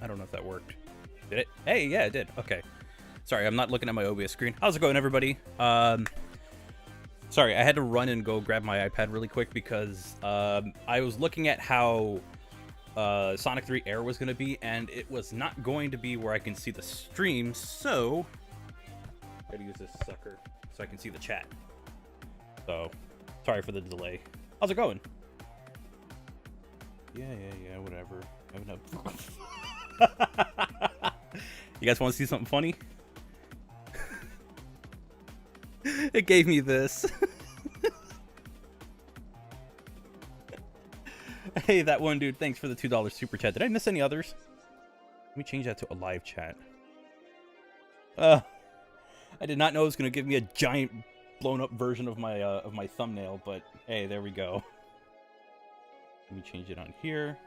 I don't know if that worked. Did it? Hey, yeah, it did. Okay. Sorry, I'm not looking at my OBS screen. How's it going, everybody? Sorry, I had to run and go grab my iPad really quick because I was looking at how Sonic 3 Air was going to be, and it was not going to be where I can see the stream, so I gotta use this sucker so I can see the chat. So, sorry for the delay. How's it going? Yeah, whatever. I have enough. You guys want to see something funny? It gave me this. Hey, that one dude, thanks for the $2 super chat. Did I miss any others? Let me change that to a live chat. I did not know it was going to give me a giant blown up version of my thumbnail, but hey, there we go. Let me change it on here.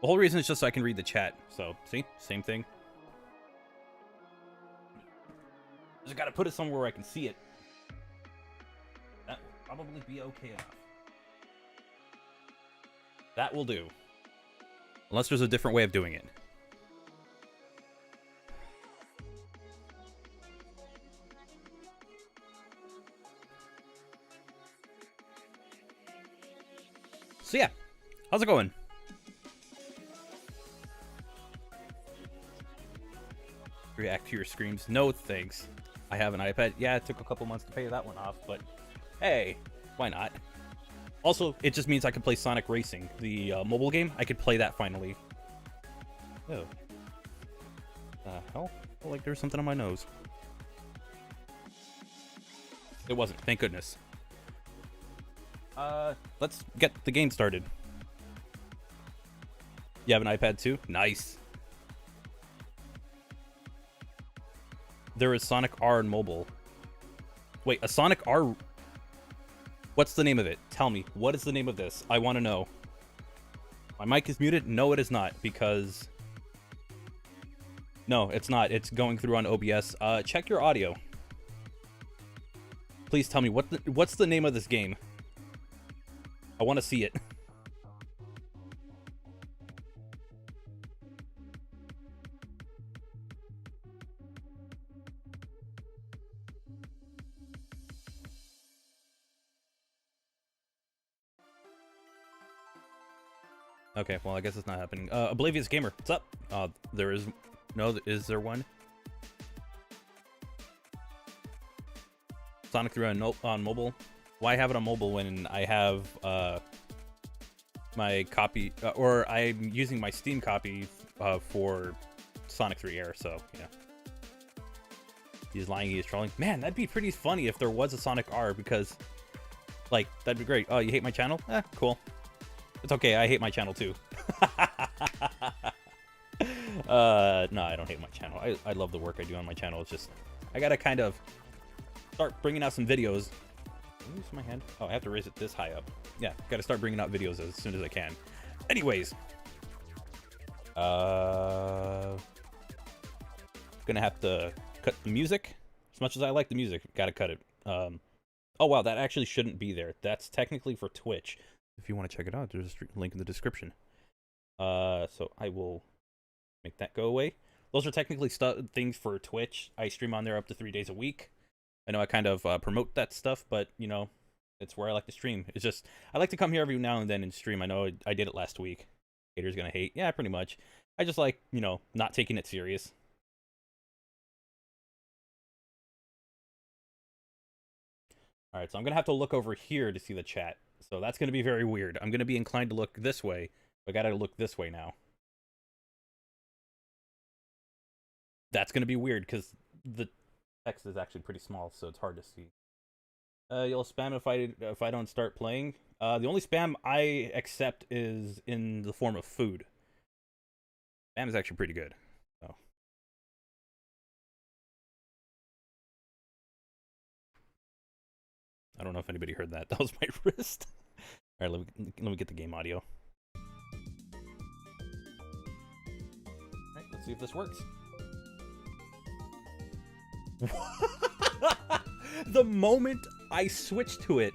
The whole reason is just so I can read the chat. So, see? Same thing. Just gotta put it somewhere where I can see it. That will probably be okay enough. That will do. Unless there's a different way of doing it. So yeah, how's it going? React to your screams. No thanks. I have an iPad. Yeah, it took a couple months to pay that one off, but hey, why not? Also, it just means I can play Sonic Racing, the mobile game. I could play that finally. Oh. Hell? I felt like there was something on my nose. It wasn't, thank goodness. Let's get the game started. You have an iPad too? Nice. There is Sonic R in mobile. Wait, a Sonic R? What's the name of it? Tell me. What is the name of this? I want to know. My mic is muted? No, it is not, because... No, it's not. It's going through on OBS. Check your audio. Please tell me, what's the name of this game? I want to see it. Okay, well, I guess it's not happening. Oblivious Gamer, what's up? There is... No, is there one? Sonic 3 on mobile? Why have it on mobile when I have my copy, or I'm using my Steam copy for Sonic 3 Air, so, yeah. He's lying, he's trolling. Man, that'd be pretty funny if there was a Sonic R, because, like, that'd be great. Oh, you hate my channel? Eh, cool. It's okay, I hate my channel too. No, I don't hate my channel. I love the work I do on my channel. It's just, I gotta kind of start bringing out some videos. Can I use my hand? Oh, I have to raise it this high up. Yeah, gotta start bringing out videos as soon as I can. Anyways. Gonna have to cut the music. As much as I like the music, gotta cut it. Oh wow, that actually shouldn't be there. That's technically for Twitch. If you want to check it out, there's a link in the description. So I will make that go away. Those are technically things for Twitch. I stream on there up to 3 days a week. I know I kind of promote that stuff, but, you know, it's where I like to stream. It's just, I like to come here every now and then and stream. I know I did it last week. Haters gonna hate. Yeah, pretty much. I just like, you know, not taking it serious. Alright, so I'm gonna have to look over here to see the chat. So that's gonna be very weird. I'm gonna be inclined to look this way. I gotta look this way now. That's gonna be weird, because the text is actually pretty small, so it's hard to see. You'll spam if I don't start playing. The only spam I accept is in the form of food. Spam is actually pretty good. So. I don't know if anybody heard that. That was my wrist. All right, let me get the game audio. All right, let's see if this works. The moment I switch to it,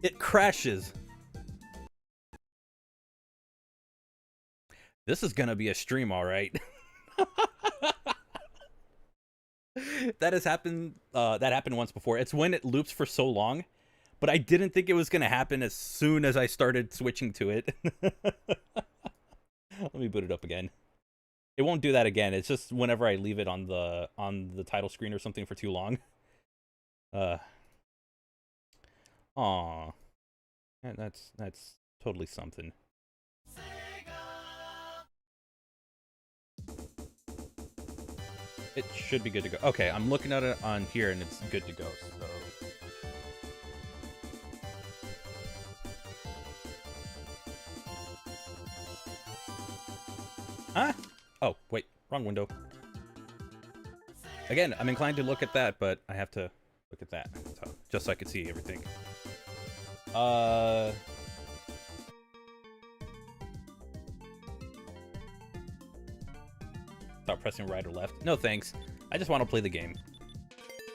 it crashes. This is gonna be a stream, all right. That has happened. That happened once before. It's when it loops for so long, but I didn't think it was gonna happen as soon as I started switching to it. Let me boot it up again. It won't do that again. It's just whenever I leave it on the title screen or something for too long. Aw. That's totally something. It should be good to go. Okay, I'm looking at it on here and it's good to go. So huh? Oh, wait, wrong window. Again, I'm inclined to look at that, but I have to look at that, so, just so I can see everything. Stop pressing right or left. No thanks. I just want to play the game.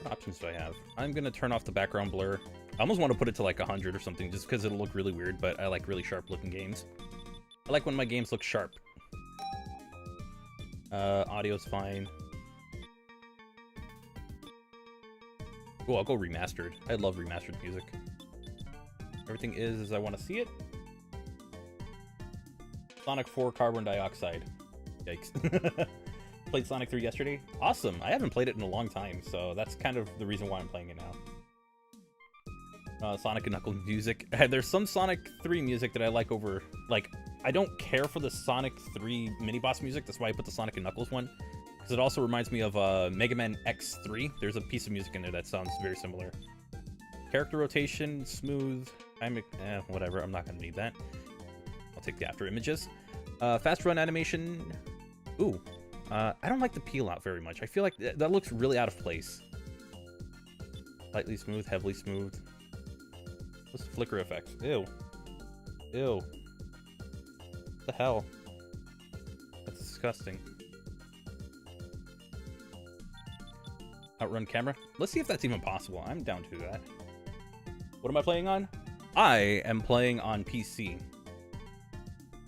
What options do I have? I'm gonna turn off the background blur. I almost want to put it to like 100 or something, just because it'll look really weird, but I like really sharp looking games. I like when my games look sharp. Audio's fine. Oh, I'll go remastered. I love remastered music. Everything is as I want to see it. Sonic 4 Carbon Dioxide. Yikes. Played Sonic 3 yesterday. Awesome. I haven't played it in a long time, so that's kind of the reason why I'm playing it now. Sonic and Knuckles music. There's some Sonic 3 music that I like over... Like, I don't care for the Sonic 3 mini-boss music. That's why I put the Sonic and Knuckles one. Because it also reminds me of Mega Man X3. There's a piece of music in there that sounds very similar. Character rotation, smooth. Whatever. I'm not going to need that. I'll take the after images. Fast run animation. Ooh. I don't like the peel out very much. I feel like that looks really out of place. Lightly smooth, heavily smooth. What's the flicker effect? Ew. Ew. What the hell? That's disgusting. Outrun camera. Let's see if that's even possible. I'm down to that. What am I playing on? I am playing on PC.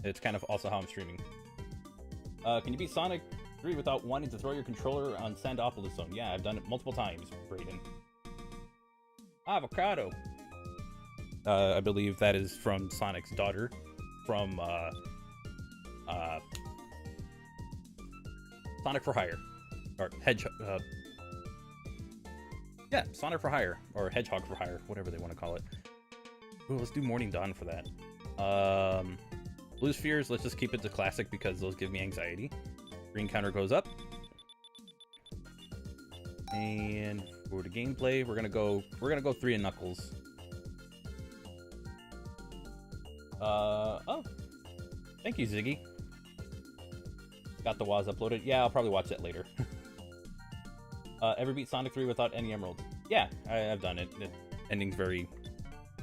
It's kind of also how I'm streaming. Can you beat Sonic 3 without wanting to throw your controller on Sandopolis Zone? Yeah, I've done it multiple times, Brayden. Avocado. I believe that is from Sonic's daughter. From, Sonic for Hire. Or Hedgehog, yeah, Sonic for Hire. Or Hedgehog for Hire, whatever they want to call it. Ooh, let's do Morning Dawn for that. Blue Spheres, let's just keep it to classic because those give me anxiety. Green counter goes up. And for the gameplay, we're gonna go 3 and Knuckles. Oh. Thank you, Ziggy. Got the WAS uploaded. Yeah, I'll probably watch that later. Ever beat Sonic 3 without any emeralds? Yeah, I've done it. The ending's very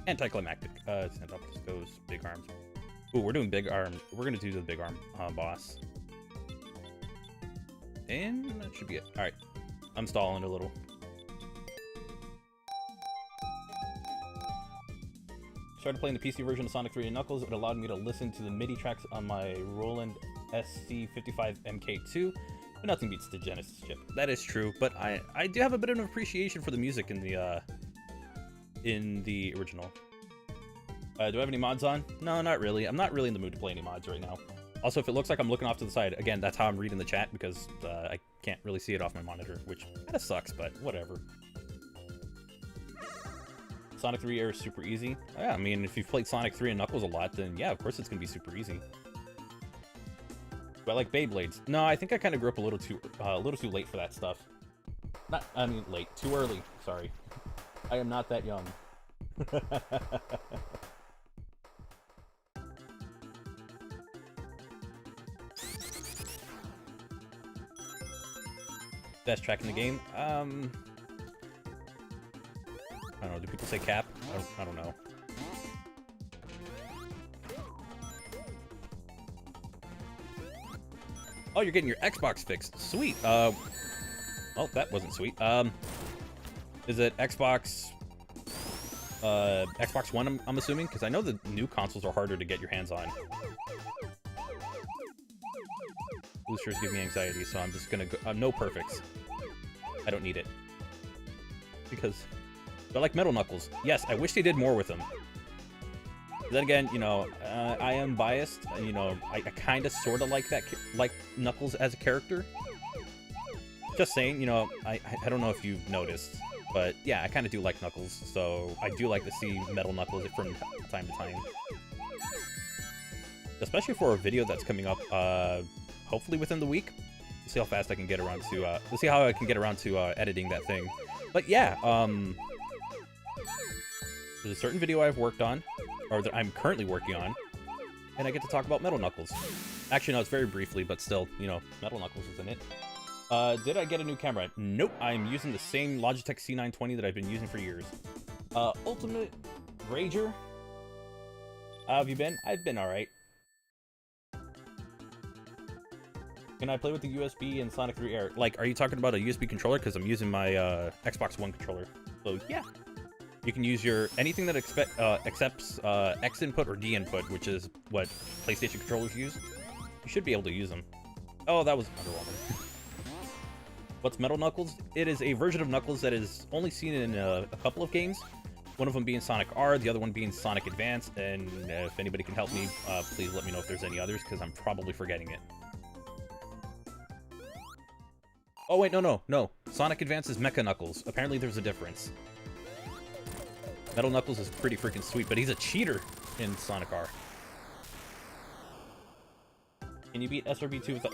anticlimactic. Sandopolis goes big arms. Ooh, we're doing big arm. We're gonna do the big arm boss. And that should be it. Alright. I'm stalling a little. Started playing the PC version of Sonic 3 and Knuckles. It allowed me to listen to the MIDI tracks on my Roland SC55 MK2, but nothing beats the Genesis chip. That is true, but I do have a bit of an appreciation for the music in the original. Do I have any mods on? No, not really. I'm not really in the mood to play any mods right now. Also, if it looks like I'm looking off to the side, again, that's how I'm reading the chat because I can't really see it off my monitor, which kind of sucks, but whatever. Sonic 3 is super easy. Yeah, I mean, if you've played Sonic 3 and Knuckles a lot, then yeah, of course it's going to be super easy. Do I like Beyblades? No, I think I kind of grew up a little too late for that stuff. I mean, late. Too early. Sorry. I am not that young. Best track in the game? I don't know. Do people say Cap? I don't know. Oh, you're getting your Xbox fixed. Sweet. Oh, that wasn't sweet. Is it Xbox One, I'm assuming? Because I know the new consoles are harder to get your hands on. Blue spheres give me anxiety, so I'm just gonna go... no perfects. I don't need it. Because... But like Metal Knuckles. Yes, I wish they did more with them. Then again, you know, I am biased. You know, I kind of sort of like that, like Knuckles as a character. Just saying, you know, I don't know if you've noticed, but yeah, I kind of do like Knuckles, so I do like to see Metal Knuckles from time to time. Especially for a video that's coming up, hopefully within the week. Let's see how fast I can get around to, let's see how I can get around to editing that thing. But yeah, there's a certain video I've worked on, or that I'm currently working on, and I get to talk about Metal Knuckles. Actually, no, it's very briefly, but still, you know, Metal Knuckles is in it. Did I get a new camera? Nope, I'm using the same Logitech C920 that I've been using for years. Ultimate Rager? How have you been? I've been alright. Can I play with the USB and Sonic 3 Air? Like, are you talking about a USB controller? Because I'm using my Xbox One controller. So, yeah. You can use your anything that accepts X input or D input, which is what PlayStation controllers use. You should be able to use them. Oh, that was underwhelming. What's Metal Knuckles? It is a version of Knuckles that is only seen in a couple of games. One of them being Sonic R, the other one being Sonic Advance, and if anybody can help me, please let me know if there's any others, because I'm probably forgetting it. Oh wait, no. Sonic Advance is Mecha Knuckles. Apparently there's a difference. Metal Knuckles is pretty freaking sweet, but he's a cheater in Sonic R. Can you beat SRB2 with,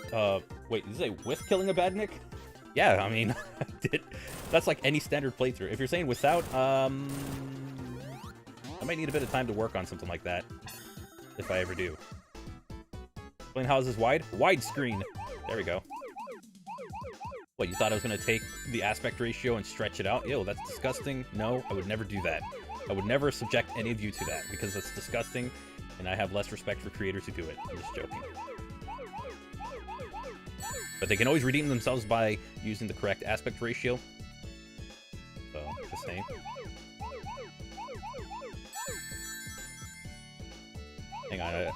wait, did you say with killing a badnik? Yeah, I mean, that's like any standard playthrough. If you're saying without, I might need a bit of time to work on something like that, if I ever do. Explain how is this wide? Widescreen. There we go. What, you thought I was going to take the aspect ratio and stretch it out? Ew, that's disgusting. No, I would never do that. I would never subject any of you to that, because it's disgusting, and I have less respect for creators who do it. I'm just joking. But they can always redeem themselves by using the correct aspect ratio. So, just saying. Hang on,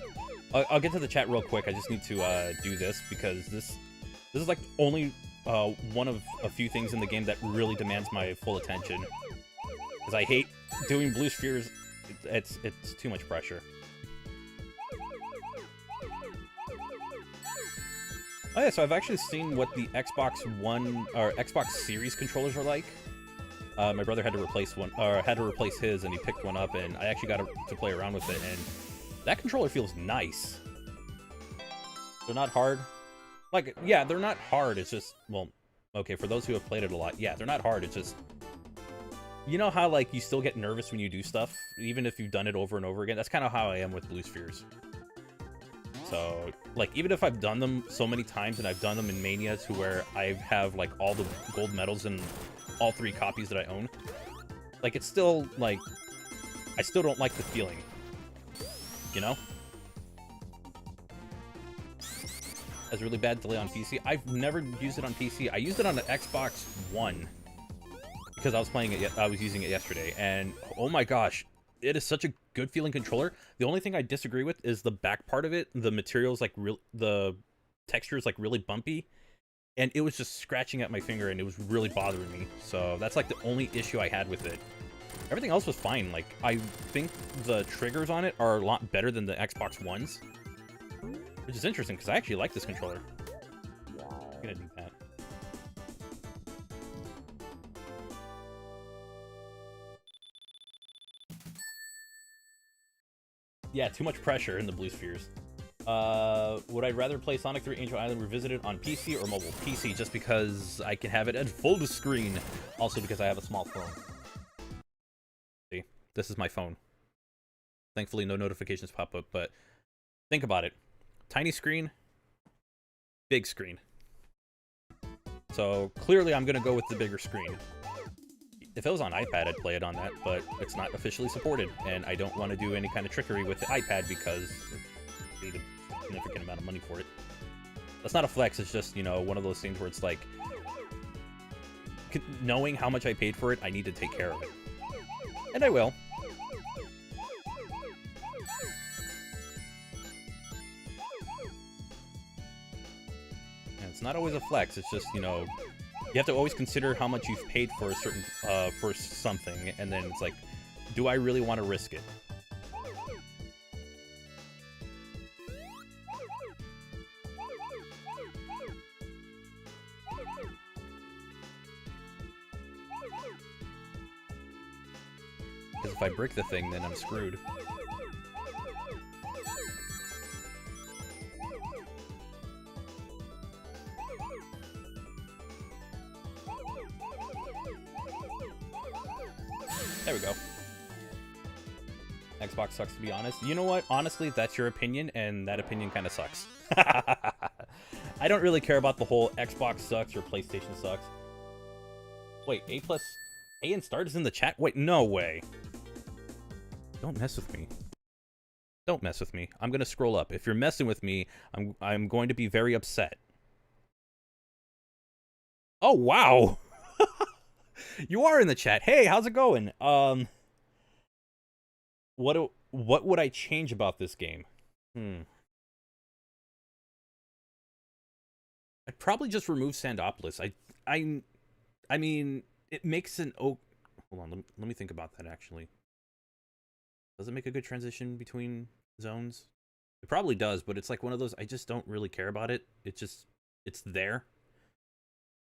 I'll get to the chat real quick. I just need to do this, because this is like only one of a few things in the game that really demands my full attention. Because I hate doing blue spheres. It's too much pressure. Oh yeah, so I've actually seen what the Xbox One or Xbox Series controllers are like. My brother had to replace one, or had to replace his, and he picked one up, and I actually got to play around with it, and that controller feels nice. They're not hard. Like, yeah, they're not hard. It's just, well, okay, for those who have played it a lot, yeah, they're not hard. It's just, you know how like you still get nervous when you do stuff, even if you've done it over and over again. That's kind of how I am with blue spheres. So, like, even if I've done them so many times, and I've done them in Mania to where I have, like, all the gold medals in all 3 copies that I own, like, it's still, like, I still don't like the feeling, you know? Has really bad delay on PC. I've never used it on PC. I used it on the Xbox One, because I was playing it, I was using it yesterday, and, oh my gosh, it is such a good feeling controller. The only thing I disagree with is the back part of it. The material's like the texture is like really bumpy, and it was just scratching at my finger, and it was really bothering me. So that's like the only issue I had with it. Everything else was fine. Like, I think the triggers on it are a lot better than the Xbox Ones, which is interesting because I actually like this controller. I'm gonna do that. Yeah, too much pressure in the blue spheres. Would I rather play Sonic 3 Angel Island Revisited on PC or mobile? PC, just because I can have it at full screen. Also because I have a small phone. See, this is my phone. Thankfully, no notifications pop up, but think about it. Tiny screen, big screen. So clearly I'm gonna go with the bigger screen. If it was on iPad, I'd play it on that, but it's not officially supported, and I don't want to do any kind of trickery with the iPad because I paid a significant amount of money for it. That's not a flex, it's just, you know, one of those things where it's like, knowing how much I paid for it, I need to take care of it. And I will. not always a flex. It's just, you know, you have to always consider how much you've paid for a certain, for something, and then it's like, do I really want to risk it? Because if I break the thing, then I'm screwed. There we go. Xbox sucks, to be honest. You know what? Honestly, that's your opinion, and that opinion kind of sucks. I don't really care about the whole Xbox sucks or PlayStation sucks. Wait, A and Start is in the chat? Wait, no way. Don't mess with me. Don't mess with me. I'm gonna scroll up. If you're messing with me, I'm going to be very upset. Oh, wow! You are in the chat. Hey, how's it going? What would I change about this game? I'd probably just remove Sandopolis. I mean, it makes an hold on, let me think about that actually. Does it make a good transition between zones? It probably does, but it's like one of those, I just don't really care about it. It's there.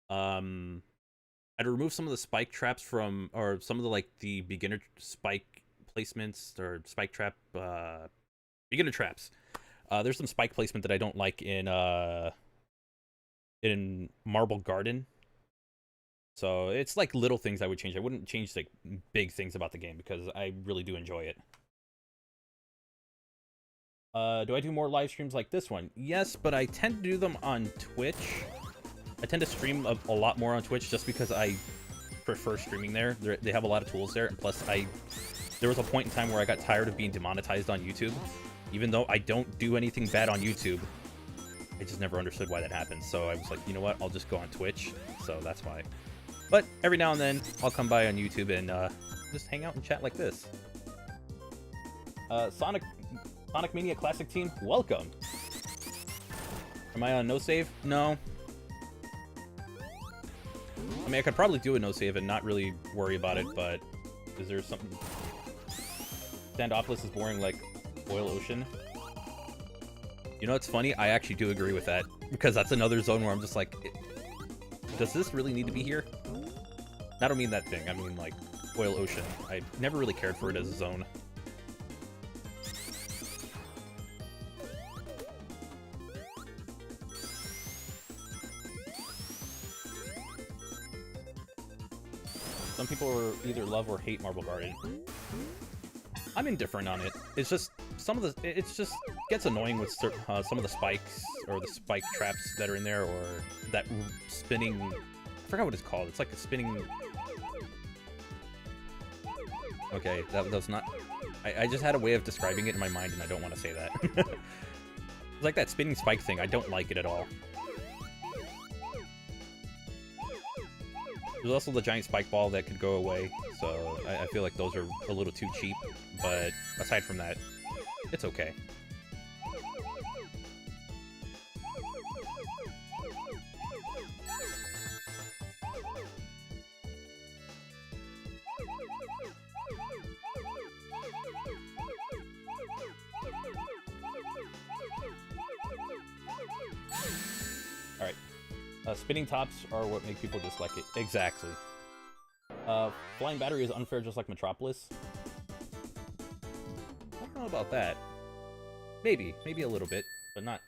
I'd remove some of the spike traps from, or some of the, like, the beginner spike placements, or spike trap, beginner traps. There's some spike placement that I don't like in Marble Garden. So it's like little things I would change. I wouldn't change like big things about the game because I really do enjoy it. Do I do more live streams like this one? Yes, but I tend to do them on Twitch. I tend to stream a lot more on Twitch just because I prefer streaming there. They have a lot of tools there, and plus there was a point in time where I got tired of being demonetized on YouTube. Even though I don't do anything bad on YouTube, I just never understood why that happened. So I was like, you know what, I'll just go on Twitch. So that's why. But every now and then, I'll come by on YouTube and just hang out and chat like this. Sonic Mania Classic Team, welcome. Am I on no save? No. I mean, I could probably do a no save and not really worry about it, but is there something? Sandopolis is boring like Oil Ocean. You know what's funny? I actually do agree with that, because that's another zone where I'm just like, does this really need to be here? I don't mean that thing. I mean, like, Oil Ocean. I never really cared for it as a zone. Some people either love or hate Marble Garden. I'm indifferent on it. It's just it just gets annoying with some of the spikes or the spike traps that are in there, or that spinning. I forgot what it's called. It's like a spinning. Okay, that was not. I just had a way of describing it in my mind, and I don't want to say that. It's like that spinning spike thing. I don't like it at all. There's also the giant spike ball that could go away, so I feel like those are a little too cheap, but aside from that, it's okay. Alright. Spinning tops are what make people dislike it. Exactly. Flying battery is unfair just like Metropolis. I don't know about that. Maybe a little bit, but not.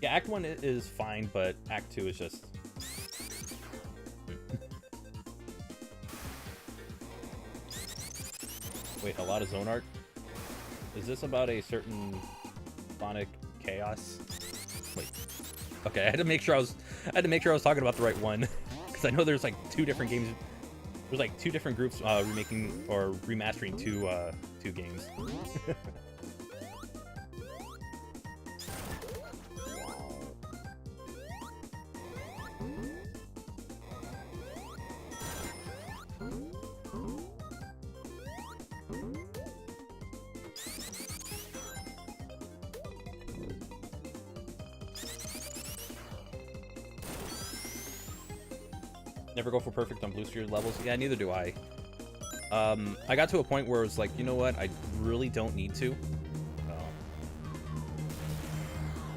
Yeah, Act 1 is fine, but Act 2 is just... Wait, a lot of zone art? Is this about a certain Sonic Chaos? Wait. Okay, I had to make sure I was talking about the right one, because I know there's like two different games. There's like two different groups remaking or remastering two games. Never go for perfect on booster levels. Yeah, neither do I. I got to a point where it was like, you know what? I really don't need to.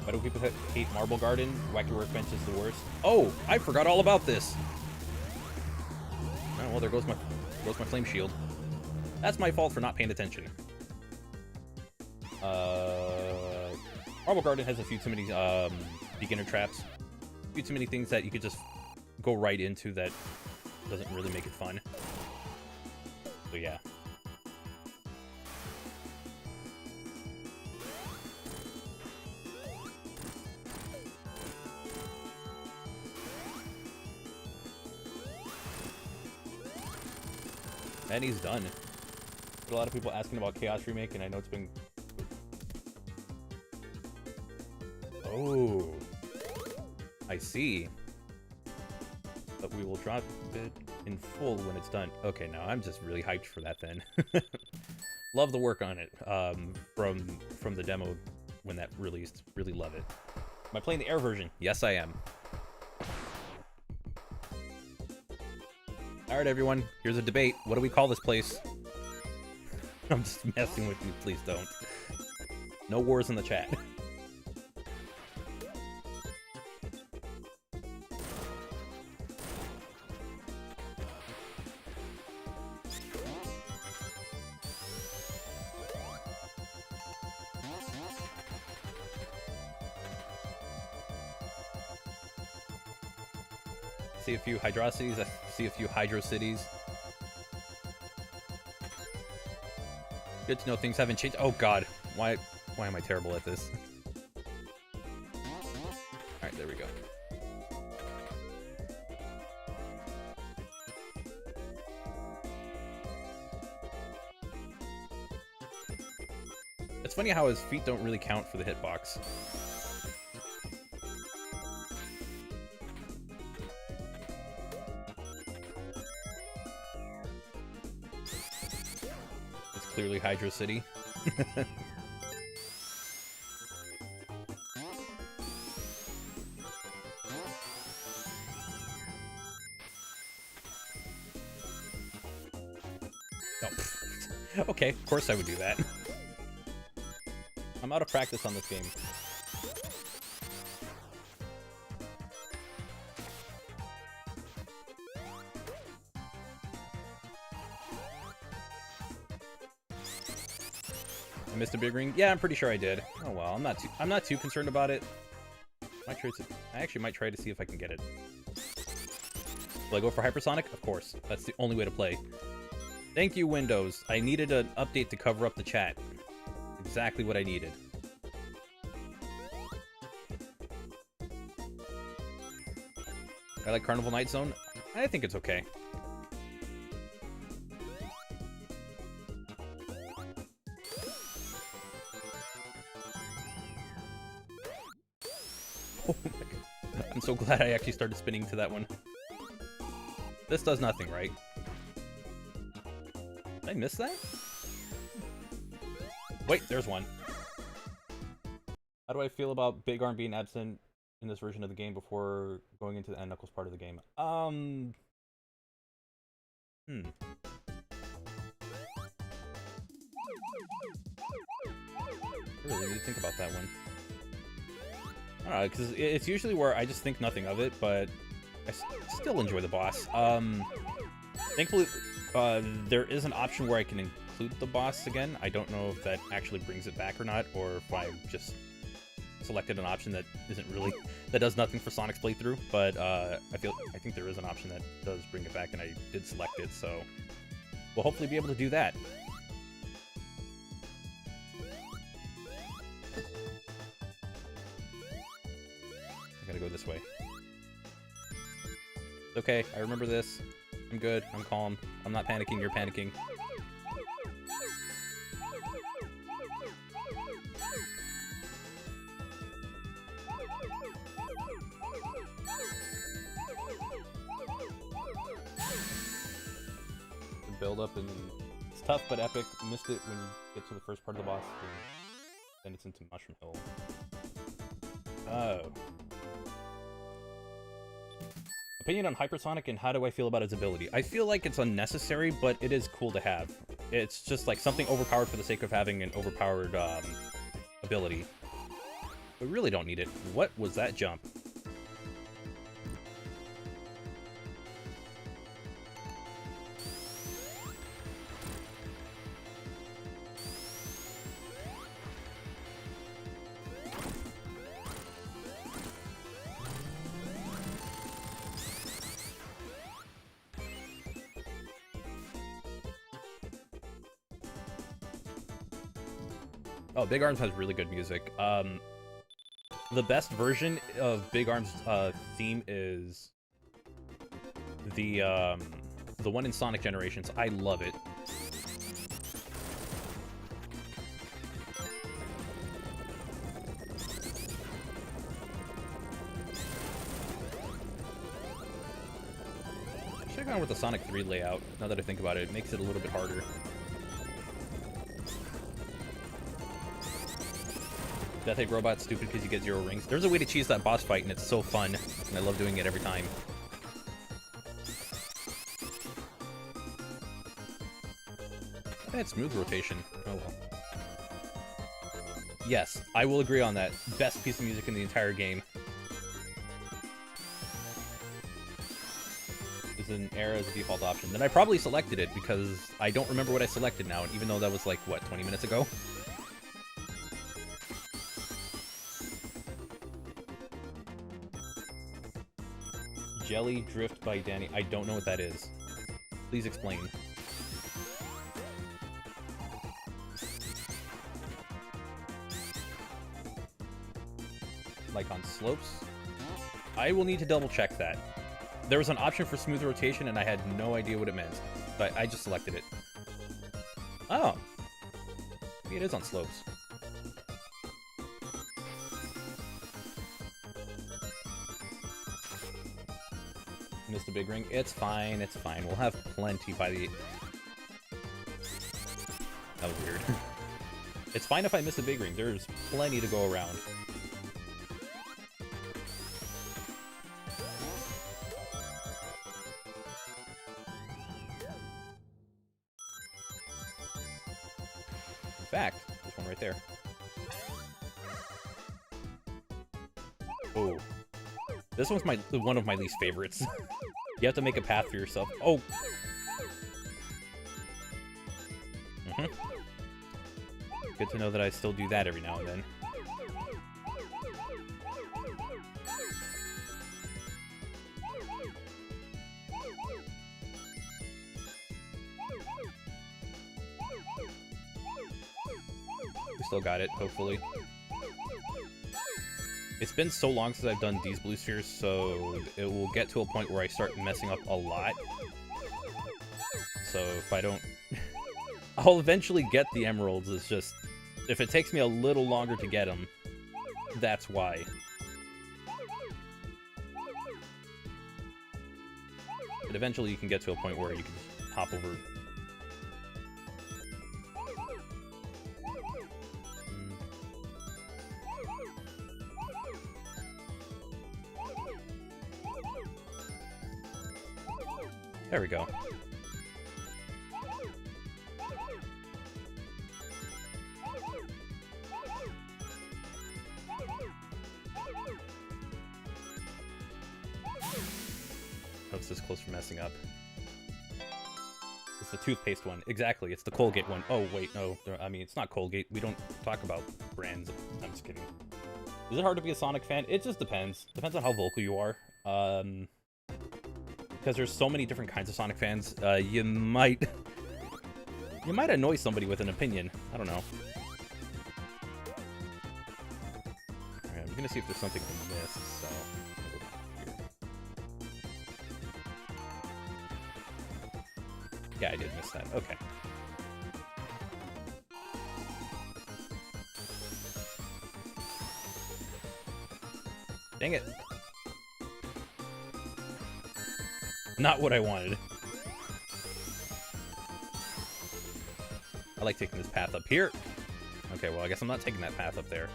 Why do people hate Marble Garden? Wacky Workbench is the worst. Oh, I forgot all about this. Oh, well, there goes my flame shield. That's my fault for not paying attention. Marble Garden has a few too many beginner traps. A few too many things that you could just go right into that doesn't really make it fun. So yeah. And he's done. There's a lot of people asking about Chaos Remake, and I know it's been... Oh. I see. But we will drop it in full when it's done. Okay, now I'm just really hyped for that then. Love the work on it from the demo when that released. Really love it. Am I playing the air version? Yes, I am. Alright, everyone. Here's a debate. What do we call this place? I'm just messing with you. Please don't. No wars in the chat. See a few Hydrocities, I see a few Hydro Cities. Good to know things haven't changed. Oh god, why am I terrible at this? Alright, there we go. It's funny how his feet don't really count for the hitbox. Clearly Hydro City. Oh. Okay, of course I would do that. I'm out of practice on this game. Missed a big ring? Yeah, I'm pretty sure I did. Oh well, I'm not too concerned about it. I actually might try to see if I can get it. Will I go for hypersonic? Of course. That's the only way to play. Thank you, Windows. I needed an update to cover up the chat. Exactly what I needed. I like Carnival Night Zone. I think it's okay. Oh my god. I'm so glad I actually started spinning to that one. This does nothing, right? Did I miss that? Wait, there's one. How do I feel about Big Arm being absent in this version of the game before going into the End Knuckles part of the game? I really need to think about that one. I don't know, because it's usually where I just think nothing of it, but I still enjoy the boss. Thankfully, there is an option where I can include the boss again. I don't know if that actually brings it back or not, or if I just selected an option that isn't really, that does nothing for Sonic's playthrough, but I think there is an option that does bring it back, and I did select it, so we'll hopefully be able to do that. Gotta go this way. Okay, I remember this. I'm good. I'm calm. I'm not panicking. You're panicking. The build up and it's tough but epic. Missed it when you get to the first part of the boss. Then it's into Mushroom Hill. Oh. Opinion on Hypersonic and how do I feel about its ability? I feel like it's unnecessary, but it is cool to have. It's just like something overpowered for the sake of having an overpowered ability. We really don't need it. What was that jump? Oh, Big Arms has really good music. The best version of Big Arms' theme is the one in Sonic Generations. I love it. I should have gone with the Sonic 3 layout. Now that I think about it, it makes it a little bit harder. Death Egg Robot's stupid because you get 0 rings. There's a way to cheese that boss fight, and it's so fun, and I love doing it every time. I had smooth rotation. Oh well. Yes, I will agree on that. Best piece of music in the entire game. Is an era as a default option. Then I probably selected it because I don't remember what I selected now, even though that was like, what, 20 minutes ago? Jelly Drift by Danny. I don't know what that is. Please explain. Like on slopes? I will need to double check that. There was an option for smooth rotation and I had no idea what it meant. But I just selected it. Oh. Maybe it is on slopes. Missed a big ring. It's fine, it's fine. We'll have plenty by the... That was weird. It's fine if I miss a big ring. There's plenty to go around. In fact, there's one right there. Oh. This one's one of my least favorites. You have to make a path for yourself. Oh! Good to know that I still do that every now and then. We still got it, hopefully. It's been so long since I've done these blue spheres, so it will get to a point where I start messing up a lot. So if I don't... I'll eventually get the emeralds, it's just... If it takes me a little longer to get them, that's why. But eventually you can get to a point where you can hop over... There we go. Oh, it's this close for messing up. It's the toothpaste one. Exactly, it's the Colgate one. Oh, wait, no. I mean, it's not Colgate. We don't talk about brands. I'm just kidding. Is it hard to be a Sonic fan? It just depends. Depends on how vocal you are. Because there's so many different kinds of Sonic fans, you might annoy somebody with an opinion. I don't know. Alright, I'm gonna see if there's something we missed, so... Yeah, I did miss that. Okay. Dang it. Not what I wanted. I like taking this path up here. Okay, well, I guess I'm not taking that path up there.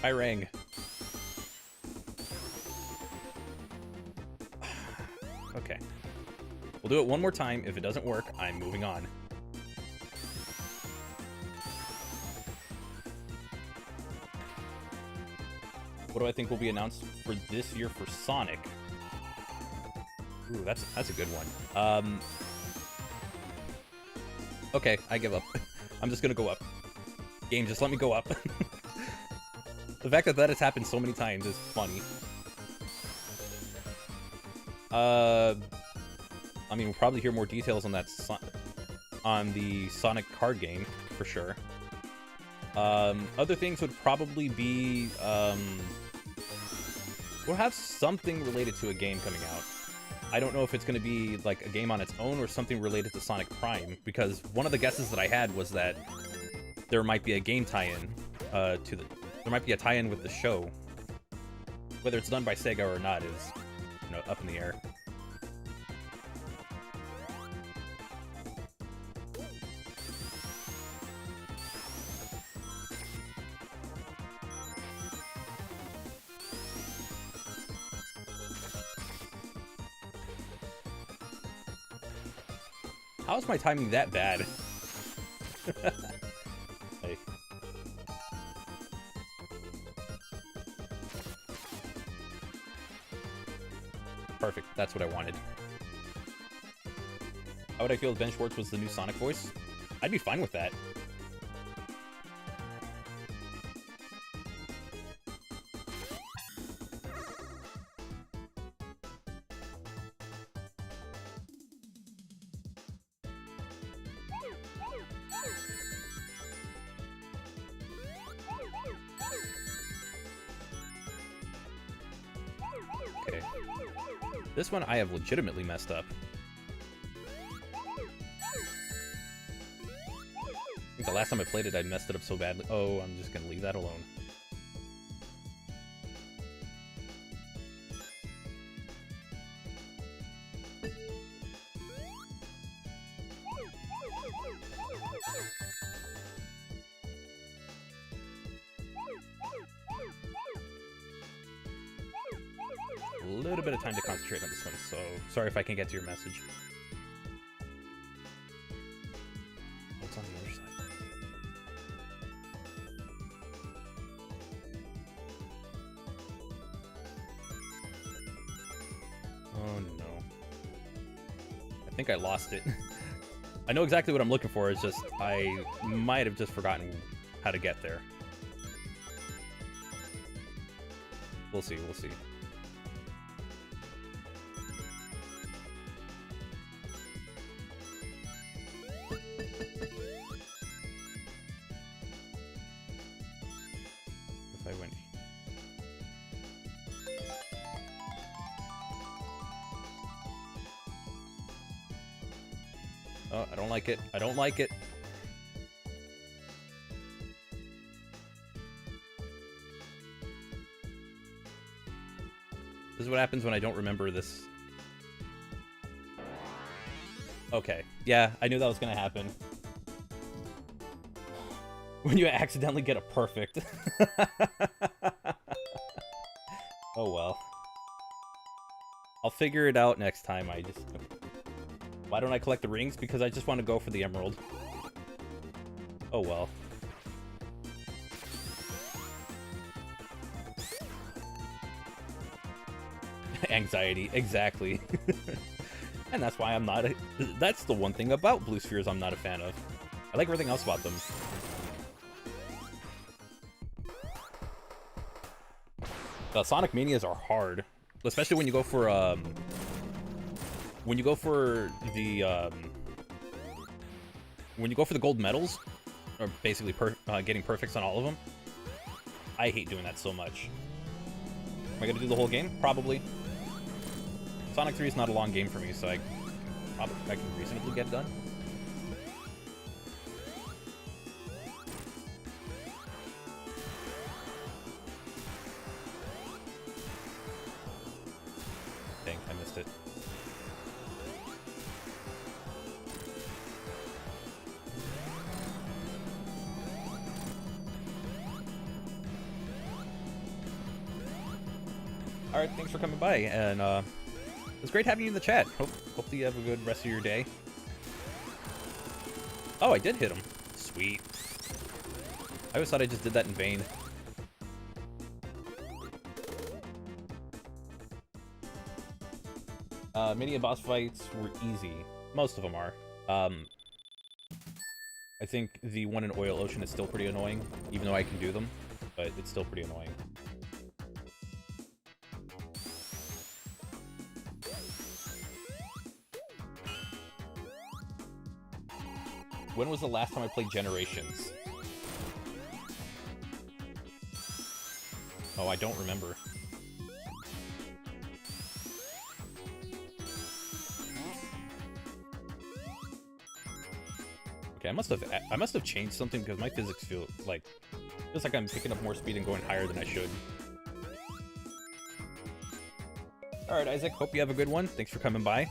I rang. Okay. We'll do it one more time. If it doesn't work, I'm moving on. What do I think will be announced for this year for Sonic? Ooh, that's a good one. Okay, I give up. I'm just gonna go up. Game, just let me go up. The fact that has happened so many times is funny. I mean, we'll probably hear more details on that on the Sonic card game for sure. Other things would probably be we'll have something related to a game coming out. I don't know if it's going to be like a game on its own or something related to Sonic Prime, because one of the guesses that I had was that there might be a game tie-in there might be a tie-in with the show. Whether it's done by Sega or not is, you know, up in the air. How is my timing that bad? Hey. Perfect. That's what I wanted. How would I feel if Ben Schwartz was the new Sonic voice? I'd be fine with that. Okay. This one I have legitimately messed up. I think the last time I played it, I messed it up so badly. Oh, I'm just gonna leave that alone. A little bit of time to concentrate on this one, so sorry if I can't get to your message. What's on the other side? Oh no. I think I lost it. I know exactly what I'm looking for, it's just I might have just forgotten how to get there. We'll see, we'll see. If I went... Oh, I don't like it. I don't like it. This is what happens when I don't remember this. Okay. Yeah, I knew that was gonna happen. When you accidentally get a perfect. Oh well. I'll figure it out next time. Why don't I collect the rings? Because I just want to go for the emerald. Oh well. Anxiety, exactly. And that's why I'm not that's the one thing about Blue Spheres I'm not a fan of. I like everything else about them. The Sonic Manias are hard, especially when you go for the gold medals, or basically getting perfects on all of them. I hate doing that so much. Am I gonna do the whole game? Probably. Sonic 3 is not a long game for me, so I can reasonably get done. Dang, I missed it. Alright, thanks for coming by, and it was great having you in the chat. Hope that you have a good rest of your day. Oh, I did hit him. Sweet. I always thought I just did that in vain. Mini and boss fights were easy. Most of them are. I think the one in Oil Ocean is still pretty annoying, even though I can do them, but it's still pretty annoying. When was the last time I played Generations? Oh, I don't remember. Okay, I must have changed something because my physics feels like I'm picking up more speed and going higher than I should. Alright, Isaac, hope you have a good one. Thanks for coming by.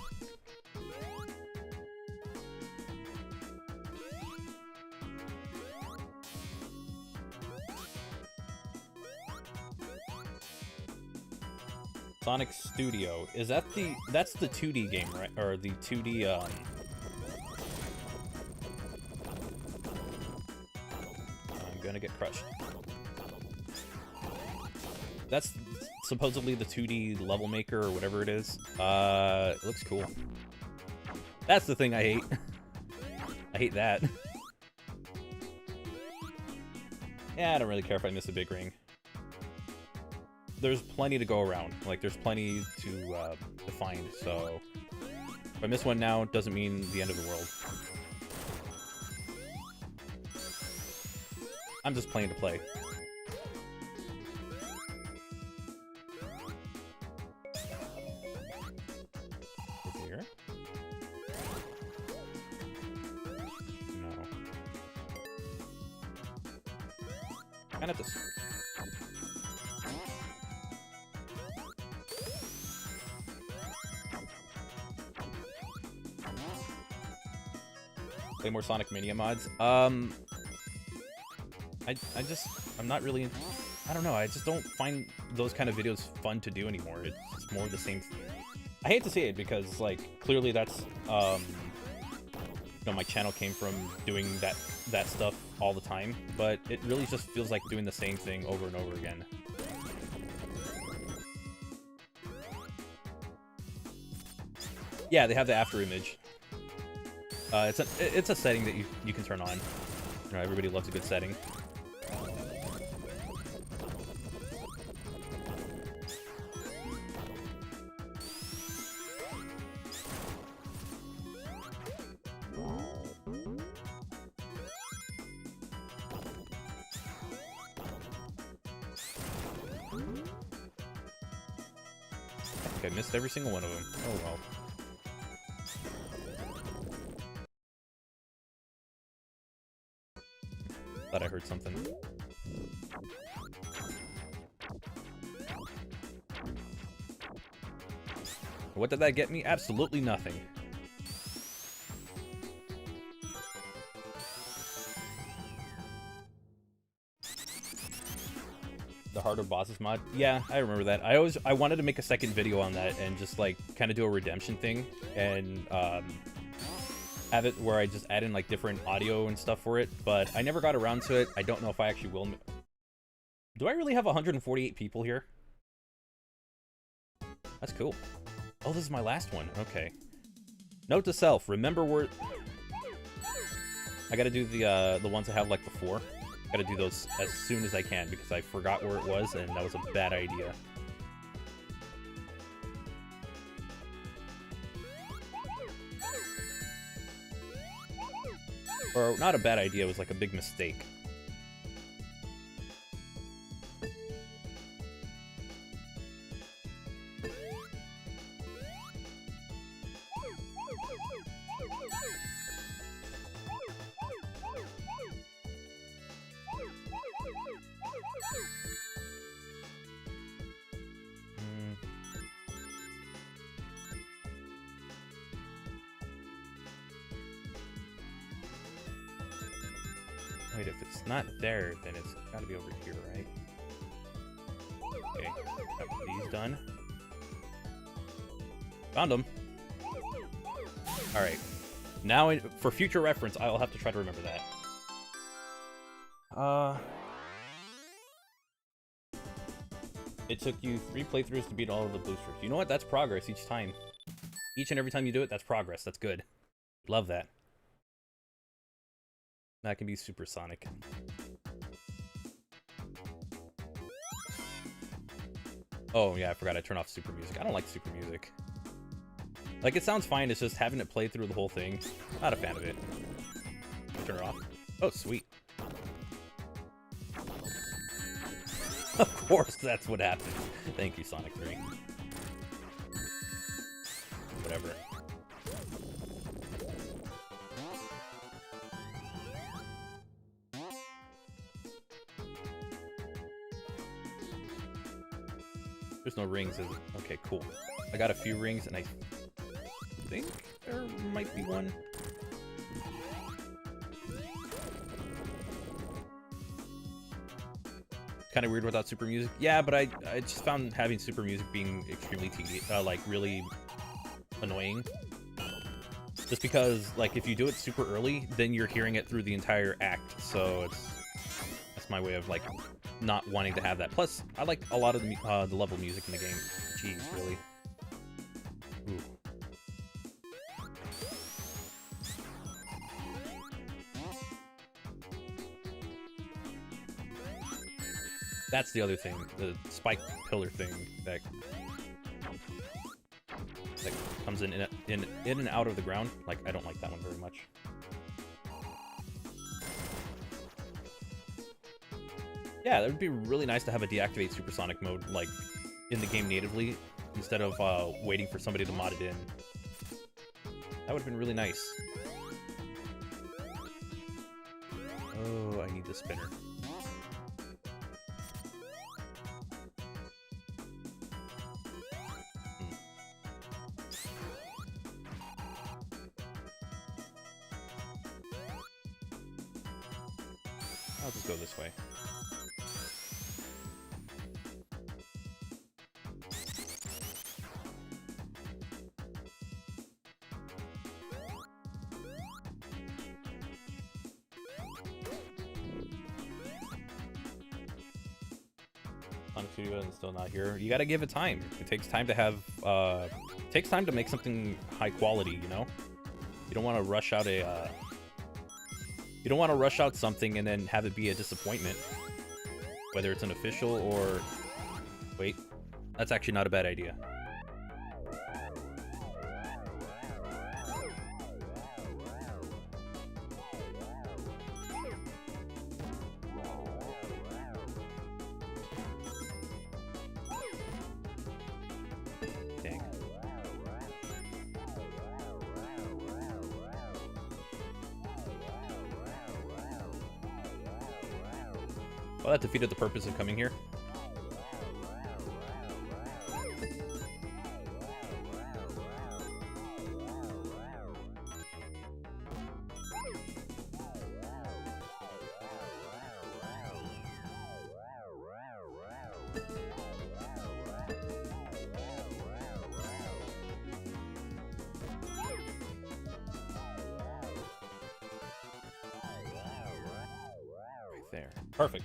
Sonic Studio. Is that that's the 2D game, right? Or the 2D, I'm gonna get crushed. That's supposedly the 2D level maker or whatever it is. It looks cool. That's the thing I hate. I hate that. Yeah, I don't really care if I miss a big ring. There's plenty to go around. Like, there's plenty to find, so... If I miss one now, it doesn't mean the end of the world. I'm just playing to play. Over here? No. Kind of this. Play more Sonic Mania mods. I'm not really, I don't know, I just don't find those kind of videos fun to do anymore. It's more the same. I hate to say it because, like, clearly that's, you know, my channel came from doing that stuff all the time, but it really just feels like doing the same thing over and over again. Yeah, they have the after image. It's a setting that you can turn on. You know, everybody loves a good setting. I think I missed every single one of them. Oh well. Thought I heard something. What did that get me? Absolutely nothing. The Harder Bosses mod? Yeah, I remember that. I wanted to make a second video on that and just, like, kind of do a redemption thing and have it where I just add in, like, different audio and stuff for it, but I never got around to it. I don't know if I actually will. Do I really have 148 people here? That's cool. Oh, this is my last one. Okay. Note to self, remember where... I gotta do the ones I have, like, before. Gotta do those as soon as I can, because I forgot where it was, and that was a bad idea. Or, not a bad idea, it was like a big mistake. Wait, if it's not there, then it's gotta be over here, right? Okay, got these done. Found him. Alright. Now, for future reference, I'll have to try to remember that. It took you 3 playthroughs to beat all of the boosters. You know what? That's progress each time. Each and every time you do it, that's progress. That's good. Love that. That can be supersonic. Oh, yeah, I forgot I turned off super music. I don't like super music. Like, it sounds fine, it's just having it play through the whole thing. Not a fan of it. Turn it off. Oh, sweet. Of course, that's what happens. Thank you, Sonic 3. Whatever. There's no rings, is it? Okay, cool. I got a few rings, and I think there might be one. Kind of weird without super music. Yeah, but I just found having super music being extremely tedious, like really annoying. Just because, like, if you do it super early, then you're hearing it through the entire act. So that's my way of like not wanting to have that. Plus, I like a lot of the level music in the game. Jeez, really. Ooh. That's the other thing, the spike pillar thing that comes in and out of the ground. Like, I don't like that one very much. Yeah, that would be really nice to have a deactivate supersonic mode, like, in the game natively, instead of waiting for somebody to mod it in. That would have been really nice. Oh, I need the spinner. I'll just go this way. Sonic Studio is still not here. You gotta give it time. It takes time to have, it takes time to make something high quality, you know? You don't want to rush out a, you don't want to rush out something and then have it be a disappointment. Whether it's an official or... Wait, that's actually not a bad idea. Dang. Well, that defeated the purpose of coming here. Right there. Perfect.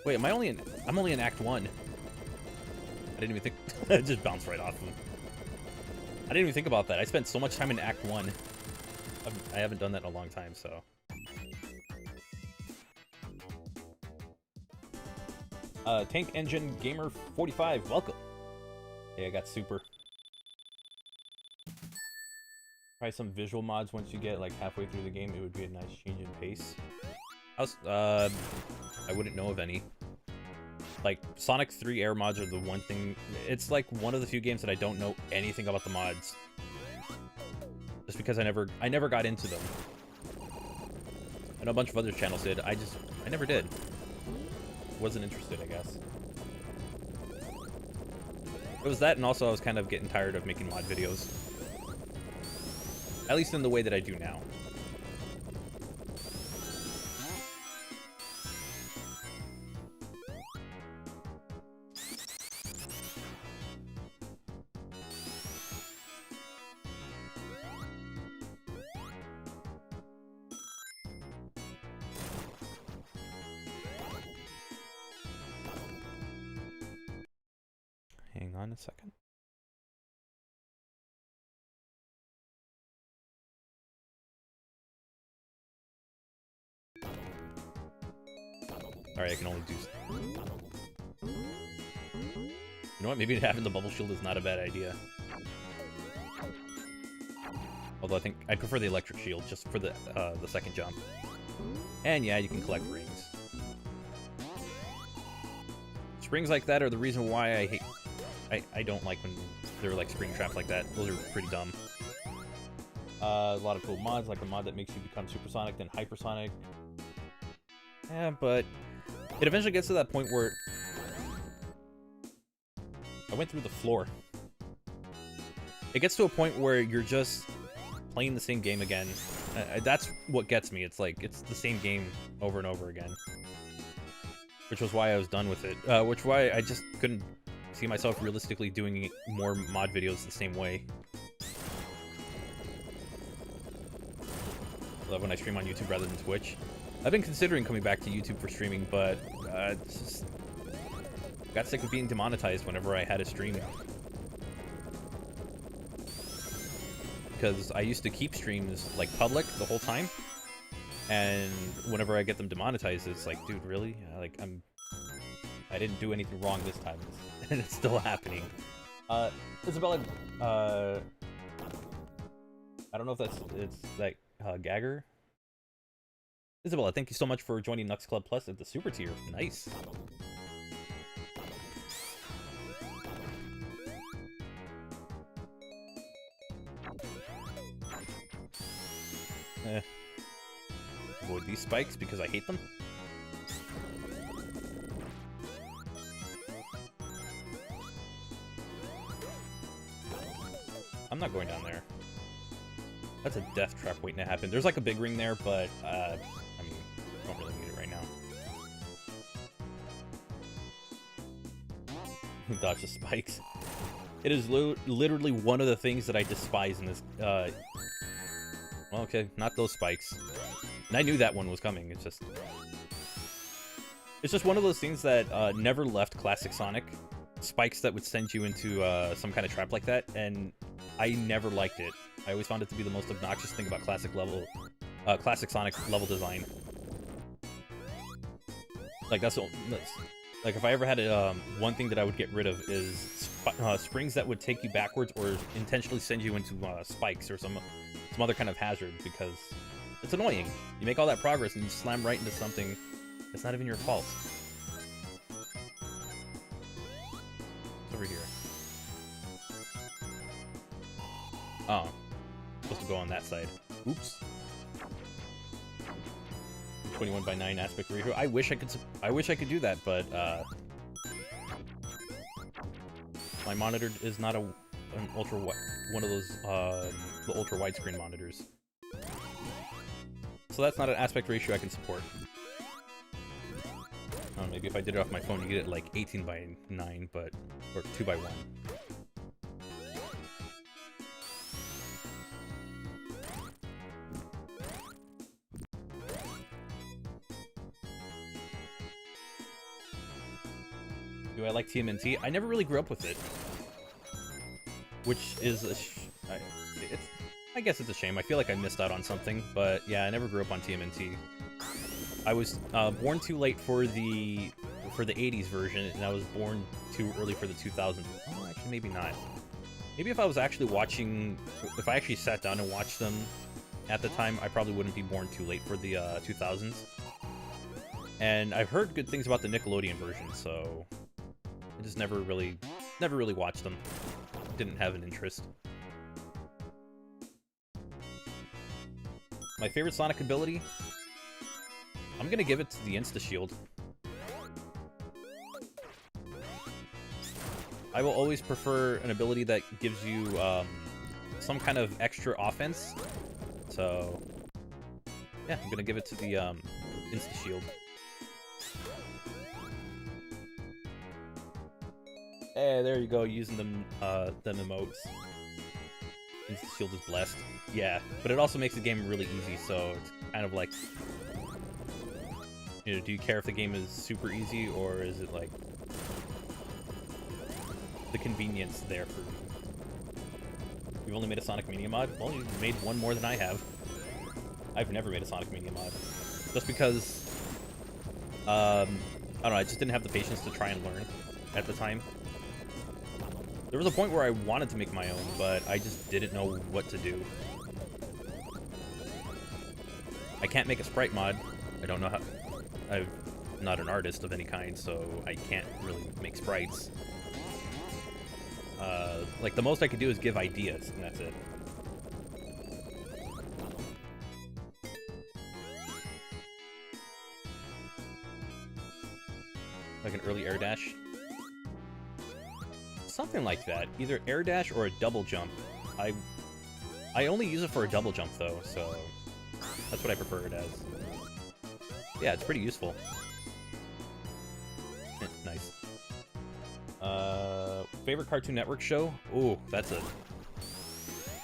Wait, am I only in... I'm only in Act 1. I didn't even think... It just bounced right off of him. I didn't even think about that. I spent so much time in Act 1. I haven't done that in a long time, so... Tank Engine Gamer 45, welcome! Hey, I got super. Try some visual mods once you get, like, halfway through the game. It would be a nice change in pace. I wouldn't know of any. Like, Sonic 3 air mods are the one thing... It's like one of the few games that I don't know anything about the mods. Just because I never got into them. I know a bunch of other channels did. I never did. Wasn't interested, I guess. It was that, and also I was kind of getting tired of making mod videos. At least in the way that I do now. on a second. Alright, I can only do... You know what? Maybe having the bubble shield is not a bad idea. Although I think I prefer the electric shield just for the second jump. And yeah, you can collect rings. Springs like that are the reason why I hate... I don't like when they're like spring traps like that. Those are pretty dumb. A lot of cool mods, like a mod that makes you become supersonic, then hypersonic. Yeah, but it eventually gets to that point where... I went through the floor. It gets to a point where you're just playing the same game again. That's what gets me. It's like, it's the same game over and over again. Which was why I was done with it. Which why I just couldn't see myself realistically doing more mod videos the same way. I love when I stream on YouTube rather than Twitch. I've been considering coming back to YouTube for streaming, but it's just... got sick of being demonetized whenever I had a stream. Because I used to keep streams, like, public the whole time. And whenever I get them demonetized, it's like, dude, really? Like, I didn't do anything wrong this time. And it's still happening. Isabella, I don't know if it's like, Gagger? Isabella, thank you so much for joining Knux Club Plus at the Super Tier. Nice. Avoid these spikes because I hate them. I'm not going down there. That's a death trap waiting to happen. There's like a big ring there, but I mean, don't really need it right now. Dodge the spikes. It is literally one of the things that I despise in this. Well, okay, not those spikes. And I knew that one was coming. It's just one of those things that never left Classic Sonic. Spikes that would send you into some kind of trap like that, and I never liked it. I always found it to be the most obnoxious thing about Classic Sonic level design. Like that's like if I ever had one thing that I would get rid of is springs that would take you backwards or intentionally send you into spikes or some other kind of hazard, because it's annoying. You make all that progress and you slam right into something that's not even your fault. It's over here. Oh, supposed to go on that side. Oops. 21:9 aspect ratio. I wish I could do that, but my monitor is not an ultra one of those the ultra widescreen monitors. So that's not an aspect ratio I can support. Maybe if I did it off my phone, you get it like 18:9, but or 2:1. Do I like TMNT? I never really grew up with it, which is I guess it's a shame. I feel like I missed out on something, but yeah, I never grew up on TMNT. I was born too late for the 80s version, and I was born too early for the 2000s. Oh, actually, maybe not. Maybe if I was actually watching, if I actually sat down and watched them at the time, I probably wouldn't be born too late for the 2000s. And I've heard good things about the Nickelodeon version, so I just never really watched them. Didn't have an interest. My favorite Sonic ability? I'm gonna give it to the Insta-Shield. I will always prefer an ability that gives you some kind of extra offense. So, yeah, I'm gonna give it to the Insta-Shield. Hey, there you go, using them emotes. Insta-Shield is blessed. Yeah, but it also makes the game really easy, so it's kind of like, you know, do you care if the game is super easy, or is it like... the convenience there for me. You've only made a Sonic Mania mod? Well, you've made one more than I have. I've never made a Sonic Mania mod. Just because, I don't know, I just didn't have the patience to try and learn at the time. There was a point where I wanted to make my own, but I just didn't know what to do. I can't make a sprite mod. I don't know how... I'm not an artist of any kind, so I can't really make sprites. Like, the most I could do is give ideas, and that's it. Like an early air dash? Something like that. Either air dash or a double jump. I only use it for a double jump, though, so that's what I prefer it as. Yeah, it's pretty useful. Nice. Favorite Cartoon Network show? Ooh, that's a...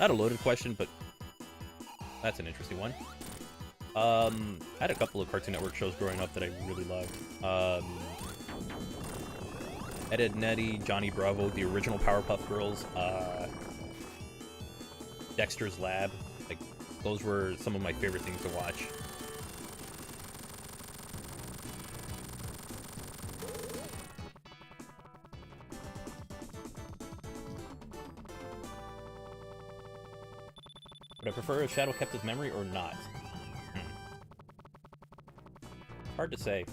not a loaded question, but that's an interesting one. I had a couple of Cartoon Network shows growing up that I really loved. Ed, Edd n Eddy, Johnny Bravo, the original Powerpuff Girls, Dexter's Lab. Like, those were some of my favorite things to watch. Would I prefer if Shadow kept his memory or not? Hard to say.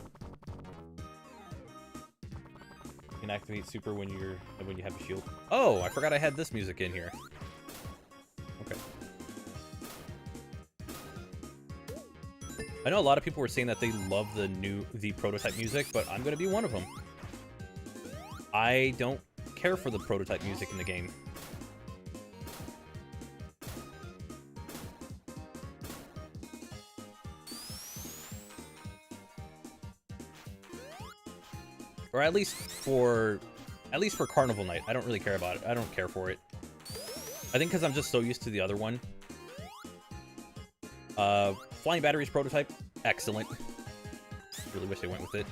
You can activate super when you have a shield. Oh, I forgot I had this music in here. Okay. I know a lot of people were saying that they love the prototype music, but I'm gonna be one of them. I don't care for the prototype music in the game. Or at least for Carnival Night. I don't really care about it. I don't care for it. I think because I'm just so used to the other one. Flying Batteries prototype, excellent. Really wish they went with it.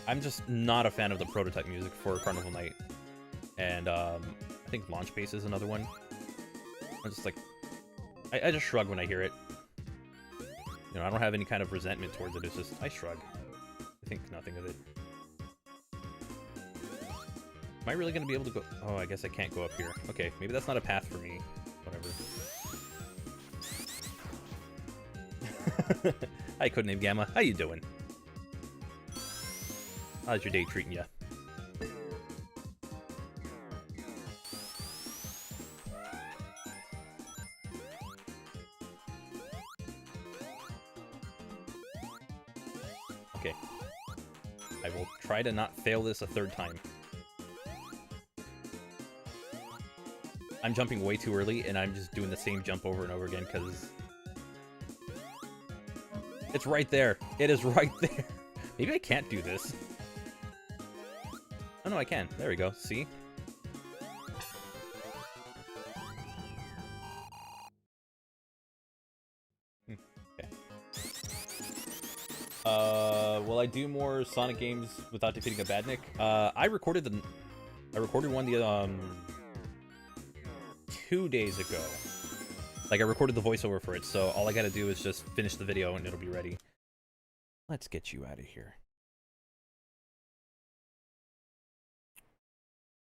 I'm just not a fan of the prototype music for Carnival Night. And I think Launch Base is another one. I'm just like, I just shrug when I hear it. You know, I don't have any kind of resentment towards it, it's just, I shrug. I think nothing of it. Am I really going to be able to go... oh, I guess I can't go up here. Okay, maybe that's not a path for me. Whatever. Hi, Codename Gamma. How you doing? How's your day treating ya? Okay. I will try to not fail this a third time. I'm jumping way too early, and I'm just doing the same jump over and over again, because... it's right there. It is right there. Maybe I can't do this. Oh, no, I can. There we go. See? Okay. Will I do more Sonic games without defeating a Badnik? I recorded one the, 2 days ago. Like, I recorded the voiceover for it, so all I gotta do is just finish the video and it'll be ready. Let's get you out of here.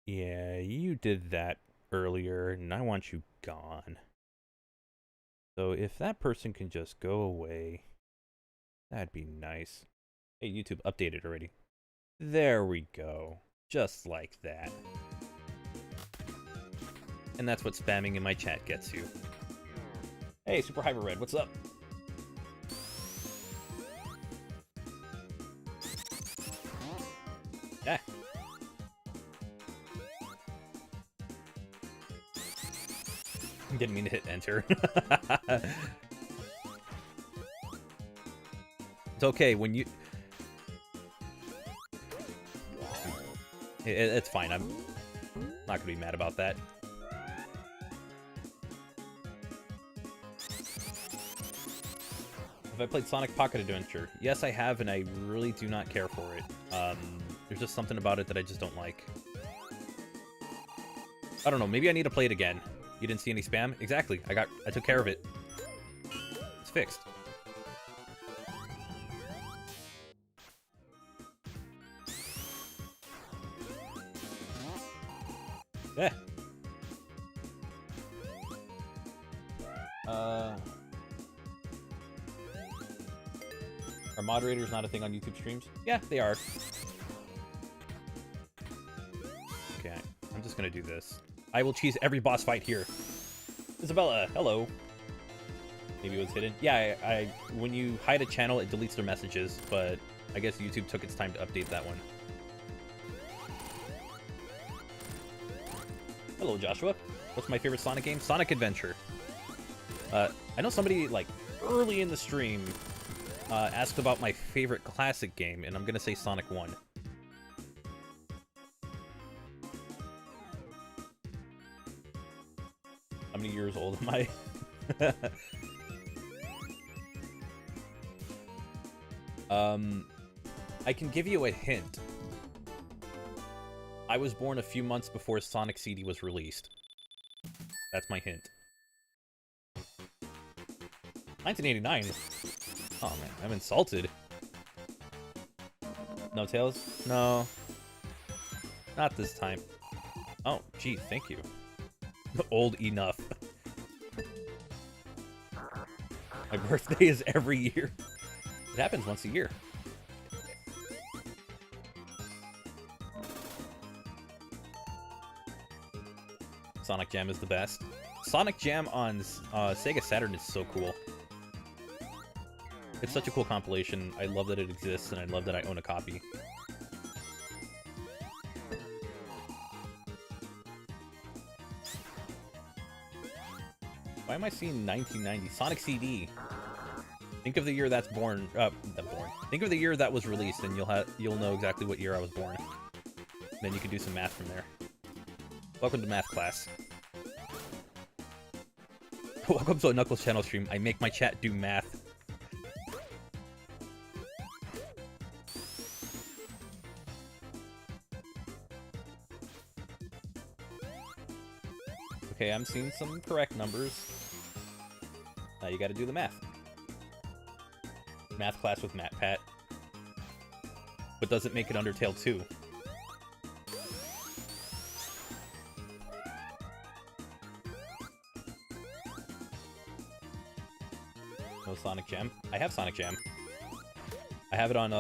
Yeah, you did that earlier, and I want you gone. So if that person can just go away, that'd be nice. Hey, YouTube, updated already. There we go. Just like that. And that's what spamming in my chat gets you. Hey, Super Hyper Red, what's up? Yeah. Didn't mean to hit enter. It's okay when you... It's fine, I'm not gonna be mad about that. Have I played Sonic Pocket Adventure? Yes, I have, and I really do not care for it. There's just something about it that I just don't like. I don't know, maybe I need to play it again. You didn't see any spam? Exactly, I took care of it. It's fixed. Yeah. Are moderators not a thing on YouTube streams? Yeah, they are. Okay, I'm just gonna do this. I will cheese every boss fight here. Isabella, hello. Maybe it was hidden. Yeah, I when you hide a channel, it deletes their messages, but I guess YouTube took its time to update that one. Hello, Joshua. What's my favorite Sonic game? Sonic Adventure. I know somebody, like, early in the stream asked about my favorite classic game, and I'm gonna say Sonic 1. How many years old am I? I can give you a hint. I was born a few months before Sonic CD was released. That's my hint. 1989? Oh man, I'm insulted. No Tails? No. Not this time. Oh, gee, thank you. Old enough. My birthday is every year. It happens once a year. Sonic Jam is the best. Sonic Jam on Sega Saturn is so cool. It's such a cool compilation. I love that it exists, and I love that I own a copy. Why am I seeing 1990? Sonic CD. Think of the year that's born. Think of the year that was released, and you'll know exactly what year I was born. Then you can do some math from there. Welcome to math class. Welcome to a Knuckles channel stream. I make my chat do math. Okay, I'm seeing some correct numbers. Now you gotta do the math. Math class with Matt Pat. But does it make it Undertale 2? No Sonic Jam? I have Sonic Jam. I have it on,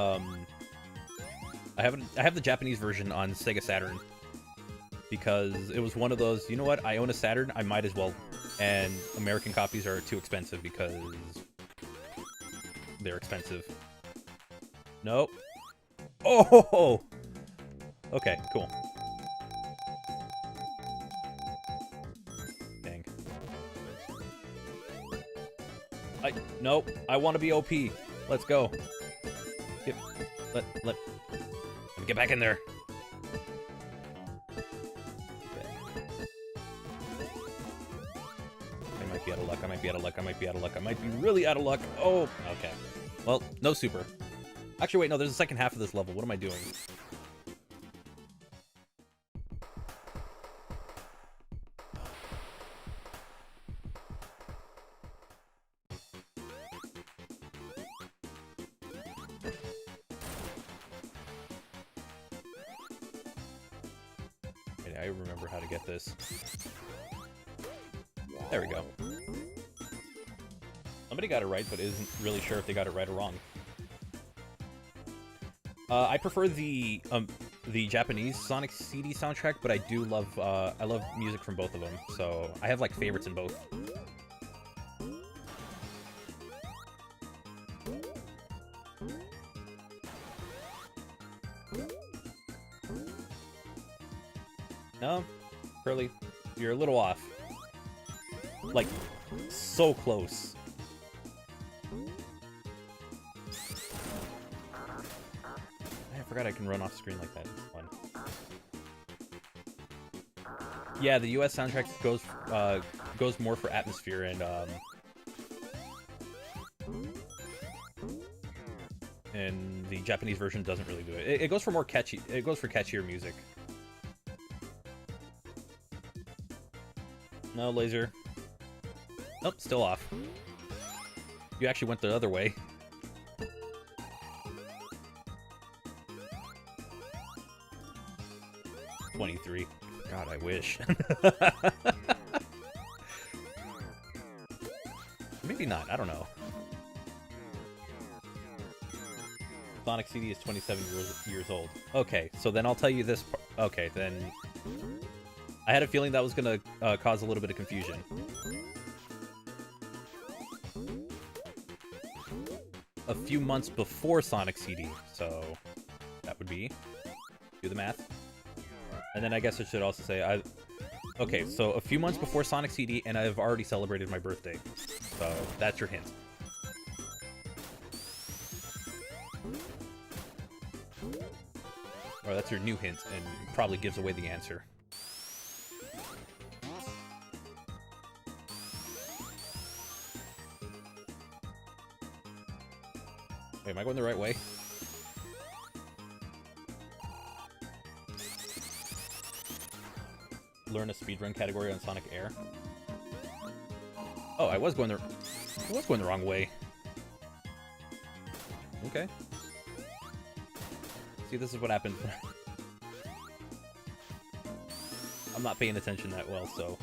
I have the Japanese version on Sega Saturn. Because it was one of those, you know what, I own a Saturn, I might as well. And American copies are too expensive because they're expensive. Nope. Oh! Okay, cool. Dang. Nope, I want to be OP. Let's go. Let me get back in there. I might be out of luck, I might be out of luck, I might be out of luck, I might be really out of luck. Oh, okay. Well, no super. Actually, wait, no, there's a second half of this level. What am I doing? Okay, I remember how to get this. There we go. Somebody got it right, but isn't really sure if they got it right or wrong. I prefer the Japanese Sonic CD soundtrack, but I do love I love music from both of them, so I have like favorites in both. No, Curly, you're a little off. Like, so close. I forgot I can run off screen like that. It's fun. Yeah, the US soundtrack goes more for atmosphere and and the Japanese version doesn't really do it. It goes for more catchy. It goes for catchier music. No, laser. Nope, still off. You actually went the other way. $23. God, I wish. Maybe not. I don't know. Sonic CD is 27 years old. Okay, so then I'll tell you this. Okay, then I had a feeling that was gonna cause a little bit of confusion. A few months before Sonic CD, so that would be, do the math. And then I guess I should also say, okay, so a few months before Sonic CD, and I've already celebrated my birthday. So that's your hint. Or that's your new hint, and probably gives away the answer. Wait, am I going the right way? Learn a speedrun category on Sonic Air. Oh, I was going the wrong way. Okay. See, this is what happens. I'm not paying attention that well, so.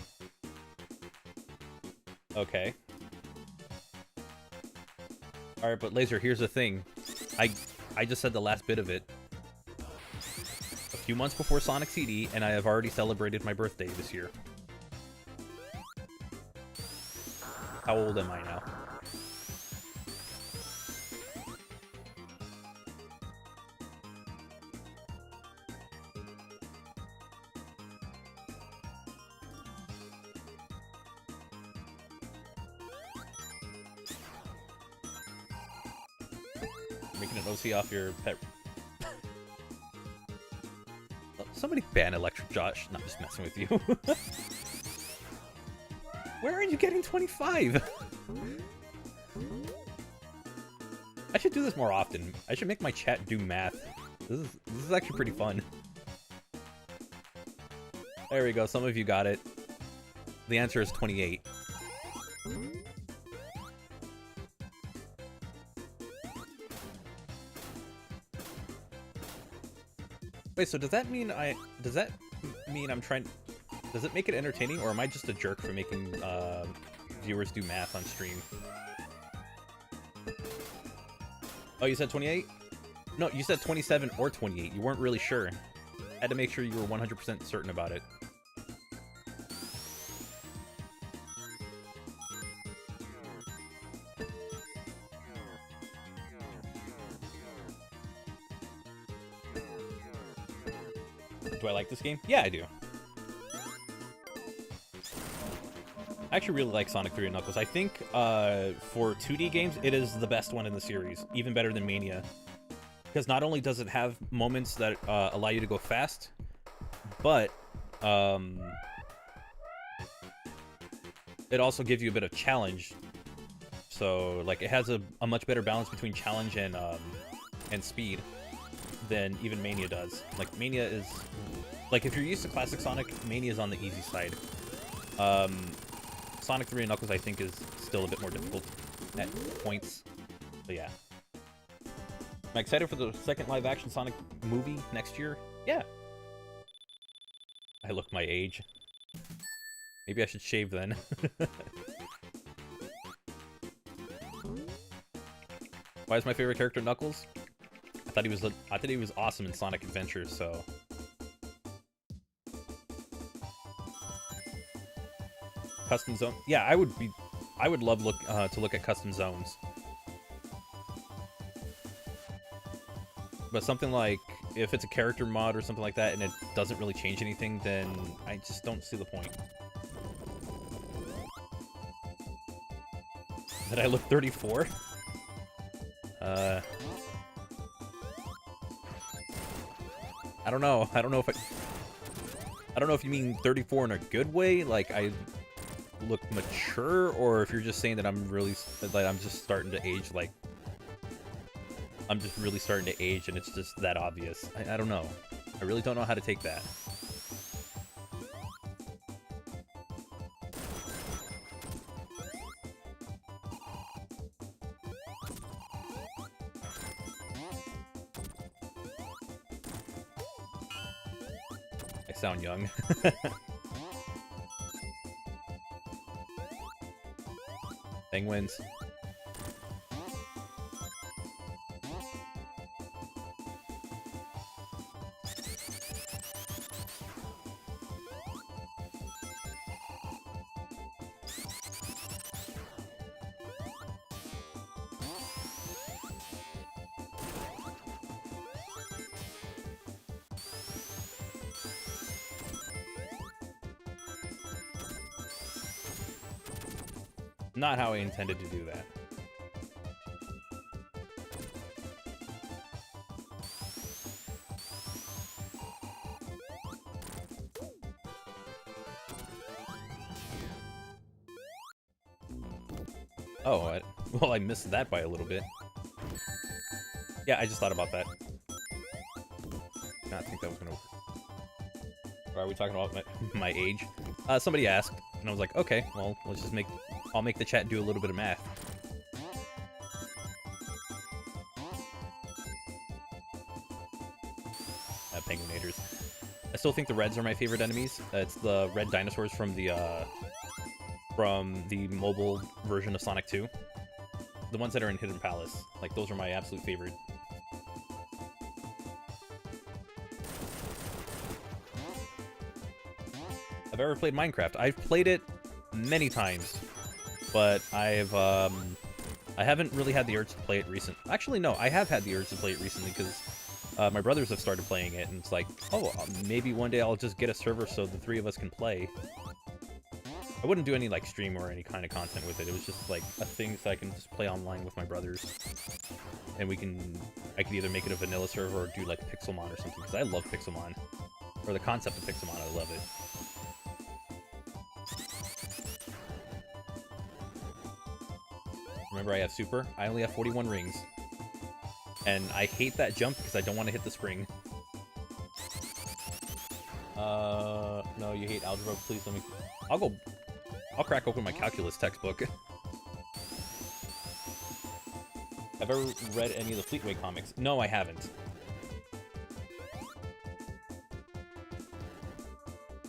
Okay. Alright, but Laser, here's the thing. I just said the last bit of it. A few months before Sonic CD, and I have already celebrated my birthday this year. How old am I now? Making an OC off your pet. Somebody ban Electric Josh. Not just messing with you. Where are you getting 25? I should do this more often. I should make my chat do math. This is actually pretty fun. There we go. Some of you got it. The answer is 28. Wait, so does that mean I'm trying... Does it make it entertaining, or am I just a jerk for making viewers do math on stream? Oh, you said 28? No, you said 27 or 28. You weren't really sure. I had to make sure you were 100% certain about it. Do I like this game? Yeah, I do. I actually really like Sonic 3 and Knuckles. I think for 2D games, it is the best one in the series. Even better than Mania. Because not only does it have moments that allow you to go fast, but it also gives you a bit of challenge. So, like, it has a much better balance between challenge and speed than even Mania does. Like, Mania is... Like, if you're used to classic Sonic, Mania is on the easy side. Sonic 3 and Knuckles, I think, is still a bit more difficult at points. But yeah. Am I excited for the second live-action Sonic movie next year? Yeah. I look my age. Maybe I should shave then. Why is my favorite character Knuckles? I thought he was awesome in Sonic Adventures, so... Custom zone? Yeah, I would love to look at custom zones. But something like, if it's a character mod or something like that and it doesn't really change anything, then I just don't see the point. Did I look 34? I don't know. I don't know if you mean 34 in a good way, like I look mature, or if you're just saying that I'm just starting to age like I'm just really starting to age and it's just that obvious. I don't know. I really don't know how to take that. I sound young. Penguins. Not how I intended to do that. Oh, well, I missed that by a little bit. Yeah, I just thought about that. I think that was gonna work. Or are we talking about my age? Somebody asked, and I was like, okay, well, let's just I'll make the chat do a little bit of math. Penguinators. I still think the reds are my favorite enemies. It's the red dinosaurs from the mobile version of Sonic 2. The ones that are in Hidden Palace. Like, those are my absolute favorite. I've ever played Minecraft. I've played it many times, but I haven't really had the urge to play it recently. Actually, no, I have had the urge to play it recently because my brothers have started playing it, and it's like, oh, maybe one day I'll just get a server so the three of us can play. I wouldn't do any like stream or any kind of content with it. It was just like a thing so I can just play online with my brothers, and I could either make it a vanilla server or do like Pixelmon or something, because I love Pixelmon, or the concept of Pixelmon. I love it. Remember, I have super. I only have 41 rings. And I hate that jump because I don't want to hit the spring. No, you hate algebra. Please let me... I'll crack open my calculus textbook. Have I ever read any of the Fleetway comics? No, I haven't.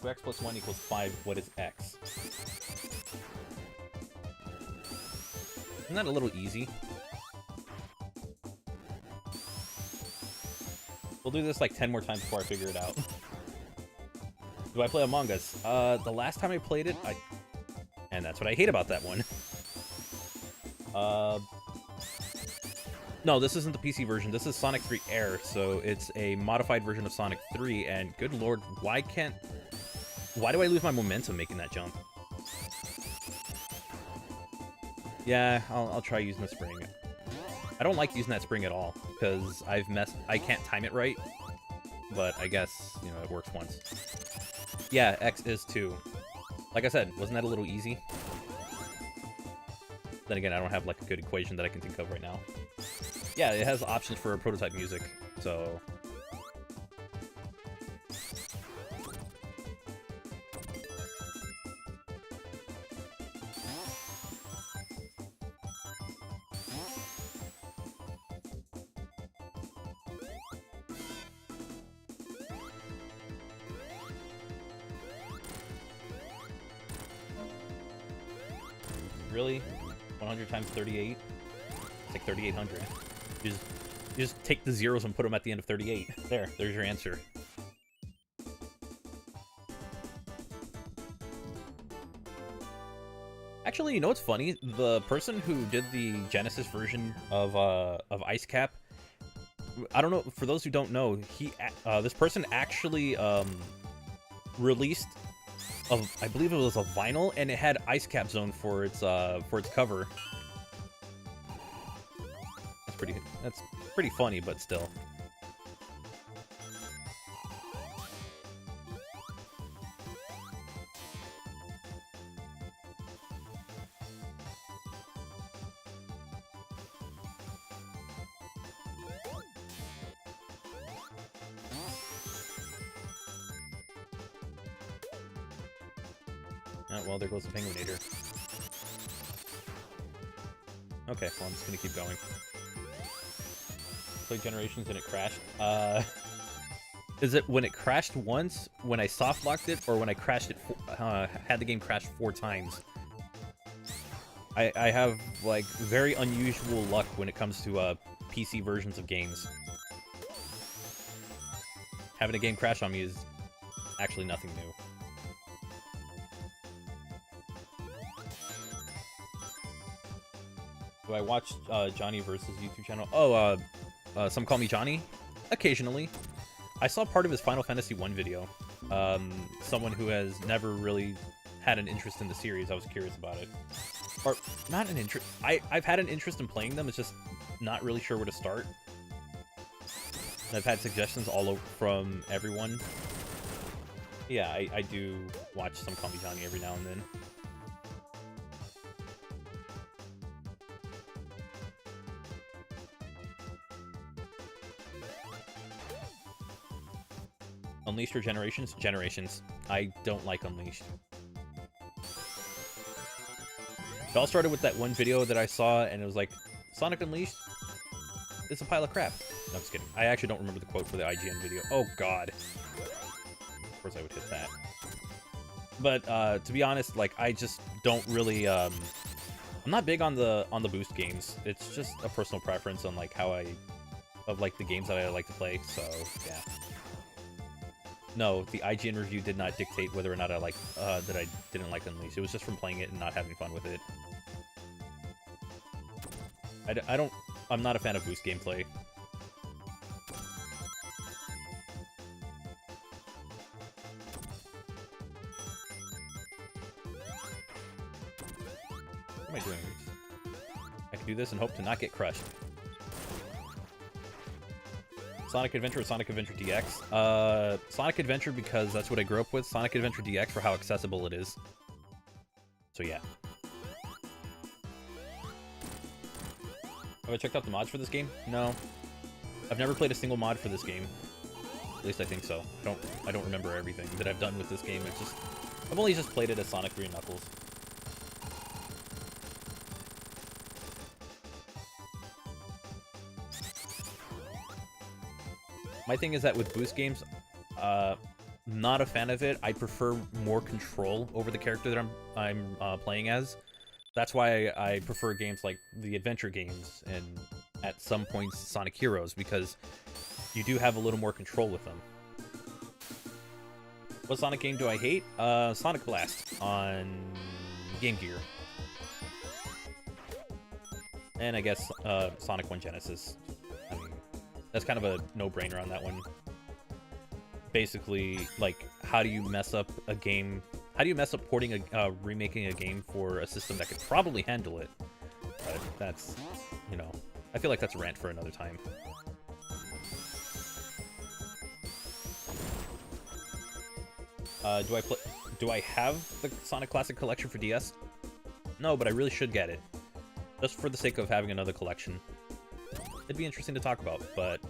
2x plus 1 equals 5. What is x? Isn't that a little easy? We'll do this like 10 more times before I figure it out. Do I play Among Us? The last time I played it, and that's what I hate about that one. No, this isn't the PC version. This is Sonic 3 Air, so it's a modified version of Sonic 3, and good lord, why do I lose my momentum making that jump? Yeah, I'll try using the spring. I don't like using that spring at all, because I can't time it right, but I guess, you know, it works once. Yeah, X is 2. Like I said, wasn't that a little easy? Then again, I don't have, like, a good equation that I can think of right now. Yeah, it has options for prototype music, so... Really? 100 times 38? It's like 3,800. You just take the zeros and put them at the end of 38. There's your answer. Actually, you know what's funny? The person who did the Genesis version of Ice Cap, I don't know, for those who don't know, this person actually released I believe it was a vinyl, and it had Ice Cap Zone for its cover. That's pretty funny, but still. Oh, well, there goes the Penguinator. Okay, well, I'm just gonna keep going. Played Generations and it crashed. Is it when it crashed once, when I soft locked it, or when I crashed it, had the game crash 4 times? I have, like, very unusual luck when it comes to PC versions of games. Having a game crash on me is actually nothing new. Do I watch Johnny versus YouTube channel? Oh, some call me Johnny? Occasionally. I saw part of his Final Fantasy 1 video. Someone who has never really had an interest in the series, I was curious about it. Or, not an interest. I've had an interest in playing them, it's just not really sure where to start. And I've had suggestions all over from everyone. Yeah, I do watch some Call Me Johnny every now and then. Unleashed or Generations? Generations. I don't like Unleashed. It all started with that one video that I saw, and it was like, Sonic Unleashed? It's a pile of crap. No, I'm just kidding. I actually don't remember the quote for the IGN video. Oh, God. Of course I would hit that. But, to be honest, like, I just don't really, I'm not big on the boost games. It's just a personal preference on, like, the games that I like to play, so, yeah. No, the IGN review did not dictate whether or not I like, that I didn't like Unleashed. It was just from playing it and not having fun with it. I'm not a fan of boost gameplay. What am I doing? I can do this and hope to not get crushed. Sonic Adventure or Sonic Adventure DX? Sonic Adventure because that's what I grew up with. Sonic Adventure DX for how accessible it is. So yeah. Have I checked out the mods for this game? No. I've never played a single mod for this game. At least I think so. I don't remember everything that I've done with this game. It's just I've only just played it as Sonic 3 and Knuckles. My thing is that with boost games, not a fan of it. I prefer more control over the character that I'm playing as. That's why I prefer games like the adventure games and at some points Sonic Heroes, because you do have a little more control with them. What Sonic game do I hate? Sonic Blast on Game Gear. And I guess Sonic 1 Genesis. I mean, that's kind of a no-brainer on that one. Basically, like, how do you mess up a game? How do you mess up porting remaking a game for a system that could probably handle it? But that's, you know, I feel like that's a rant for another time. Do I have the Sonic Classic Collection for DS? No, but I really should get it. Just for the sake of having another collection. It'd be interesting to talk about, but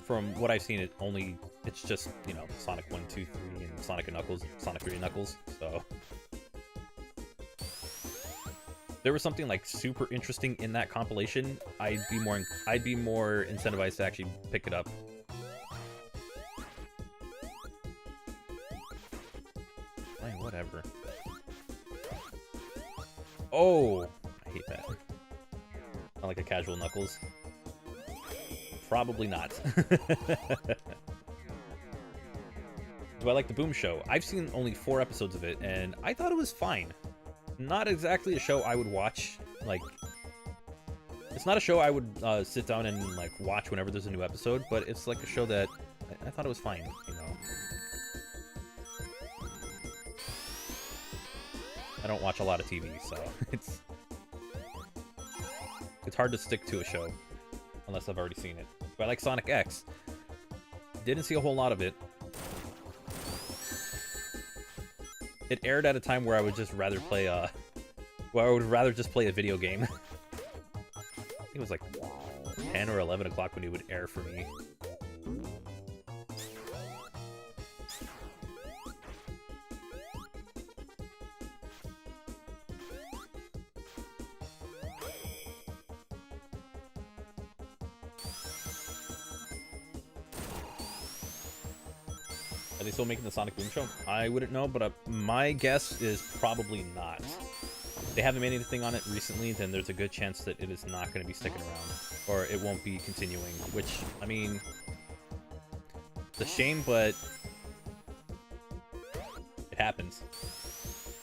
from what I've seen, it's just, you know, Sonic 1, 2, 3, and Sonic and Knuckles, Sonic 3 and Knuckles, so. If there was something like super interesting in that compilation, I'd be more incentivized to actually pick it up. Fine, whatever. Oh, I hate that. Not like a casual Knuckles. Probably not. Do I like The Boom Show? I've seen only 4 episodes of it, and I thought it was fine. Not exactly a show I would watch, like... It's not a show I would sit down and, like, watch whenever there's a new episode, but it's like a show that I thought it was fine, you know? I don't watch a lot of TV, so it's hard to stick to a show unless I've already seen it. But I like Sonic X. Didn't see a whole lot of it. It aired at a time where I would just rather play where I would rather just play a video game. I think it was like 10 or 11 o'clock when it would air for me. Are they still making the Sonic Boom Show? I wouldn't know, but my guess is probably not. They haven't made anything on it recently, then there's a good chance that it is not going to be sticking around. Or it won't be continuing, which, I mean, it's a shame, but it happens.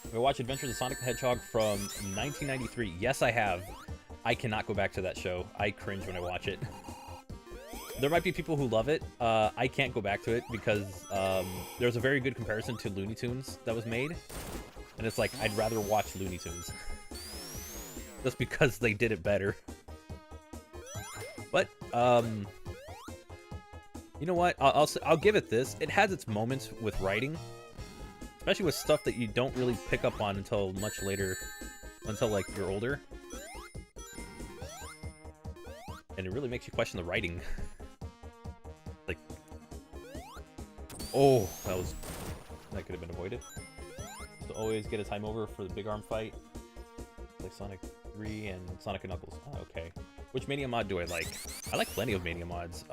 Have you watched Adventures of Sonic the Hedgehog from 1993? Yes, I have. I cannot go back to that show. I cringe when I watch it. There might be people who love it. I can't go back to it because there's a very good comparison to Looney Tunes that was made. And it's like, I'd rather watch Looney Tunes. Just because they did it better. But, you know what? I'll give it this. It has its moments with writing. Especially with stuff that you don't really pick up on until much later. Until, like, you're older. And it really makes you question the writing. Like, oh, that could have been avoided. So always get a time over for the big arm fight. Like Sonic 3 and Sonic and Knuckles. Oh, okay. Which Mania mod do I like? I like plenty of Mania mods.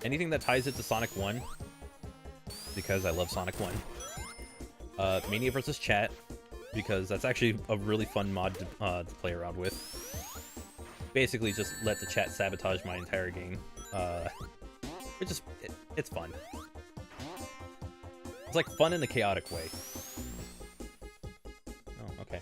Anything that ties it to Sonic 1. Because I love Sonic 1. Mania vs. Chat. Because that's actually a really fun mod to play around with. Basically just let the chat sabotage my entire game. It's fun. It's like fun in a chaotic way. Oh, okay.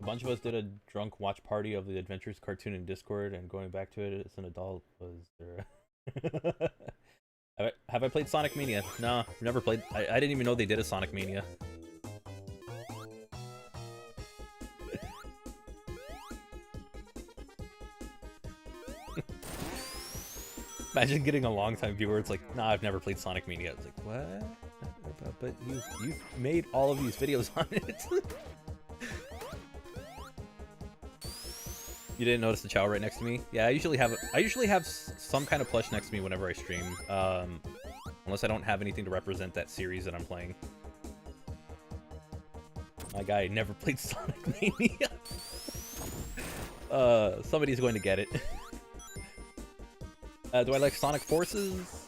A bunch of us did a drunk watch party of the Adventures cartoon in Discord, and going back to it as an adult was there. Have I played Sonic Mania? No, never played. I didn't even know they did a Sonic Mania. Imagine getting a long-time viewer. It's like, nah, I've never played Sonic Mania. It's like, what? But you've made all of these videos on it. You didn't notice the Chow right next to me? Yeah, I usually have some kind of plush next to me whenever I stream, unless I don't have anything to represent that series that I'm playing. My guy never played Sonic Mania. Somebody's going to get it. Do I like Sonic Forces?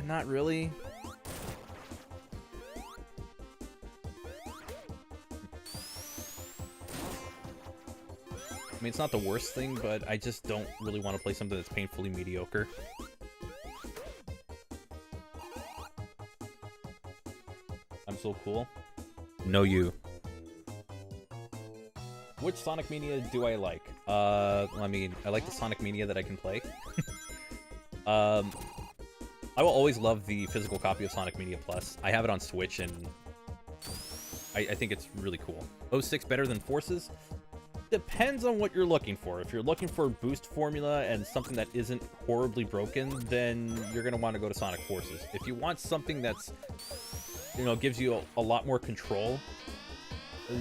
Not really. I mean, it's not the worst thing, but I just don't really want to play something that's painfully mediocre. I'm so cool. No, you. Which Sonic Mania do I like? I mean, I like the Sonic Mania that I can play. I will always love the physical copy of Sonic Mania Plus. I have it on Switch, and I think it's really cool. 06 better than Forces? Depends on what you're looking for. If you're looking for a boost formula and something that isn't horribly broken, then you're going to want to go to Sonic Forces. If you want something that's, you know, gives you a lot more control,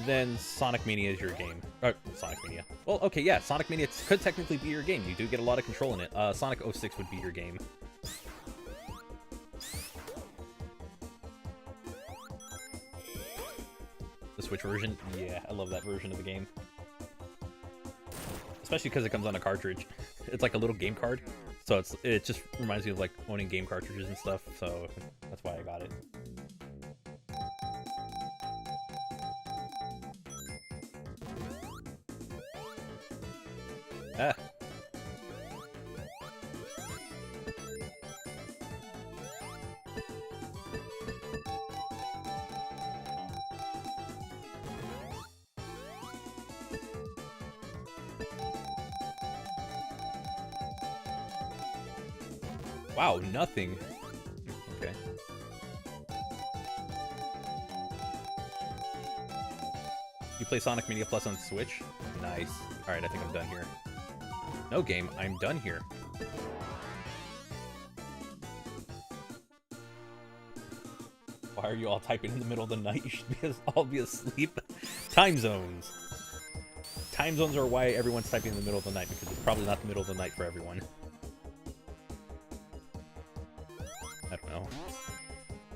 then Sonic Mania is your game. Sonic Mania. Well, okay, yeah, Sonic Mania could technically be your game. You do get a lot of control in it. Sonic 06 would be your game. The Switch version? Yeah, I love that version of the game. Especially because it comes on a cartridge. It's like a little game card. So it just reminds me of like owning game cartridges and stuff. So that's why I got it. Ah. Wow, nothing. Okay. You play Sonic Mania Plus on Switch? Nice. Alright, I think I'm done here. No game, I'm done here. Why are you all typing in the middle of the night? You should all be asleep. Time zones. Time zones are why everyone's typing in the middle of the night, because it's probably not the middle of the night for everyone. I don't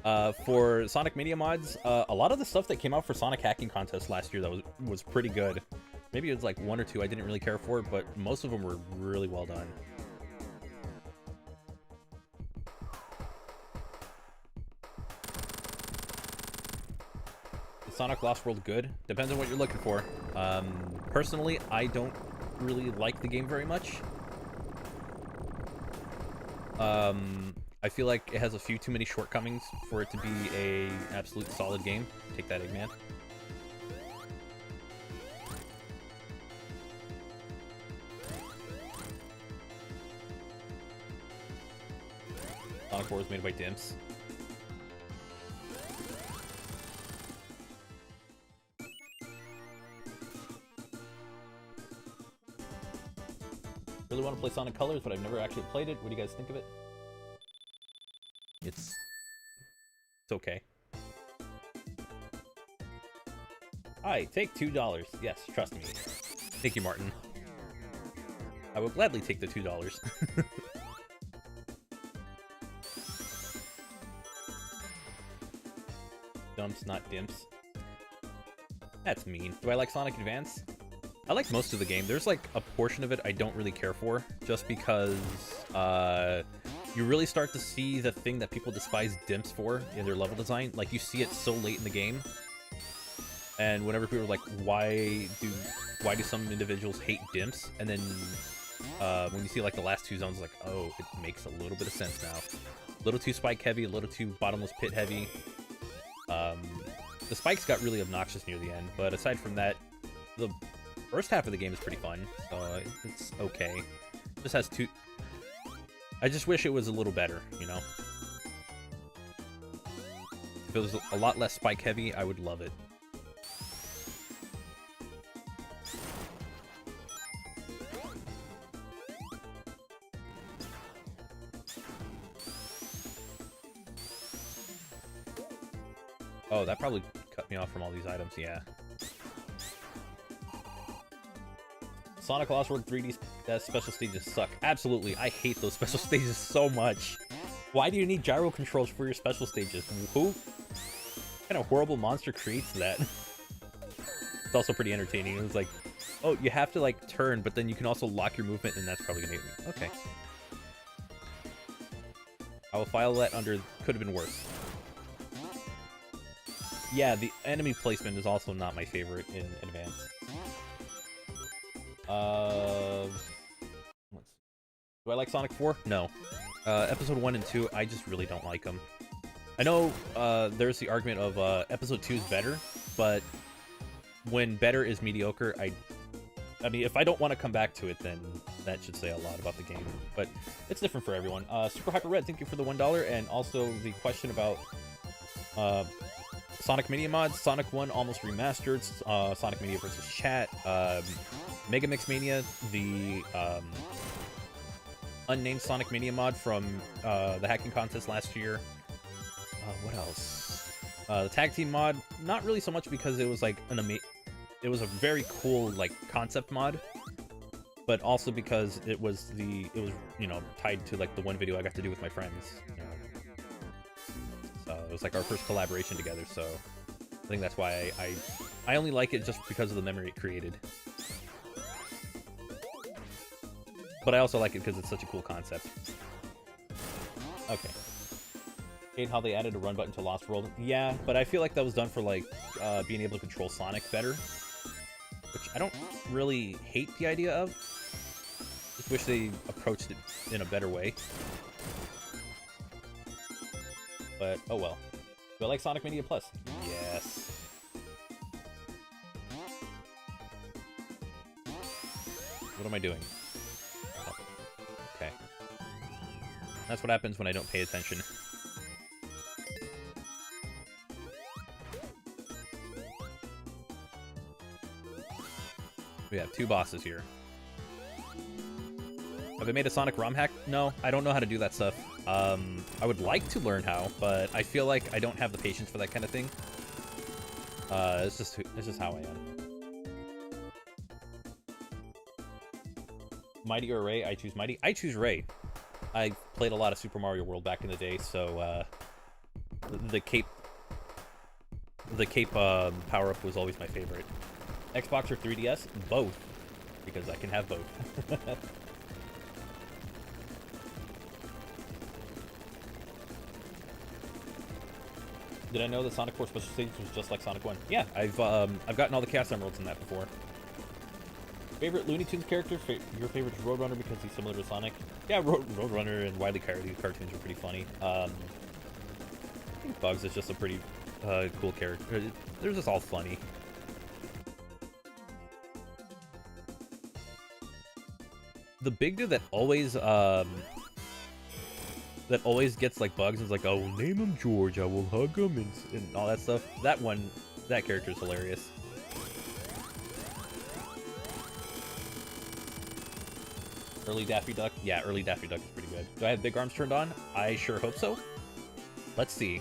know. For Sonic Mania mods, a lot of the stuff that came out for Sonic Hacking Contest last year that was pretty good. Maybe it was like 1 or 2 I didn't really care for, but most of them were really well done. Is Sonic Lost World good? Depends on what you're looking for. Personally, I don't really like the game very much. I feel like it has a few too many shortcomings for it to be a absolute solid game. Take that, Eggman. Sonic 4 was made by Dimps. Really want to play Sonic Colors, but I've never actually played it. What do you guys think of it? It's okay. Hi, take $2. Yes, trust me. Thank you, Martin. I will gladly take the $2. Dumps, not dimps. That's mean. Do I like Sonic Advance? I like most of the game. There's like a portion of it I don't really care for, just because you really start to see the thing that people despise dimps for in their level design. Like, you see it so late in the game, and whenever people are like, why do some individuals hate dimps? And then when you see like the last 2 zones, like, oh, it makes a little bit of sense now. A little too spike heavy, a little too bottomless pit heavy. The spikes got really obnoxious near the end, but aside from that, the first half of the game is pretty fun, so it's okay. It just has 2... I just wish it was a little better, you know? If it was a lot less spike heavy, I would love it. Oh, that probably cut me off from all these items, yeah. Sonic Lost World 3D special stages suck. Absolutely, I hate those special stages so much. Why do you need gyro controls for your special stages? Who kind of horrible monster creates that? It's also pretty entertaining. It was like, oh, you have to like turn, but then you can also lock your movement, and that's probably gonna hit me. Okay. I will file that under could have been worse. Yeah, the enemy placement is also not my favorite in Advance. Let's see. Do I like Sonic 4? No. Episode 1 and 2, I just really don't like them. I know there's the argument of Episode 2 is better, but when better is mediocre, I mean, if I don't want to come back to it, then that should say a lot about the game. But it's different for everyone. Super Hyper Red, thank you for the $1, and also the question about Sonic Mania mods. Sonic 1 almost remastered. Sonic Mania versus Chat. Mega Mix Mania, the unnamed Sonic Mania mod from the hacking contest last year. What else? The tag team mod, not really so much because it was like it was a very cool like concept mod, but also because it was you know, tied to like the one video I got to do with my friends. So it was like our first collaboration together. So I think that's why I only like it just because of the memory it created. But I also like it because it's such a cool concept. Okay. Hate how they added a run button to Lost World. Yeah, but I feel like that was done for like being able to control Sonic better, which I don't really hate the idea of. Just wish they approached it in a better way. But oh well. Do I like Sonic Mania Plus? Yes. What am I doing? Oh. Okay. That's what happens when I don't pay attention. We have 2 bosses here. Have I made a Sonic ROM hack? No, I don't know how to do that stuff. I would like to learn how, but I feel like I don't have the patience for that kind of thing. It's just how I am. Mighty or Ray? I choose Mighty. I choose Ray. I played a lot of Super Mario World back in the day, so the cape power-up was always my favorite. Xbox or 3DS? Both, because I can have both. Did I know that Sonic 4 Special Stage was just like Sonic 1? Yeah, I've gotten all the Chaos Emeralds in that before. Favorite Looney Tunes character? Your favorite is Roadrunner because he's similar to Sonic? Yeah, Roadrunner and Wile E. Coyote cartoons are pretty funny. I think Bugs is just a pretty cool character. They're just all funny. The big dude that always gets like Bugs and is like, I will name him George, I will hug him and all that stuff. That character is hilarious. Early Daffy Duck? Yeah, early Daffy Duck is pretty good. Do I have big arms turned on? I sure hope so. Let's see.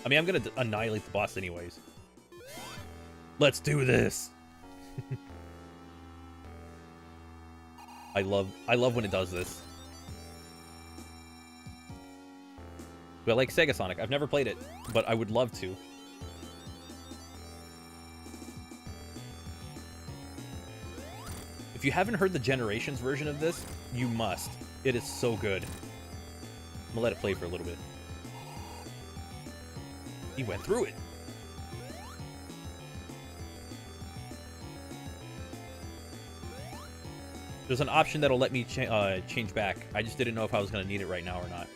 I mean, I'm gonna annihilate the boss anyways. Let's do this! I love when it does this. But I like Sega Sonic. I've never played it, but I would love to. If you haven't heard the Generations version of this, you must. It is so good. I'm gonna let it play for a little bit. He went through it. There's an option that'll let me change back. I just didn't know if I was gonna need it right now or not.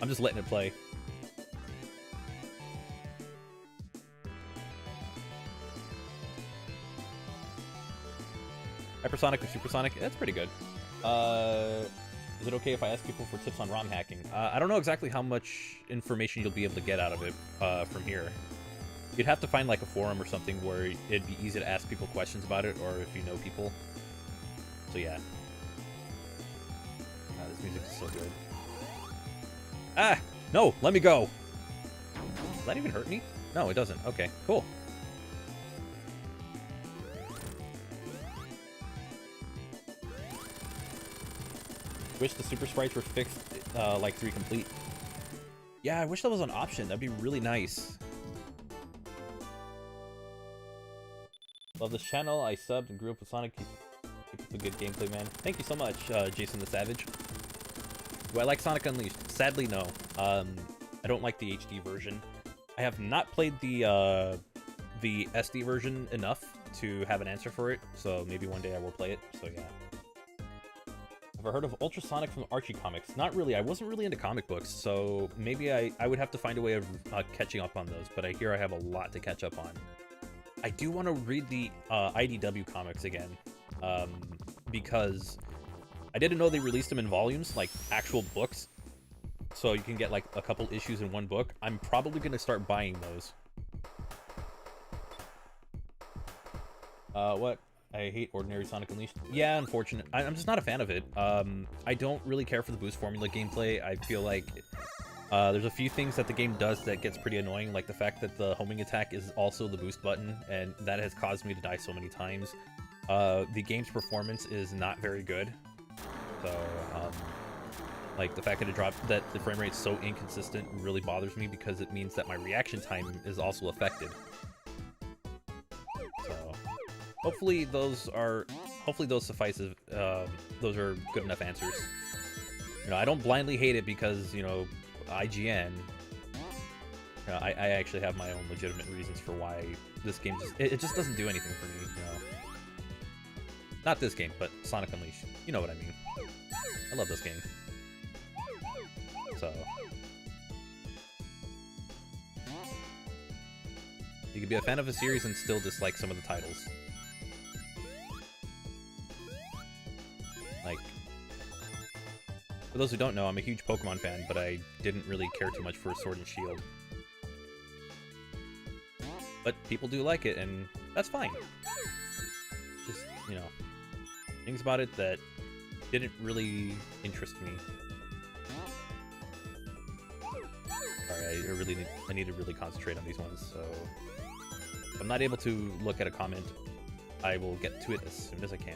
I'm just letting it play. Hypersonic or Supersonic? That's pretty good. Is it okay if I ask people for tips on ROM hacking? I don't know exactly how much information you'll be able to get out of it from here. You'd have to find like a forum or something where it'd be easy to ask people questions about it, or if you know people. So yeah. This music is so good. Ah! No! Let me go! Does that even hurt me? No, it doesn't. Okay, cool. Wish the super sprites were fixed like 3 complete. Yeah, I wish that was an option. That'd be really nice. Love this channel. I subbed and grew up with Sonic. Keep up the good gameplay, man. Thank you so much, Jason the Savage. Do I like Sonic Unleashed? Sadly, no. I don't like the HD version. I have not played the SD version enough to have an answer for it, so maybe one day I will play it, so yeah. Have I heard of Ultrasonic from Archie comics? Not really. I wasn't really into comic books, so maybe I would have to find a way of catching up on those, but I hear I have a lot to catch up on. I do want to read the IDW comics again, because I didn't know they released them in volumes, like actual books, so you can get like a couple issues in one book. I'm probably going to start buying those. What? I hate ordinary Sonic Unleashed. Yeah, unfortunate. I'm just not a fan of it. I don't really care for the boost formula gameplay. I feel like there's a few things that the game does that gets pretty annoying, like the fact that the homing attack is also the boost button, and that has caused me to die so many times. The game's performance is not very good. So, like the fact that the frame rate's so inconsistent really bothers me, because it means that my reaction time is also affected. So, hopefully those suffice. Those are good enough answers. You know, I don't blindly hate it because, you know, IGN. You know, I actually have my own legitimate reasons for why this game it just doesn't do anything for me. You know, not this game, but Sonic Unleashed. You know what I mean. I love this game. So you could be a fan of a series and still dislike some of the titles. Like, for those who don't know, I'm a huge Pokemon fan, but I didn't really care too much for Sword and Shield. But people do like it, and that's fine. Just, you know, things about it that didn't really interest me. Sorry, I need to really concentrate on these ones, so if I'm not able to look at a comment, I will get to it as soon as I can.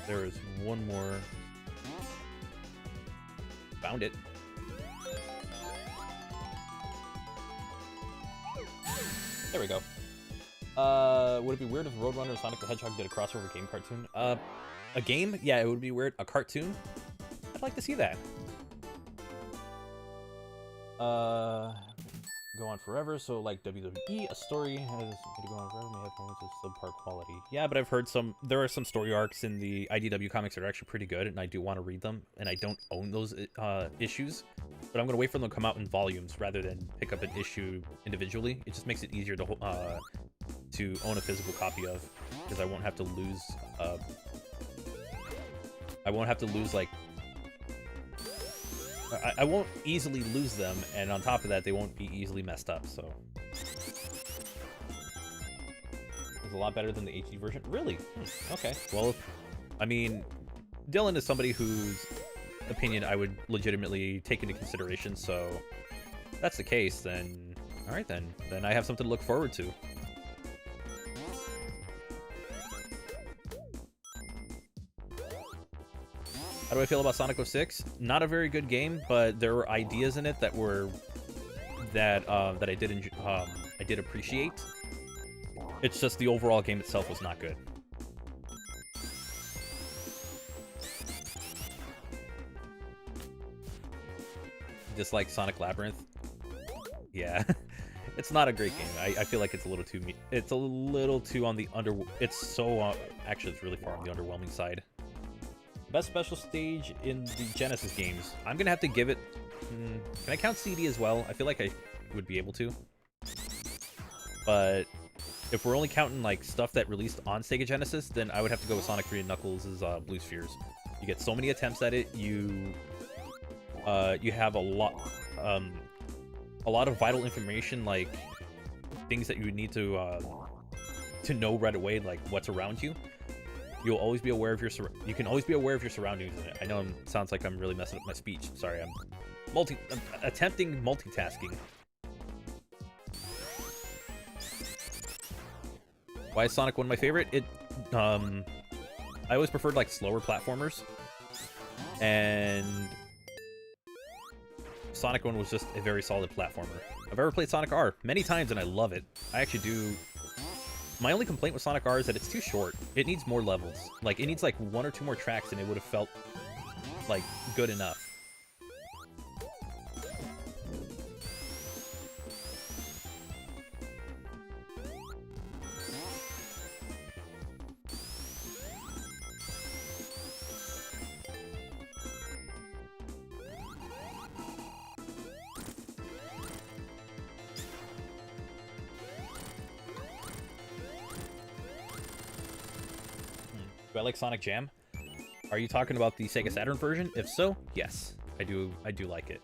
There is one more. found it. There we go. Would it be weird if Roadrunner and Sonic the Hedgehog did a crossover game cartoon? A game? Yeah, it would be weird. A cartoon? I'd like to see that. Go on forever, so like WWE, a story has to go on forever, may have moments of subpar quality. Yeah, but I've heard there are some story arcs in the IDW comics that are actually pretty good, and I do want to read them, and I don't own those issues, but I'm going to wait for them to come out in volumes rather than pick up an issue individually. It just makes it easier to own a physical copy of, because I won't have to lose, like, I won't easily lose them, and on top of that, they won't be easily messed up, so. It's a lot better than the HD version. Really? Okay. Well, I mean, Dylan is somebody whose opinion I would legitimately take into consideration, so if that's the case, then alright then. Then I have something to look forward to. How do I feel about Sonic 06? Not a very good game, but there were ideas in it that I did appreciate. It's just the overall game itself was not good. Just like Sonic Labyrinth. Yeah, it's not a great game. I feel like it's a little too it's a little too on the it's so actually it's really far on the underwhelming side. Best special stage in the Genesis games. I'm gonna have to give it. Can I count CD as well? I feel like I would be able to. But if we're only counting like stuff that released on Sega Genesis, then I would have to go with Sonic 3 and Knuckles' Blue Spheres. You get so many attempts at it. You have a lot of vital information, like things that you would need to know right away, like what's around you. You'll always be aware of you can always be aware of your surroundings in it. I know it sounds like I'm really messing up my speech. Sorry, I'm attempting multitasking. Why is Sonic 1 my favorite? I always preferred like slower platformers, and Sonic 1 was just a very solid platformer. I've ever played Sonic R many times and I love it. I actually do. My only complaint with Sonic R is that it's too short. It needs more levels. Like, it needs like 1 or 2 more tracks and it would have felt like good enough. Do I like Sonic Jam? Are you talking about the Sega Saturn version? If so, yes, I do like it.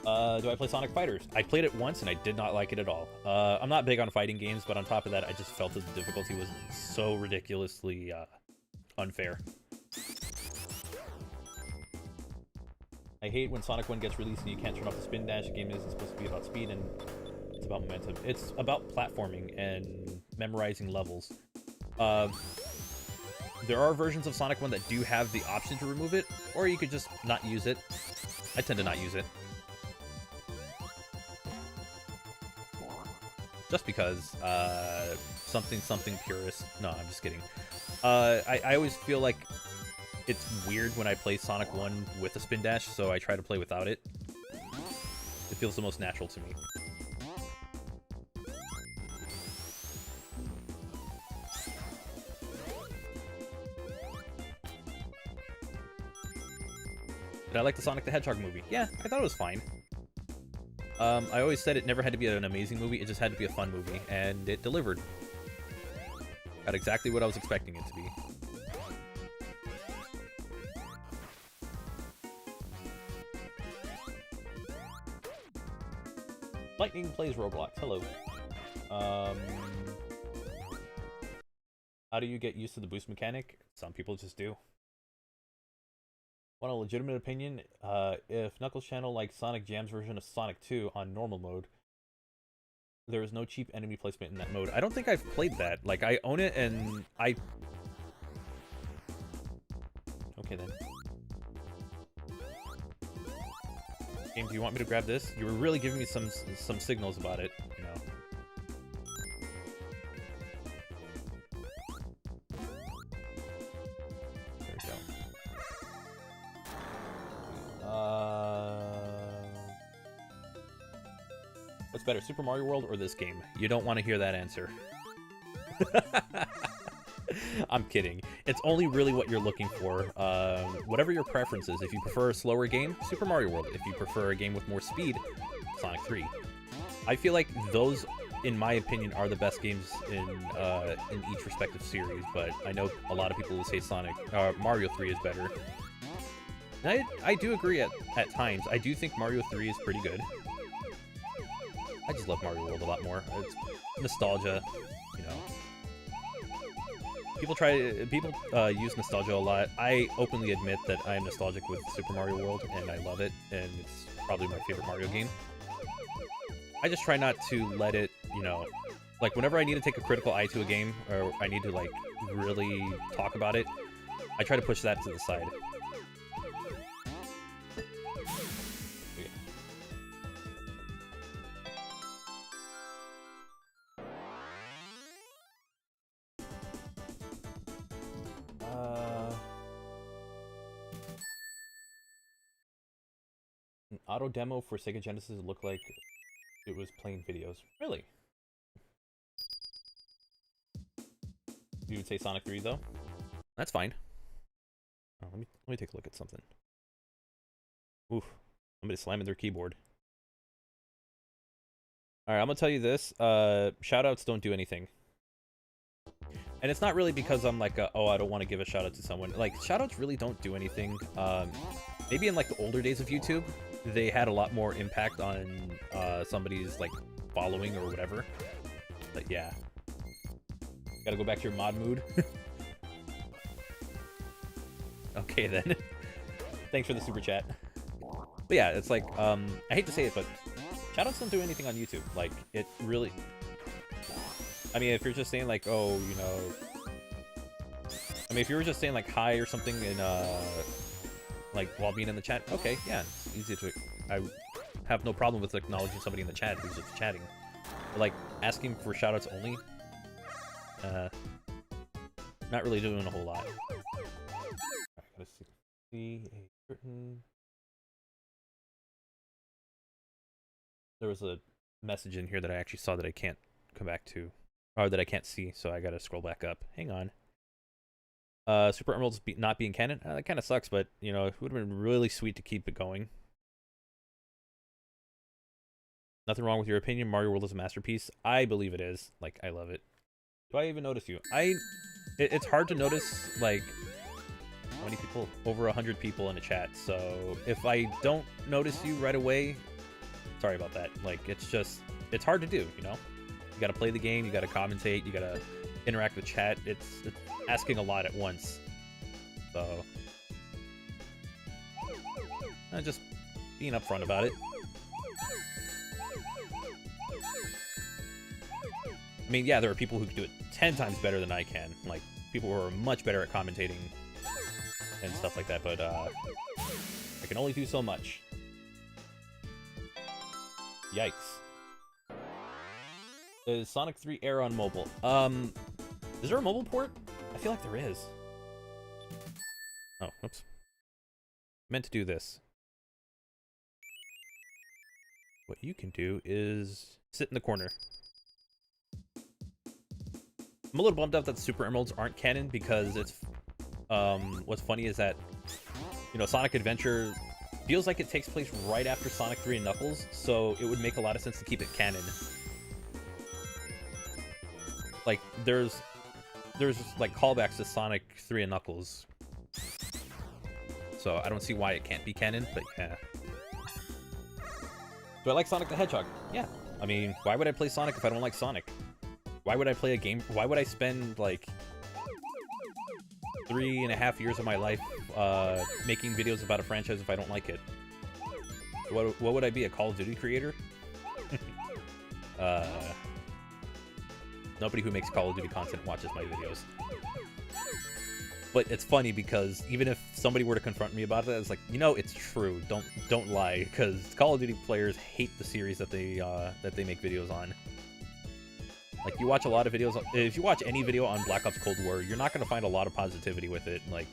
Do I play Sonic Fighters? I played it once and I did not like it at all. I'm not big on fighting games, but on top of that, I just felt that the difficulty was so ridiculously unfair. I hate when Sonic 1 gets released and you can't turn off the spin dash. The game isn't supposed to be about speed, and it's about momentum. It's about platforming and memorizing levels. There are versions of Sonic 1 that do have the option to remove it, or you could just not use it. I tend to not use it. Just because, something purist. No, I'm just kidding. I always feel like it's weird when I play Sonic 1 with a spin dash, so I try to play without it. It feels the most natural to me. Did I like the Sonic the Hedgehog movie? Yeah, I thought it was fine. I always said it never had to be an amazing movie, it just had to be a fun movie, and it delivered. Got exactly what I was expecting it to be. Lightning plays Roblox. Hello. How do you get used to the boost mechanic? Some people just do. Want a legitimate opinion? If Knuckles' channel likes Sonic Jam's version of Sonic 2 on normal mode, there is no cheap enemy placement in that mode. I don't think I've played that. Like, I own it and I... Okay then. Game, do you want me to grab this? You were really giving me some signals about it, you know. There we go. What's better, Super Mario World or this game? You don't want to hear that answer. I'm kidding. It's only really what you're looking for. Whatever your preference is. If you prefer a slower game, Super Mario World. If you prefer a game with more speed, Sonic 3. I feel like those, in my opinion, are the best games in each respective series. But I know a lot of people will say Mario 3 is better. And I do agree at times. I do think Mario 3 is pretty good. I just love Mario World a lot more. It's nostalgia, you know. People use nostalgia a lot. I openly admit that I am nostalgic with Super Mario World, and I love it, and it's probably my favorite Mario game. I just try not to let it, you know, like whenever I need to take a critical eye to a game, or I need to like really talk about it, I try to push that to the side. An auto demo for Sega Genesis looked like it was playing videos. Really? You would say Sonic 3 though? That's fine. Oh, let me take a look at something. Oof. Somebody slamming their keyboard. Alright, I'm gonna tell you this. Shoutouts don't do anything. And it's not really because I'm like, oh, I don't want to give a shout out to someone. Like, shoutouts really don't do anything. Maybe in like the older days of YouTube, they had a lot more impact on somebody's like following or whatever. But yeah, gotta go back to your mod mood. Okay then. Thanks for the super chat. But yeah, it's like I hate to say it, but shoutouts don't do anything on YouTube. Like, it really. I mean, if you're just saying like, oh, you know, I mean, if you were just saying like hi or something in like while being in the chat, okay, yeah, it's easy to. I have no problem with acknowledging somebody in the chat who's just chatting. But like asking for shoutouts only, not really doing a whole lot. I gotta see a certain. There was a message in here that I actually saw that I can't come back to. Or that I can't see, so I gotta scroll back up. Hang on. Super Emeralds not being canon? That kind of sucks, but, you know, it would have been really sweet to keep it going. Nothing wrong with your opinion. Mario World is a masterpiece. I believe it is. Like, I love it. Do I even notice you? It's hard to notice, like, how many people? Over 100 people in a chat, so if I don't notice you right away, sorry about that. Like, it's hard to do, you know? You gotta play the game, you gotta commentate, you gotta interact with chat. It's asking a lot at once. So, just being upfront about it. I mean, yeah, there are people who can do it 10 times better than I can. Like, people who are much better at commentating and stuff like that, but I can only do so much. Yikes. Is Sonic 3 Air on mobile? Is there a mobile port? I feel like there is. Oh, oops. Meant to do this. What you can do is sit in the corner. I'm a little bummed out that the Super Emeralds aren't canon because it's, what's funny is that, you know, Sonic Adventure feels like it takes place right after Sonic 3 and Knuckles, so it would make a lot of sense to keep it canon. Like, there's like callbacks to Sonic 3 and Knuckles. So I don't see why it can't be canon, but yeah. Do I like Sonic the Hedgehog? Yeah. I mean, why would I play Sonic if I don't like Sonic? Why would I play a game? Why would I spend like 3.5 years of my life making videos about a franchise if I don't like it? What would I be, a Call of Duty creator? Nobody who makes Call of Duty content watches my videos. But it's funny because even if somebody were to confront me about it, it's like, you know, it's true. Don't lie, because Call of Duty players hate the series that they make videos on. Like, you watch a lot of videos. If you watch any video on Black Ops Cold War, you're not going to find a lot of positivity with it. Like,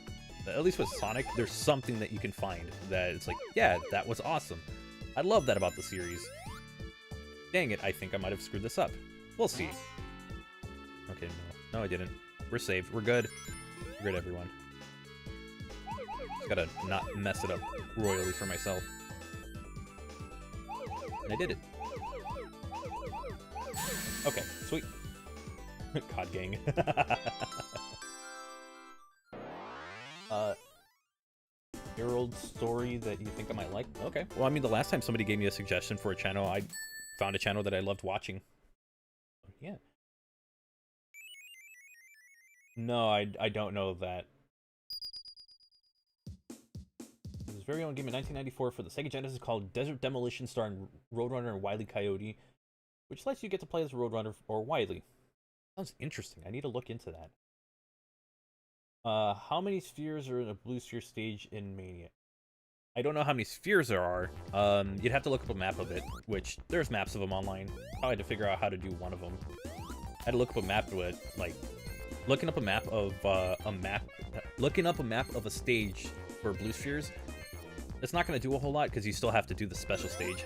at least with Sonic, there's something that you can find that it's like, yeah, that was awesome. I love that about the series. Dang it, I think I might have screwed this up. We'll see. Okay, no, I didn't. We're saved. We're good. We're good, everyone. Just gotta not mess it up royally for myself. And I did it. Okay, sweet. COD gang. Year-old story that you think I might like? Okay. Well, I mean, the last time somebody gave me a suggestion for a channel, I found a channel that I loved watching. Yeah. No, I don't know that. His very own game in 1994 for the Sega Genesis called Desert Demolition, starring Roadrunner and Wile E. Coyote, which lets you get to play as Roadrunner or Wile. Sounds interesting. I need to look into that. How many spheres are in a blue sphere stage in Mania? I don't know how many spheres there are. You'd have to look up a map of it, which there's maps of them online. I had to figure out how to do one of them. I had to look up a map to it, like looking up a map of a stage for blue spheres. It's not going to do a whole lot because you still have to do the special stage.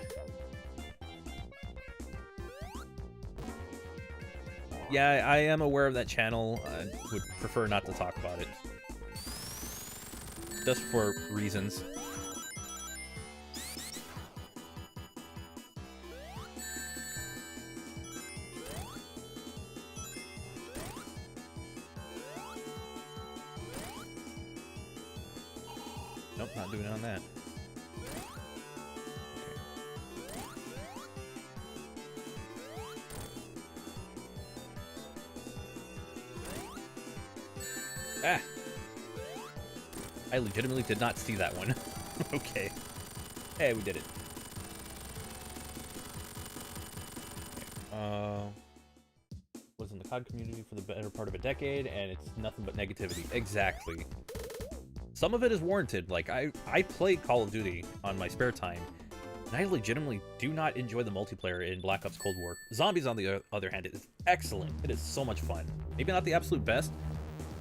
Yeah, I am aware of that channel. I would prefer not to talk about it. Just for reasons. Nope, not doing it on that. Ah! I legitimately did not see that one. Okay. Hey, we did it. Was in the COD community for the better part of a decade, and it's nothing but negativity. Exactly. Some of it is warranted. Like, I play Call of Duty on my spare time, and I legitimately do not enjoy the multiplayer in Black Ops Cold War. Zombies, on the other hand, is excellent. It is so much fun. Maybe not the absolute best,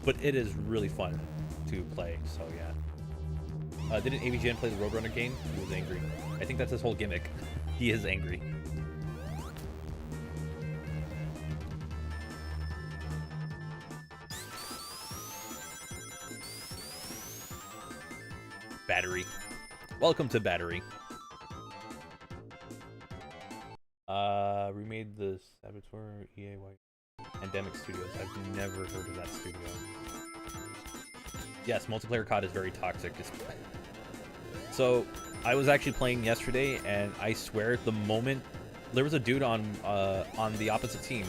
but it is really fun to play, so yeah. Didn't AVGN play the Roadrunner game? He was angry. I think that's his whole gimmick. He is angry. Battery. Welcome to Battery. Remade the Saboteur EA Pandemic Studios. I've never heard of that studio. Yes, multiplayer COD is very toxic. So, I was actually playing yesterday, and I swear, the moment there was a dude on the opposite team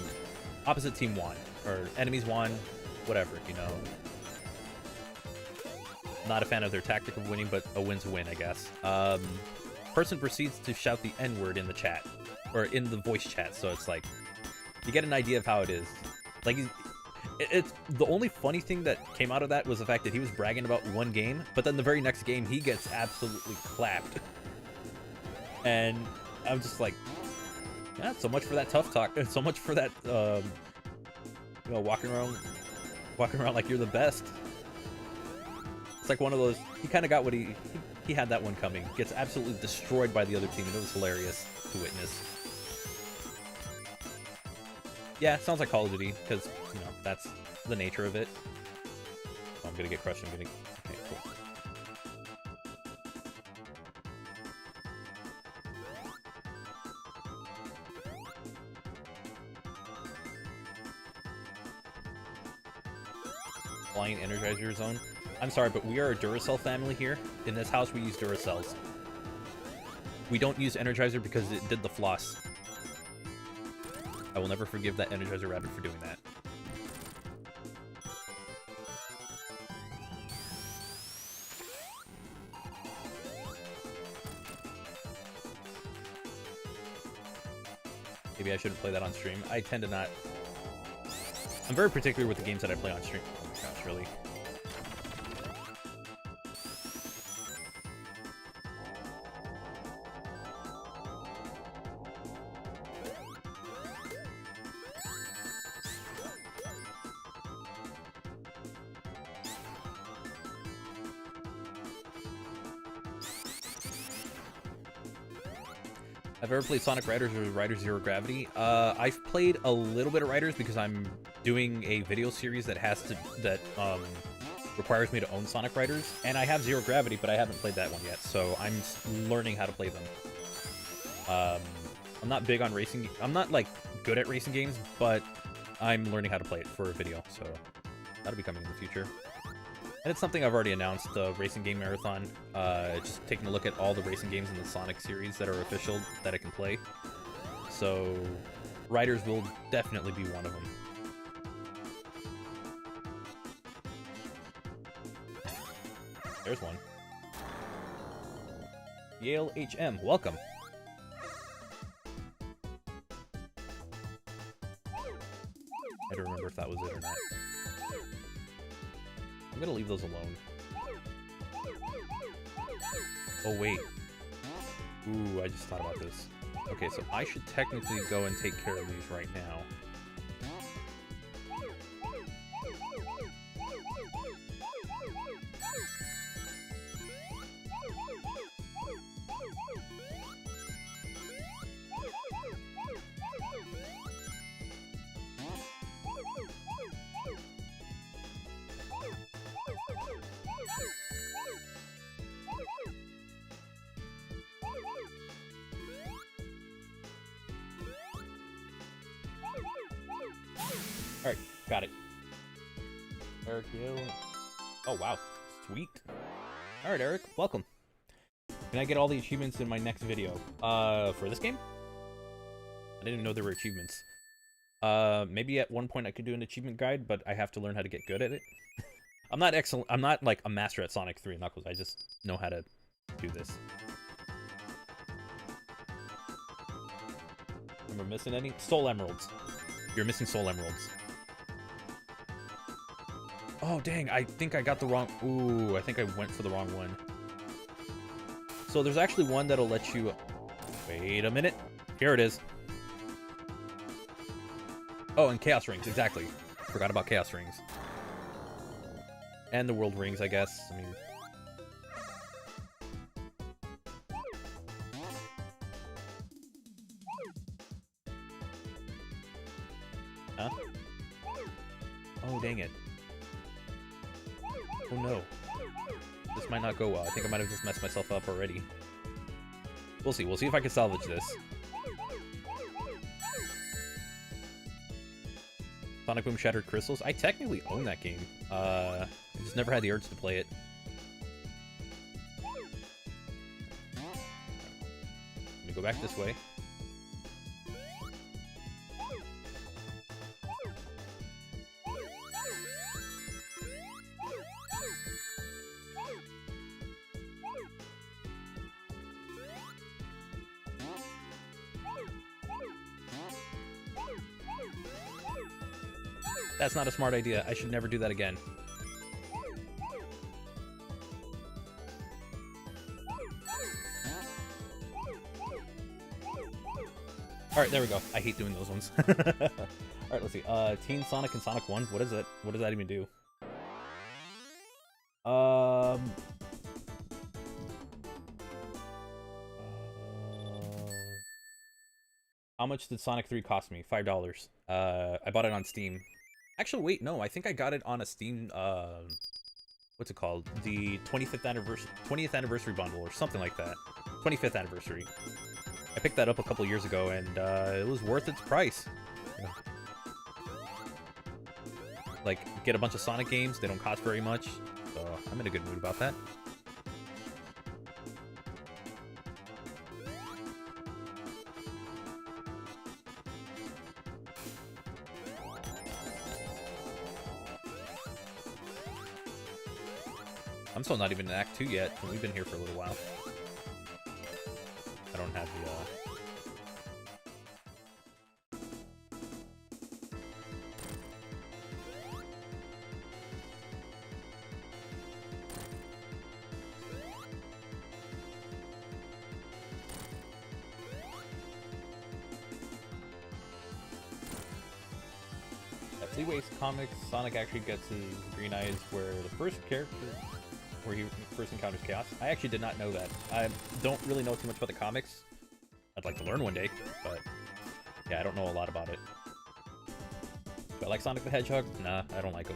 won, or enemies won, whatever, you know. Not a fan of their tactic of winning, but a win's a win, I guess. Person proceeds to shout the N-word in the chat, or in the voice chat, so it's like, you get an idea of how it is. Like, it's the only funny thing that came out of that was the fact that he was bragging about one game, but then the very next game he gets absolutely clapped. And I'm just like, yeah, so much for that tough talk, and so much for that, you know, walking around like you're the best. It's like one of those. He kind of got what he had that one coming. Gets absolutely destroyed by the other team, and it was hilarious to witness. Yeah, it sounds like Call of Duty, because, you know, that's the nature of it. Oh, I'm gonna get crushed. Okay, cool. Flying Energizer Zone. I'm sorry, but we are a Duracell family here. In this house, we use Duracells. We don't use Energizer because it did the floss. I will never forgive that Energizer Rabbit for doing that. Maybe I shouldn't play that on stream. I tend to not. I'm very particular with the games that I play on stream. Oh my gosh, really? I've ever played Sonic Riders or Riders Zero Gravity. I've played a little bit of Riders because I'm doing a video series that requires me to own Sonic Riders, and I have Zero Gravity, but I haven't played that one yet, so I'm learning how to play them. I'm not big on racing. I'm not like good at racing games, but I'm learning how to play it for a video, so that'll be coming in the future. And it's something I've already announced, the Racing Game Marathon. Just taking a look at all the racing games in the Sonic series that are official that I can play. So, Riders will definitely be one of them. There's one. Yale HM, welcome. I don't remember if that was it or not. I'm gonna leave those alone. Oh, wait. Ooh, I just thought about this. Okay, so I should technically go and take care of these right now. Alright, got it. Eric, you. Oh, wow. Sweet. Alright, Eric, welcome. Can I get all the achievements in my next video? For this game? I didn't know there were achievements. Maybe at one point I could do an achievement guide, but I have to learn how to get good at it. I'm not excellent. I'm not, like, a master at Sonic 3 Knuckles. I just know how to do this. Am I missing any? Soul Emeralds. You're missing Soul Emeralds. Oh, dang, I think I got the wrong... Ooh, I think I went for the wrong one. So there's actually one that'll let you... Wait a minute. Here it is. Oh, and Chaos Rings, exactly. Forgot about Chaos Rings. And the World Rings, I guess. I mean... Huh? Oh, dang it. Oh no. This might not go well. I think I might have just messed myself up already. We'll see. We'll see if I can salvage this. Sonic Boom Shattered Crystals? I technically own that game. I just never had the urge to play it. Let me go back this way. That's not a smart idea. I should never do that again. Alright, there we go. I hate doing those ones. Alright, let's see. Teen Sonic and Sonic 1? What is it? What does that even do? How much did Sonic 3 cost me? $5. I bought it on Steam. Actually, wait, no, I think I got it on a Steam, what's it called? The 20th anniversary bundle or something like that. 25th anniversary. I picked that up a couple years ago and it was worth its price. Yeah. Like, get a bunch of Sonic games, they don't cost very much, so I'm in a good mood about that. I'm still not even in Act 2 yet, and we've been here for a little while. I don't have the, At DaveAce Comics, Sonic actually gets his green eyes where the first character... where he first encounters Chaos. I actually did not know that. I don't really know too much about the comics. I'd like to learn one day, but yeah, I don't know a lot about it. Do I like Sonic the Hedgehog? Nah, I don't like him.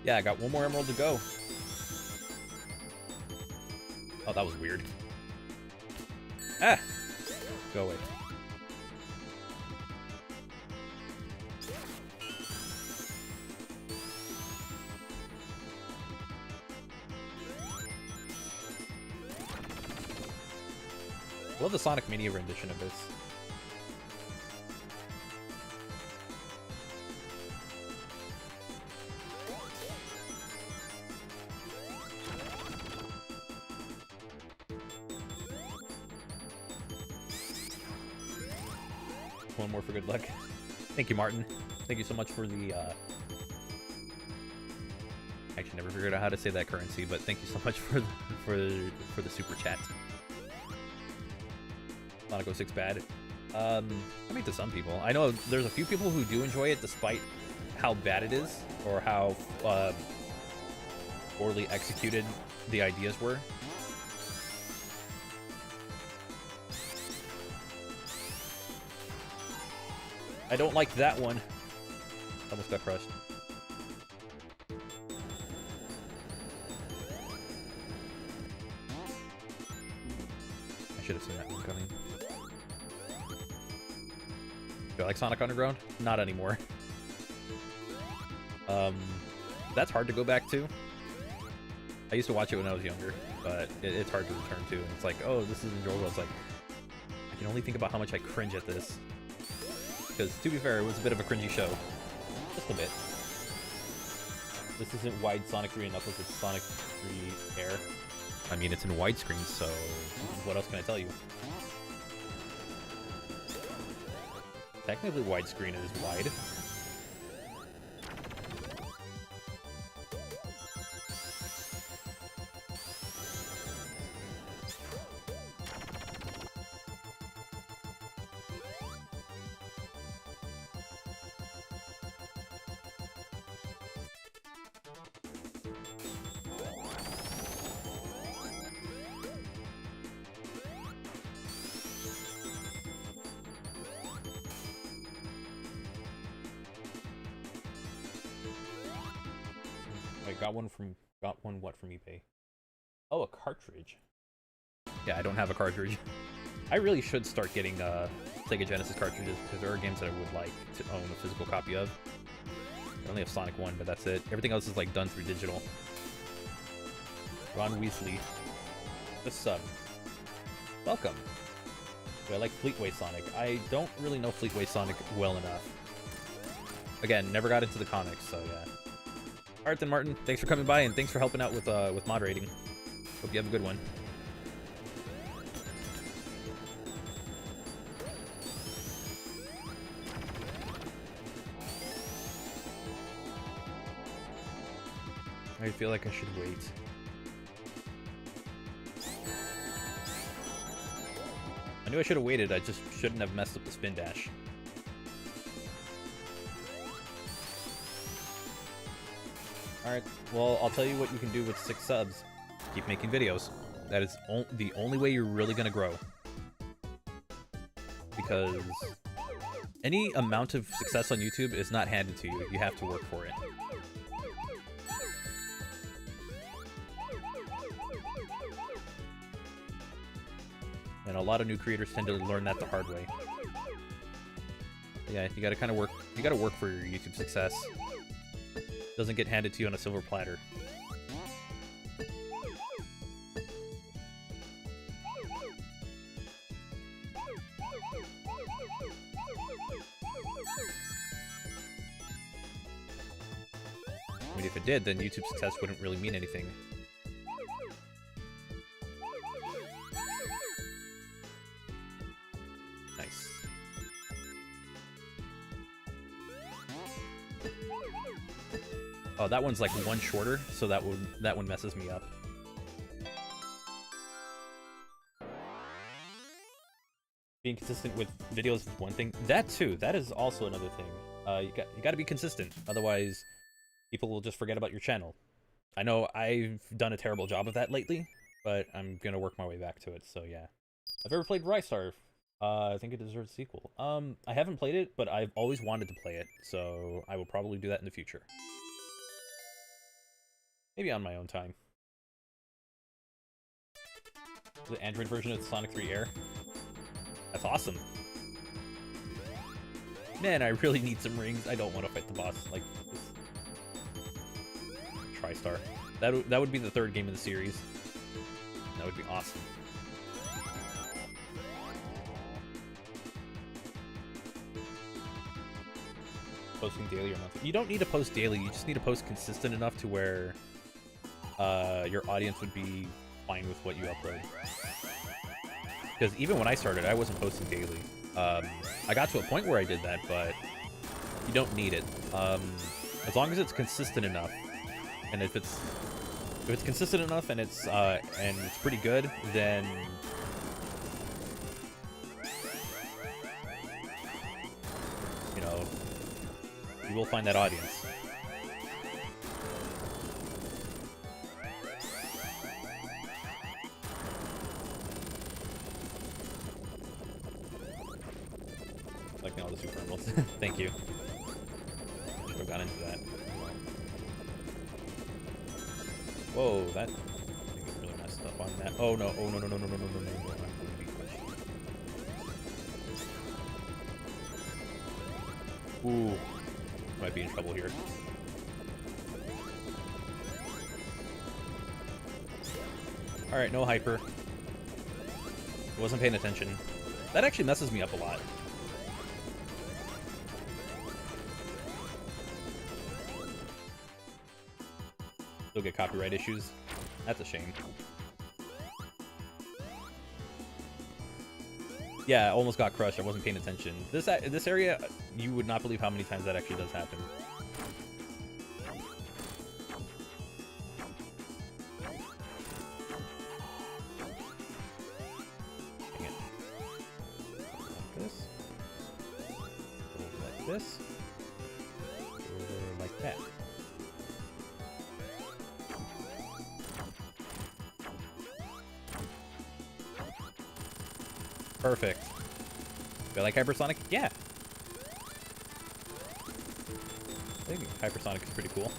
Yeah, I got one more emerald to go. Oh, that was weird. Ah! Go away. I love the Sonic Mania rendition of this. One more for good luck. Thank you, Martin. Thank you so much for the, I actually never figured out how to say that currency, but thank you so much for the super chat. Sonic 06 bad. I mean, to some people. I know there's a few people who do enjoy it despite how bad it is, or how poorly executed the ideas were. I don't like that one. Almost got crushed. I should have seen that one coming. Do I like Sonic Underground? Not anymore. That's hard to go back to. I used to watch it when I was younger, but it's hard to return to. And it's like, oh, this is enjoyable. It's like, I can only think about how much I cringe at this. Because, to be fair, it was a bit of a cringy show. Just a bit. This isn't wide Sonic 3 and Knuckles, it's Sonic 3 Air. I mean, it's in widescreen, so what else can I tell you? Technically, widescreen is wide. Got one what from eBay? Oh, a cartridge. Yeah, I don't have a cartridge. I really should start getting Sega Genesis cartridges, because there are games that I would like to own a physical copy of. I only have Sonic 1, but that's it. Everything else is like done through digital. Ron Weasley. The sub. Welcome. Do I like Fleetway Sonic? I don't really know Fleetway Sonic well enough. Again, never got into the comics, so yeah. Alright then, Martin, thanks for coming by, and thanks for helping out with moderating. Hope you have a good one. I feel like I should wait. I knew I should have waited, I just shouldn't have messed up the spin dash. Alright, well, I'll tell you what you can do with 6 subs. Keep making videos. That is the only way you're really gonna grow. Because any amount of success on YouTube is not handed to you. You have to work for it. And a lot of new creators tend to learn that the hard way. Yeah, you gotta kind of work. You gotta work for your YouTube success. Doesn't get handed to you on a silver platter. I mean, if it did, then YouTube success wouldn't really mean anything. Nice. Oh, that one's like one shorter, so that one messes me up. Being consistent with videos is one thing. That too, that is also another thing. You got to be consistent, otherwise people will just forget about your channel. I know I've done a terrible job of that lately, but I'm gonna work my way back to it. So yeah, I've ever played Rystar. I think it deserves a sequel. I haven't played it, but I've always wanted to play it, so I will probably do that in the future. Maybe on my own time. The Android version of the Sonic 3 Air. That's awesome. Man, I really need some rings. I don't want to fight the boss like this. TriStar. That would be the third game in the series. That would be awesome. Posting daily or monthly. You don't need to post daily. You just need to post consistent enough to where your audience would be fine with what you upload. Because even when I started, I wasn't posting daily. I got to a point where I did that, but you don't need it. As long as it's consistent enough, and if it's consistent enough and it's pretty good, then you know you will find that audience. Like all the super emeralds. Thank you. Should have got into that. Whoa, that thing really messed up on that. Oh no! Oh no! No! No! No! No! No! No! No! No. Ooh, might be in trouble here. All right, no hyper. Wasn't paying attention. That actually messes me up a lot. You'll get copyright issues. That's a shame. Yeah, I almost got crushed. I wasn't paying attention. This area, you would not believe how many times that actually does happen. Dang it. Like this. Over like this. Over like that. Perfect. Do I like hypersonic? Yeah. I think hypersonic is pretty cool.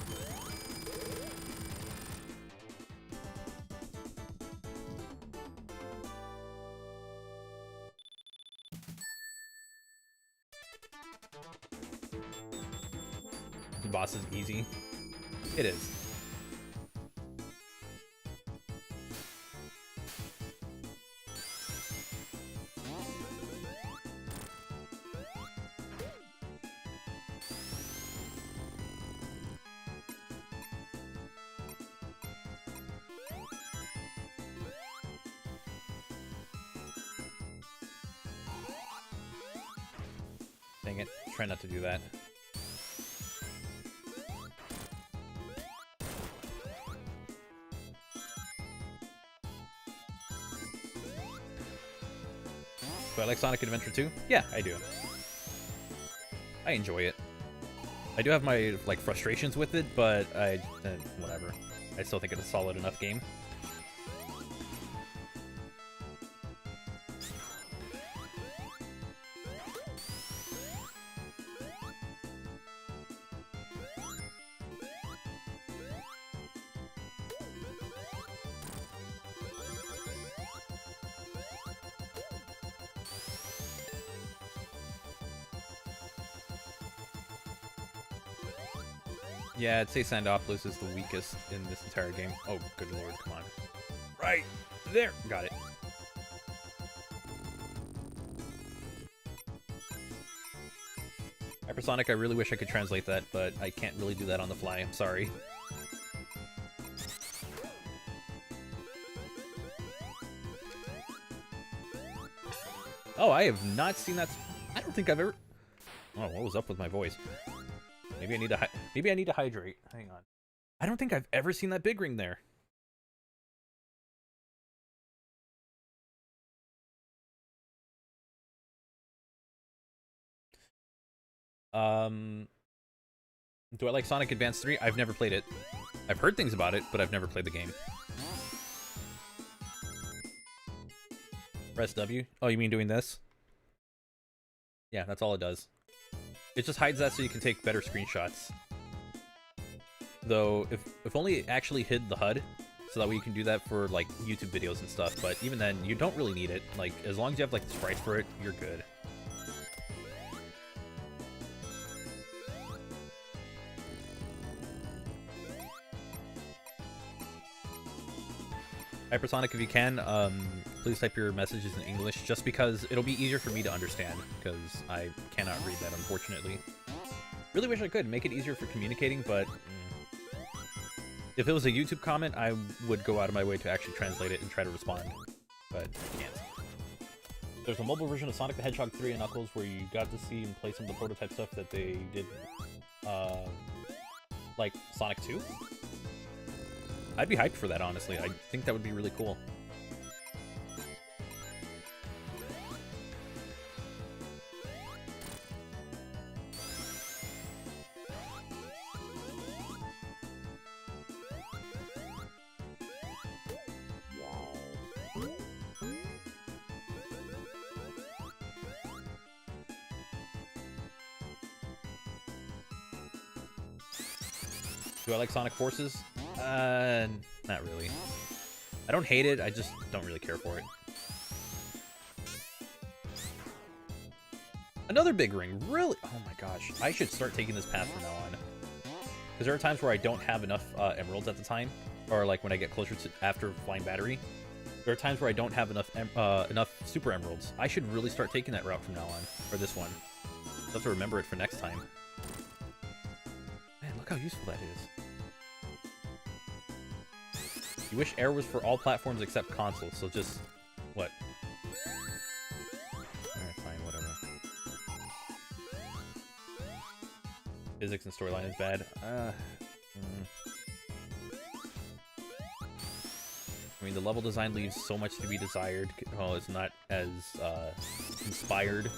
The boss is easy. It is. Dang it. Try not to do that. Do I like Sonic Adventure 2? Yeah, I do. I enjoy it. I do have my like frustrations with it, but whatever. I still think it's a solid enough game. Yeah, I'd say Sandopolis is the weakest in this entire game. Oh, good lord, come on. Right there! Got it. Hypersonic, I really wish I could translate that, but I can't really do that on the fly. I'm sorry. Oh, I have not seen that. I don't think I've ever... Oh, what was up with my voice? Maybe I need to hydrate. Hang on. I don't think I've ever seen that big ring there. Do I like Sonic Advance 3? I've never played it. I've heard things about it, but I've never played the game. Press W. Oh, you mean doing this? Yeah, that's all it does. It just hides that so you can take better screenshots. Though, if only it actually hid the HUD, so that way you can do that for, like, YouTube videos and stuff. But even then, you don't really need it. Like, as long as you have, like, the sprites for it, you're good. Hypersonic, if you can, please type your messages in English, just because it'll be easier for me to understand, because I cannot read that, unfortunately. Really wish I could make it easier for communicating, but if it was a YouTube comment, I would go out of my way to actually translate it and try to respond, but I can't. There's a mobile version of Sonic the Hedgehog 3 and Knuckles where you got to see and play some of the prototype stuff that they did, like Sonic 2? I'd be hyped for that, honestly. I think that would be really cool. Do I like Sonic Forces? Not really. I don't hate it, I just don't really care for it. Another big ring, really? Oh my gosh, I should start taking this path from now on. Because there are times where I don't have enough emeralds at the time, or like when I get closer to after Flying Battery. There are times where I don't have enough super emeralds. I should really start taking that route from now on, or this one. I'll have to remember it for next time. Man, look how useful that is. You wish Air was for all platforms except consoles, so just... what? Alright, fine, whatever. Physics and storyline is bad. I mean, the level design leaves so much to be desired. Oh, it's not as inspired.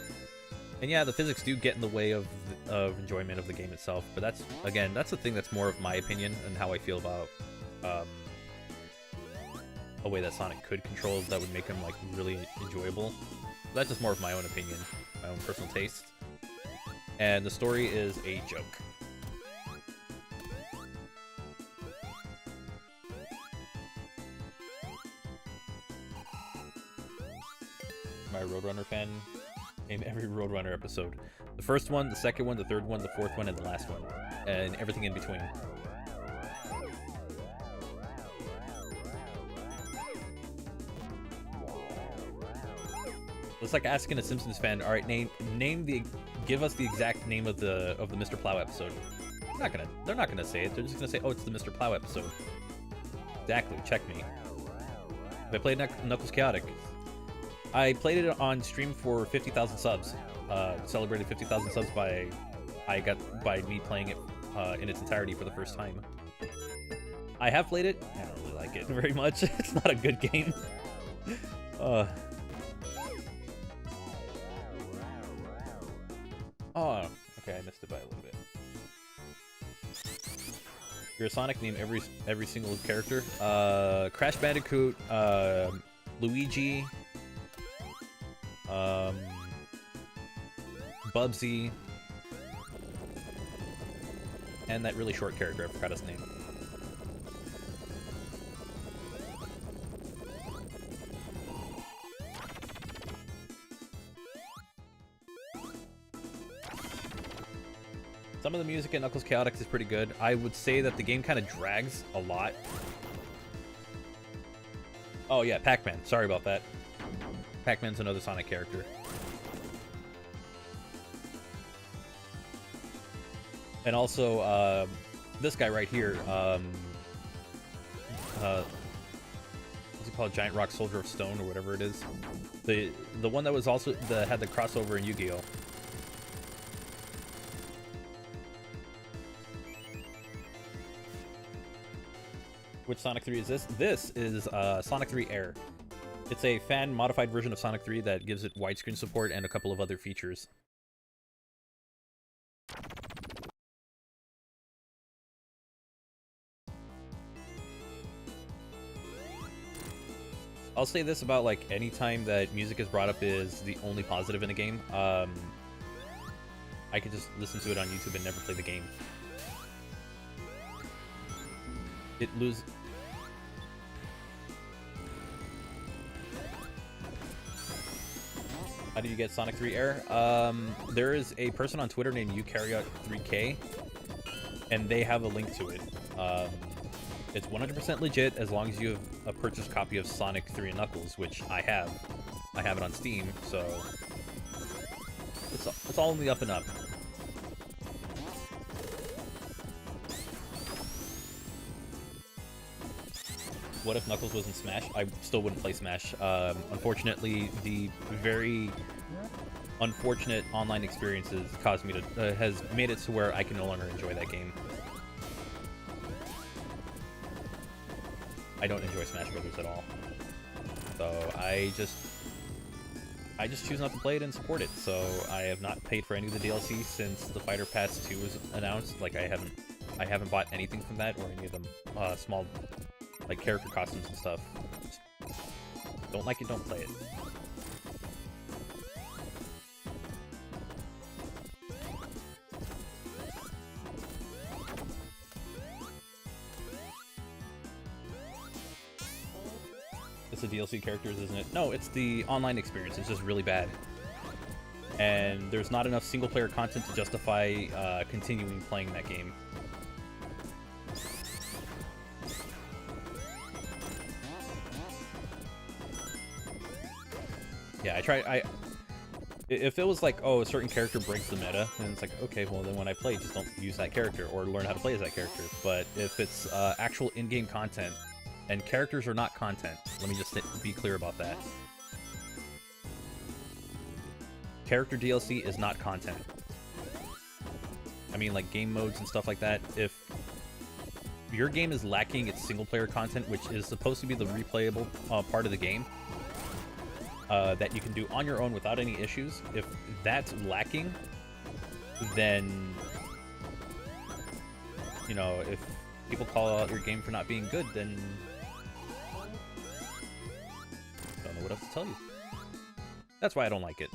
And yeah, the physics do get in the way of enjoyment of the game itself, but that's, again, that's the thing that's more of my opinion and how I feel about a way that Sonic could control that would make him, like, really enjoyable. That's just more of my own opinion, my own personal taste. And the story is a joke. My Roadrunner fan, name every Roadrunner episode. The first one, the second one, the third one, the fourth one, and the last one. And everything in between. It's like asking a Simpsons fan, all right, give us the exact name of the Mr. Plow episode. They're not gonna say it. They're just gonna say, oh, it's the Mr. Plow episode. Exactly. Check me. If I played Knuckles Chaotic, I played it on stream for 50,000 subs. Celebrated 50,000 subs by me playing it in its entirety for the first time. I have played it. I don't really like it very much. It's not a good game. Oh, okay, I missed it by a little bit. You're a Sonic, name every single character. Crash Bandicoot, Luigi, Bubsy, and that really short character, I forgot his name. Some of the music in Knuckles Chaotix is pretty good. I would say that the game kind of drags a lot. Oh yeah, Pac-Man. Sorry about that. Pac-Man's another Sonic character. And also, this guy right here, what's it called? Giant Rock Soldier of Stone, or whatever it is. The one that was also, that had the crossover in Yu-Gi-Oh! Which Sonic 3 is this? This is Sonic 3 Air. It's a fan-modified version of Sonic 3 that gives it widescreen support and a couple of other features. I'll say this about like any time that music is brought up is the only positive in a game. I could just listen to it on YouTube and never play the game. It loses. How do you get Sonic 3 error? There is a person on Twitter named Eukaryote3K, and they have a link to it. It's 100% legit as long as you have a purchased copy of Sonic 3 and Knuckles, which I have. I have it on Steam, so it's all in the up and up. What if Knuckles was in Smash? I still wouldn't play Smash. Unfortunately, the very unfortunate online experiences caused me to has made it to where I can no longer enjoy that game. I don't enjoy Smash Brothers at all. So I just choose not to play it and support it. So I have not paid for any of the DLC since the Fighter Pass 2 was announced. Like I haven't bought anything from that or any of them small like character costumes and stuff. Just don't like it, don't play it. It's the DLC characters, isn't it? No, it's the online experience. It's just really bad. And there's not enough single-player content to justify continuing playing that game. Yeah, if it was like, oh, a certain character breaks the meta, then it's like, okay, well then when I play, just don't use that character or learn how to play as that character. But if it's actual in-game content, and characters are not content, let me just be clear about that. Character DLC is not content. I mean, like game modes and stuff like that. If your game is lacking its single-player content, which is supposed to be the replayable part of the game, that you can do on your own without any issues, if that's lacking, then, you know, if people call out your game for not being good, then I don't know what else to tell you. That's why I don't like it.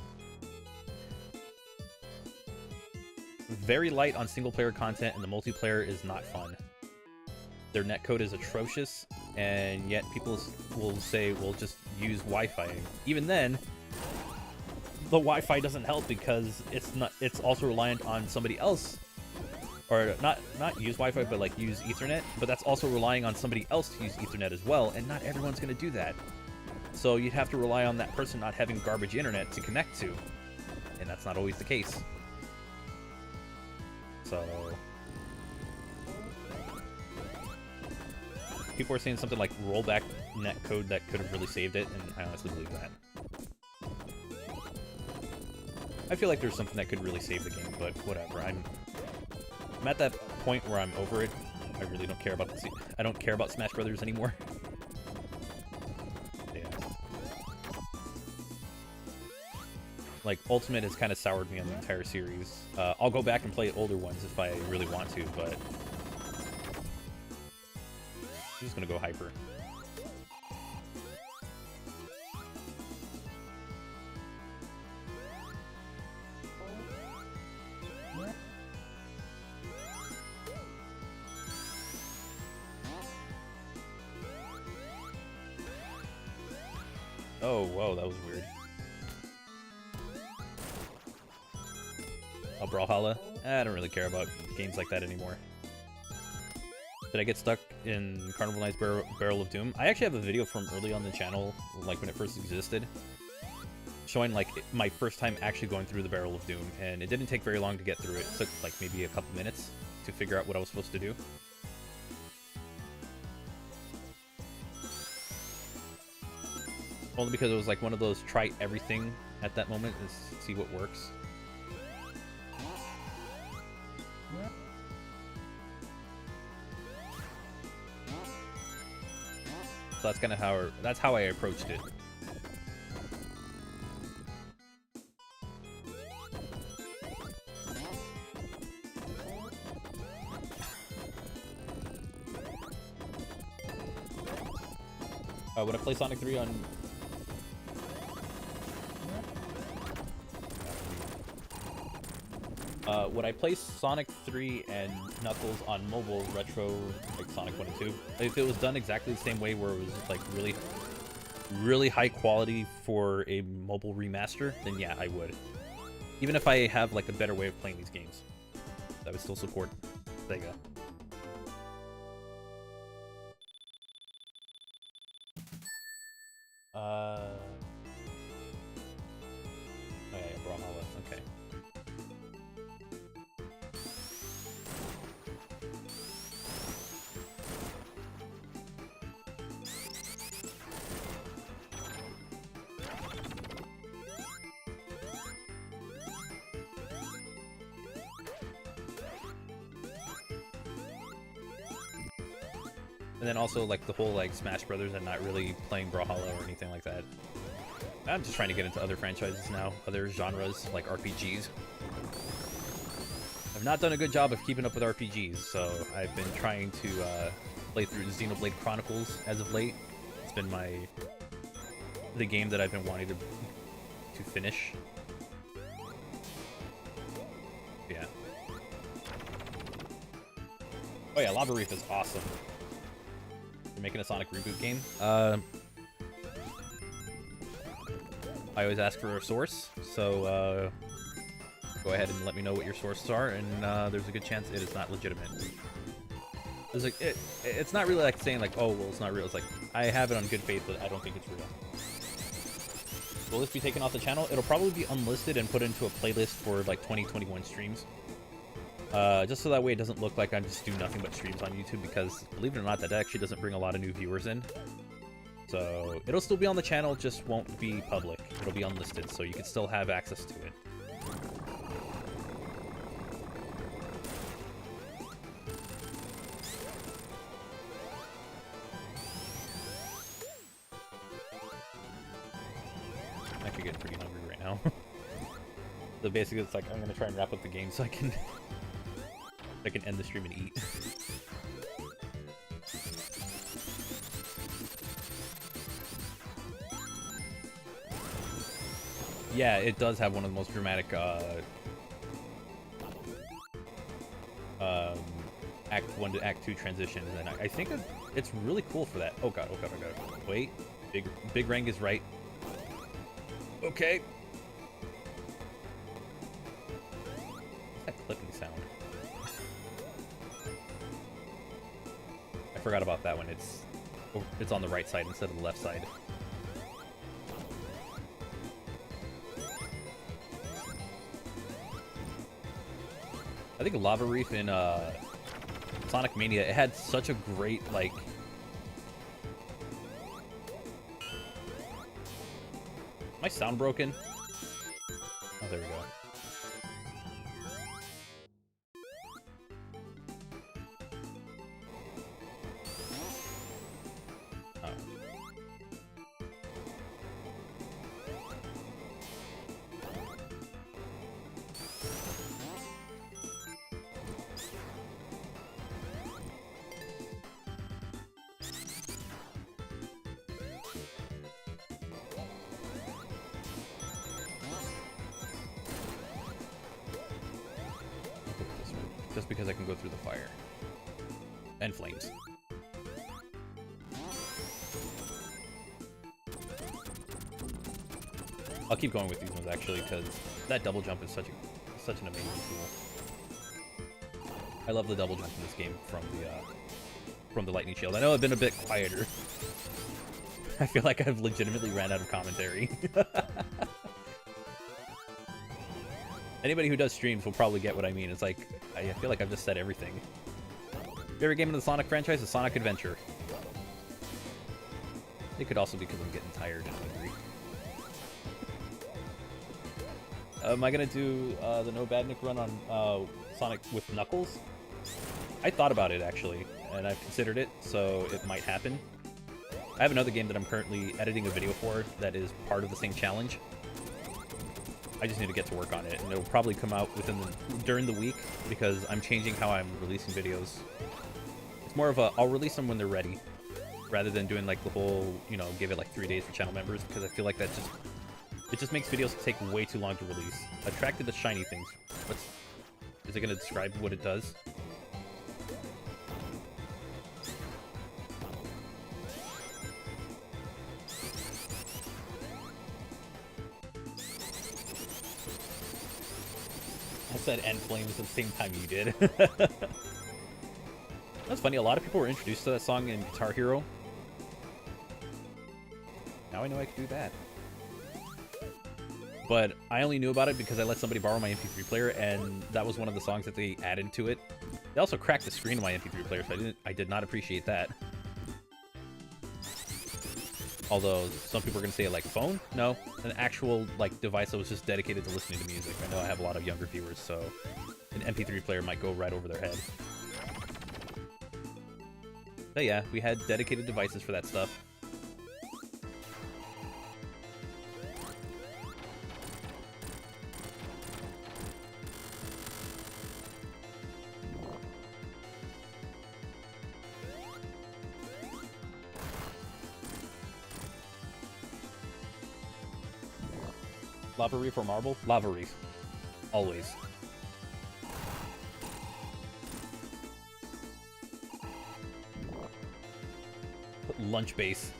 Very light on single-player content, and the multiplayer is not fun. Their netcode is atrocious, and yet people will say, well, just use Wi-Fi. Even then, the Wi-Fi doesn't help because it's also reliant on somebody else, or not use Wi-Fi, but like use Ethernet, but that's also relying on somebody else to use Ethernet as well, and not everyone's going to do that. So you'd have to rely on that person not having garbage internet to connect to, and that's not always the case. So people are saying something like rollback netcode that could have really saved it, and I honestly believe that. I feel like there's something that could really save the game, but whatever. I'm at that point where I'm over it. I really don't care about I don't care about Smash Brothers anymore. Yeah. Like Ultimate has kind of soured me on the entire series. I'll go back and play older ones if I really want to, but I'm just gonna go hyper. Oh, whoa, that was weird. Oh, Brawlhalla? I don't really care about games like that anymore. Did I get stuck in Carnival Knight's Barrel of Doom? I actually have a video from early on the channel, like when it first existed, showing like my first time actually going through the Barrel of Doom, and it didn't take very long to get through it. It took like maybe a couple minutes to figure out what I was supposed to do. Only because it was like one of those try everything at that moment and see what works. So that's kind of how I approached it. Would I play Sonic 3 on... would I play Sonic 3 and Knuckles on mobile retro, like Sonic 1 and 2? If it was done exactly the same way, where it was like really high quality for a mobile remaster, then yeah, I would. Even if I have like a better way of playing these games, I would still support Sega. Oh yeah, Brawlhalla, okay. And then also like the whole like Smash Brothers and not really playing Brawlhalla or anything like that. I'm just trying to get into other franchises now, other genres like RPGs. I've not done a good job of keeping up with RPGs, so I've been trying to play through Xenoblade Chronicles as of late. It's been the game that I've been wanting to finish. Yeah. Oh yeah, Lava Reef is awesome. You're making a Sonic reboot game. I always ask for a source, so go ahead and let me know what your sources are, and there's a good chance it is not legitimate. It's like it's not really like saying like, oh well, it's not real. It's like I have it on good faith, but I don't think it's real. Will this be taken off the channel? It'll probably be unlisted and put into a playlist for like 2021 streams. Just so that way it doesn't look like I'm just doing nothing but streams on YouTube, because believe it or not, that actually doesn't bring a lot of new viewers in. So it'll still be on the channel, just won't be public. It'll be unlisted, so you can still have access to it. I'm actually getting pretty hungry right now. So basically it's like I'm gonna try and wrap up the game so I can end the stream and eat. Yeah, it does have one of the most dramatic Act 1 to Act 2 transitions, and I think it's really cool for that. Oh god, oh god, oh god. Wait, Big Rang is right. Okay. What's that clicking sound? I forgot about that one. It's on the right side instead of the left side. I think Lava Reef in Sonic Mania, it had such a great, like... My sound broken? Oh, there we go. Just because I can go through the fire. And flames. I'll keep going with these ones actually, because that double jump is such an amazing tool. I love the double jump in this game from the lightning shield. I know I've been a bit quieter. I feel like I've legitimately ran out of commentary. Anybody who does streams will probably get what I mean. It's like, I feel like I've just said everything. Favorite game in the Sonic franchise is Sonic Adventure. It could also be because I'm getting tired and hungry. Am I going to do the No Badnik run on Sonic with Knuckles? I thought about it, actually, and I've considered it, so it might happen. I have another game that I'm currently editing a video for that is part of the same challenge. I just need to get to work on it, and it'll probably come out during the week, because I'm changing how I'm releasing videos. It's more of a, I'll release them when they're ready. rather than doing like the whole, you know, give it like 3 days for channel members, because I feel like it just makes videos take way too long to release. Attracted to shiny things. Is it gonna describe what it does? I said end flames at the same time you did. That's funny, a lot of people were introduced to that song in Guitar Hero. Now I know I can do that. But I only knew about it because I let somebody borrow my MP3 player, and that was one of the songs that they added to it. They also cracked the screen of my MP3 player, so I did not appreciate that. Although some people are gonna say like phone? No, an actual like device that was just dedicated to listening to music. I know I have a lot of younger viewers, so an MP3 player might go right over their head. But yeah, we had dedicated devices for that stuff. Lava Reef or Marble? Lava Reef. Always. Lunch Base.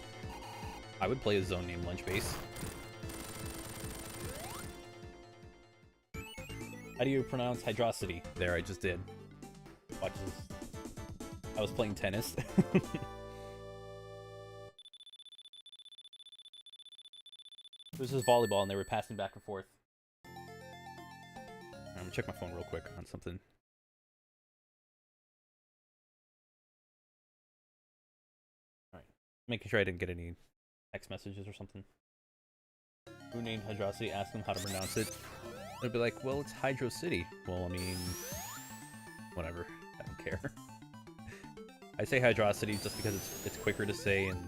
I would play a zone named Lunch Base. How do you pronounce hydrosity? There, I just did. Watch this. I was playing tennis. This is volleyball, and they were passing back and forth. I'm gonna check my phone real quick on something. Alright. Making sure I didn't get any text messages or something. Who named Hydrosity? Ask them how to pronounce it. They'll be like, well, it's Hydro City. Well, I mean, whatever. I don't care. I say Hydrosity just because it's quicker to say, and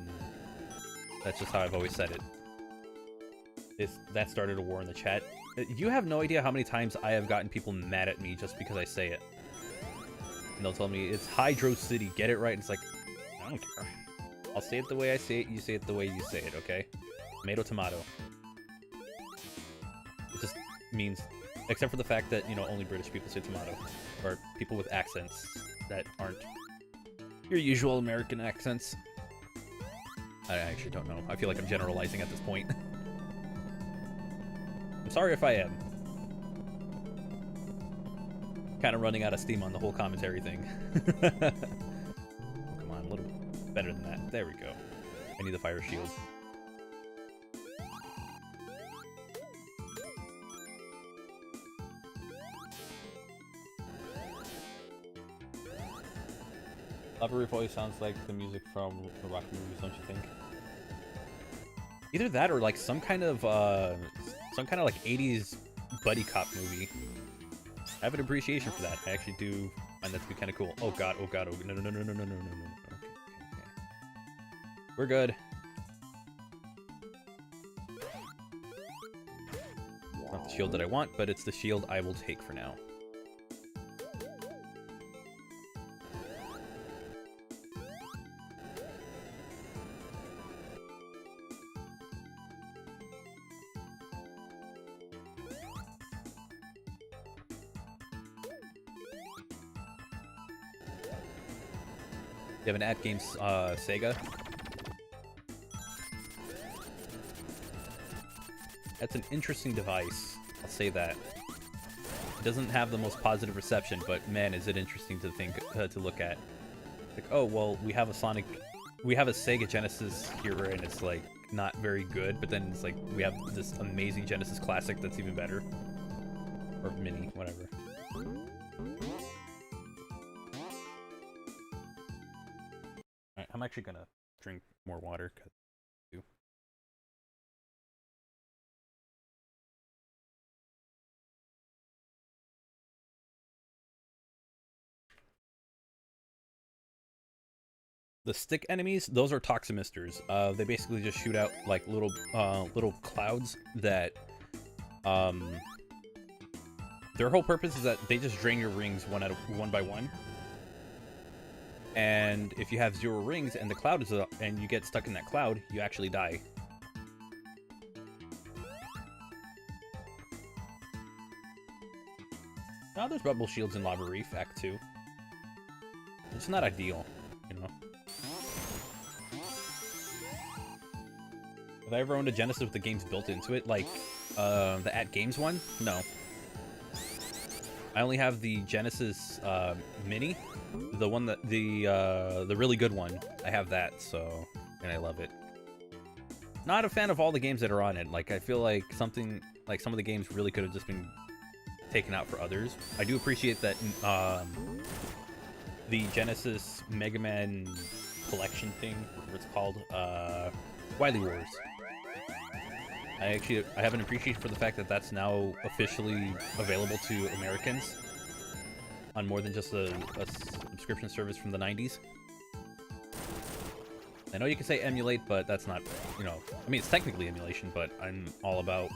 that's just how I've always said it. That started a war in the chat. You have no idea how many times I have gotten people mad at me just because I say it. And they'll tell me, it's Hydro City, get it right? And it's like, I don't care. I'll say it the way I say it, you say it the way you say it, okay? Tomato, tomato. It just means, except for the fact that, you know, only British people say tomato. Or people with accents that aren't your usual American accents. I actually don't know. I feel like I'm generalizing at this point. I'm sorry if I am. Kind of running out of steam on the whole commentary thing. Oh, come on, a little better than that. There we go. I need the fire shield. Lava Reef always sounds like the music from the Rocky movies, don't you think? Either that or like some kind of like 80s buddy cop movie. I have an appreciation for that. I actually do find that to be kind of cool. Oh god, oh god, oh no, no, no, no, no, no, no, no, no. Okay. We're good. It's not the shield that I want, but it's the shield I will take for now. You have an At Games Sega. That's an interesting device. I'll say that. It doesn't have the most positive reception, but man, is it interesting to think to look at. Like, oh well, we have a Sega Genesis here, and it's like not very good. But then it's like we have this amazing Genesis Classic that's even better, or Mini, whatever. I'm actually gonna drink more water. The stick enemies, those are toximisters. They basically just shoot out like little clouds that their whole purpose is that they just drain your rings one by one. And if you have 0 rings and the cloud is up and you get stuck in that cloud, you actually die. Now there's bubble shields in Lava Reef, Act 2. It's not ideal, you know. Have I ever owned a Genesis with the games built into it? Like, the At Games one? No. I only have the Genesis, Mini. The one that, the really good one. I have that, so, and I love it. Not a fan of all the games that are on it. Like, I feel like something, like some of the games really could have just been taken out for others. I do appreciate that, the Genesis Mega Man collection thing, whatever it's called, Wily Wars. I have an appreciation for the fact that that's now officially available to Americans on more than just a subscription service from the 90s. I know you can say emulate, but that's not, you know, I mean, it's technically emulation, but I'm all about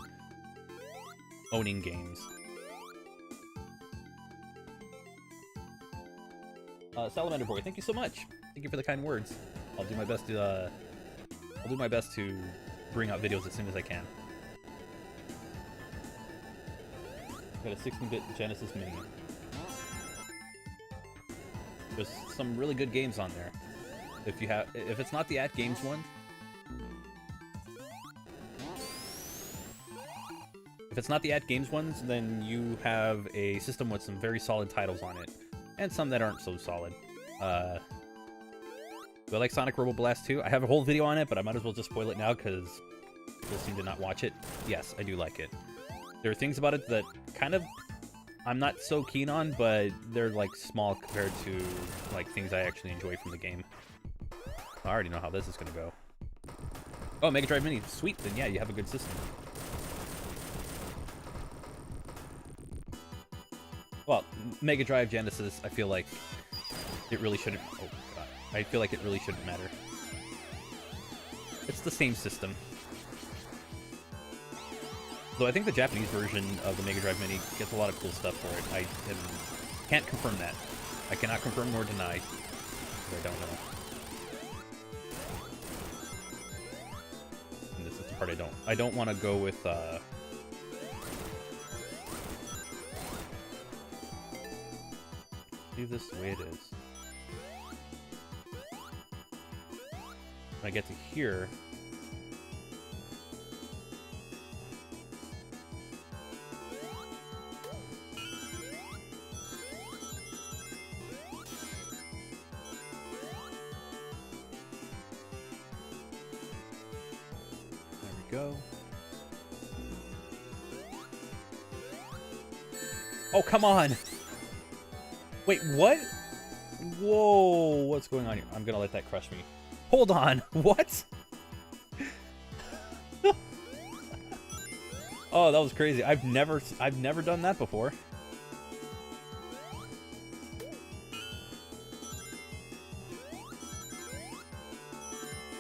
owning games. Salamander Boy, thank you so much. Thank you for the kind words. I'll do my best to bring out videos as soon as I can. Got a 16-bit Genesis Mini. There's some really good games on there. If it's not the At Games one, if it's not the At Games ones, then you have a system with some very solid titles on it, and some that aren't so solid. Do I like Sonic Robo Blast 2? I have a whole video on it, but I might as well just spoil it now because people seem to not watch it. Yes, I do like it. There are things about it that kind of I'm not so keen on, but they're like small compared to like things I actually enjoy from the game. I already know how this is gonna go. Oh, Mega Drive Mini. Sweet, then yeah, you have a good system. Well, Mega Drive Genesis, I feel like it really shouldn't... Oh, God. I feel like it really shouldn't matter. It's the same system. Though I think the Japanese version of the Mega Drive Mini gets a lot of cool stuff for it. I can't confirm that. I cannot confirm nor deny. I don't know. And this is the part I don't want to go with, leave this the way it is. When I get to here... Go. Oh, come on! Wait, what? Whoa, what's going on here? I'm gonna let that crush me. Hold on, what? Oh, that was crazy. I've never done that before.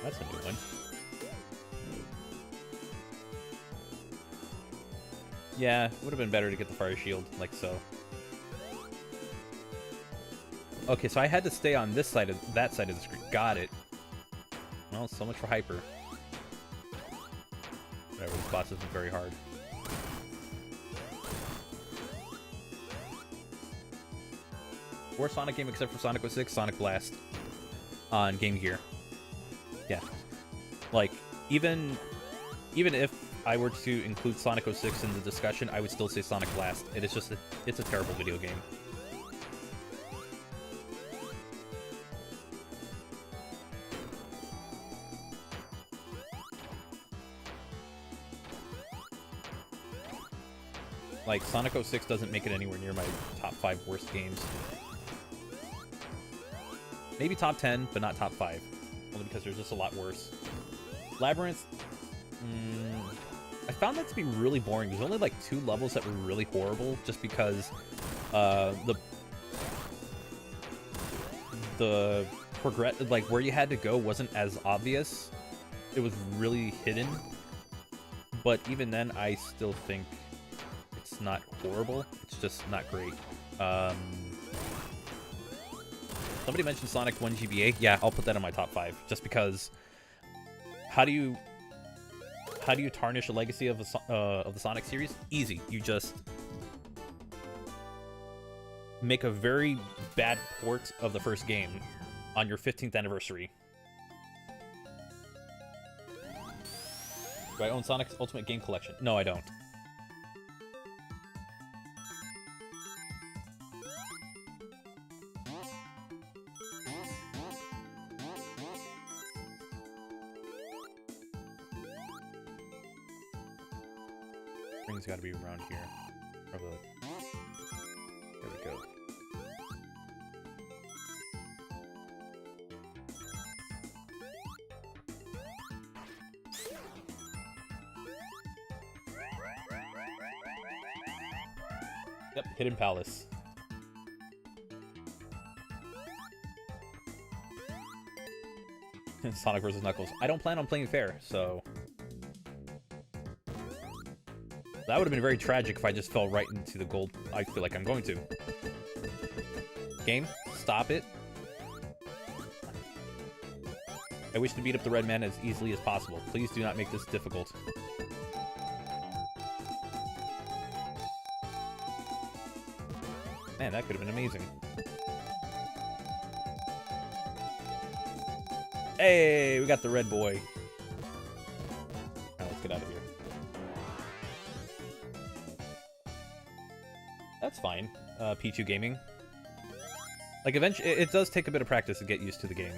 That's a new one. Yeah, would have been better to get the fire shield, like so. Okay, so I had to stay on this side of that side of the screen. Got it. Well, so much for hyper. Whatever, this boss isn't very hard. Worst Sonic game except for Sonic 06, Sonic Blast on Game Gear. Yeah, like even if I were to include Sonic 06 in the discussion, I would still say Sonic Blast. It is just it's a terrible video game. Like, Sonic 06 doesn't make it anywhere near my top 5 worst games. Maybe top 10, but not top 5. Only because there's just a lot worse. Labyrinth... I found that to be really boring. There's only like 2 levels that were really horrible, just because the like where you had to go wasn't as obvious. It was really hidden. But even then, I still think it's not horrible. It's just not great. Somebody mentioned Sonic 1 GBA. Yeah, I'll put that in my top 5. Just because, how do you tarnish a legacy of the Sonic series? Easy. You just make a very bad port of the first game on your 15th anniversary. Do I own Sonic's Ultimate Game Collection? No, I don't. Spring's got to be around here. Probably. There we go. Yep, Hidden Palace. Sonic vs. Knuckles. I don't plan on playing fair, so... That would have been very tragic if I just fell right into the gold. I feel like I'm going to. Game, stop it. I wish to beat up the red man as easily as possible. Please do not make this difficult. Man, that could have been amazing. Hey, we got the red boy. Alright, let's get out of here. That's fine. P2 Gaming. Like, eventually, it does take a bit of practice to get used to the game.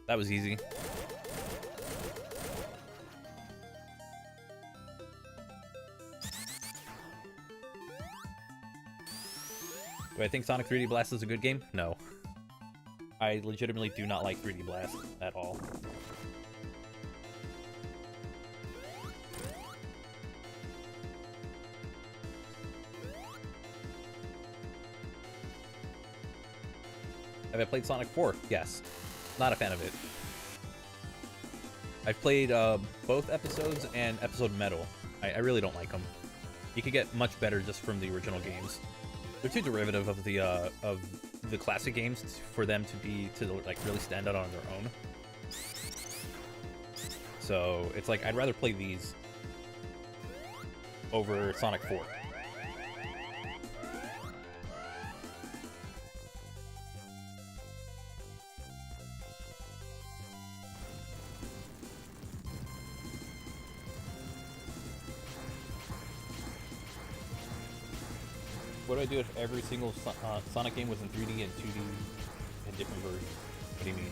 That was easy. Do I think Sonic 3D Blast is a good game? No. I legitimately do not like 3D Blast at all. Have I played Sonic 4? Yes. Not a fan of it. I've played both episodes and episode Metal. I really don't like them. You could get much better just from the original games. They're too derivative of the classic games for them to like really stand out on their own. So it's like I'd rather play these over Sonic 4. What do I do if every single Sonic game was in 3D and 2D and different versions? What do you mean?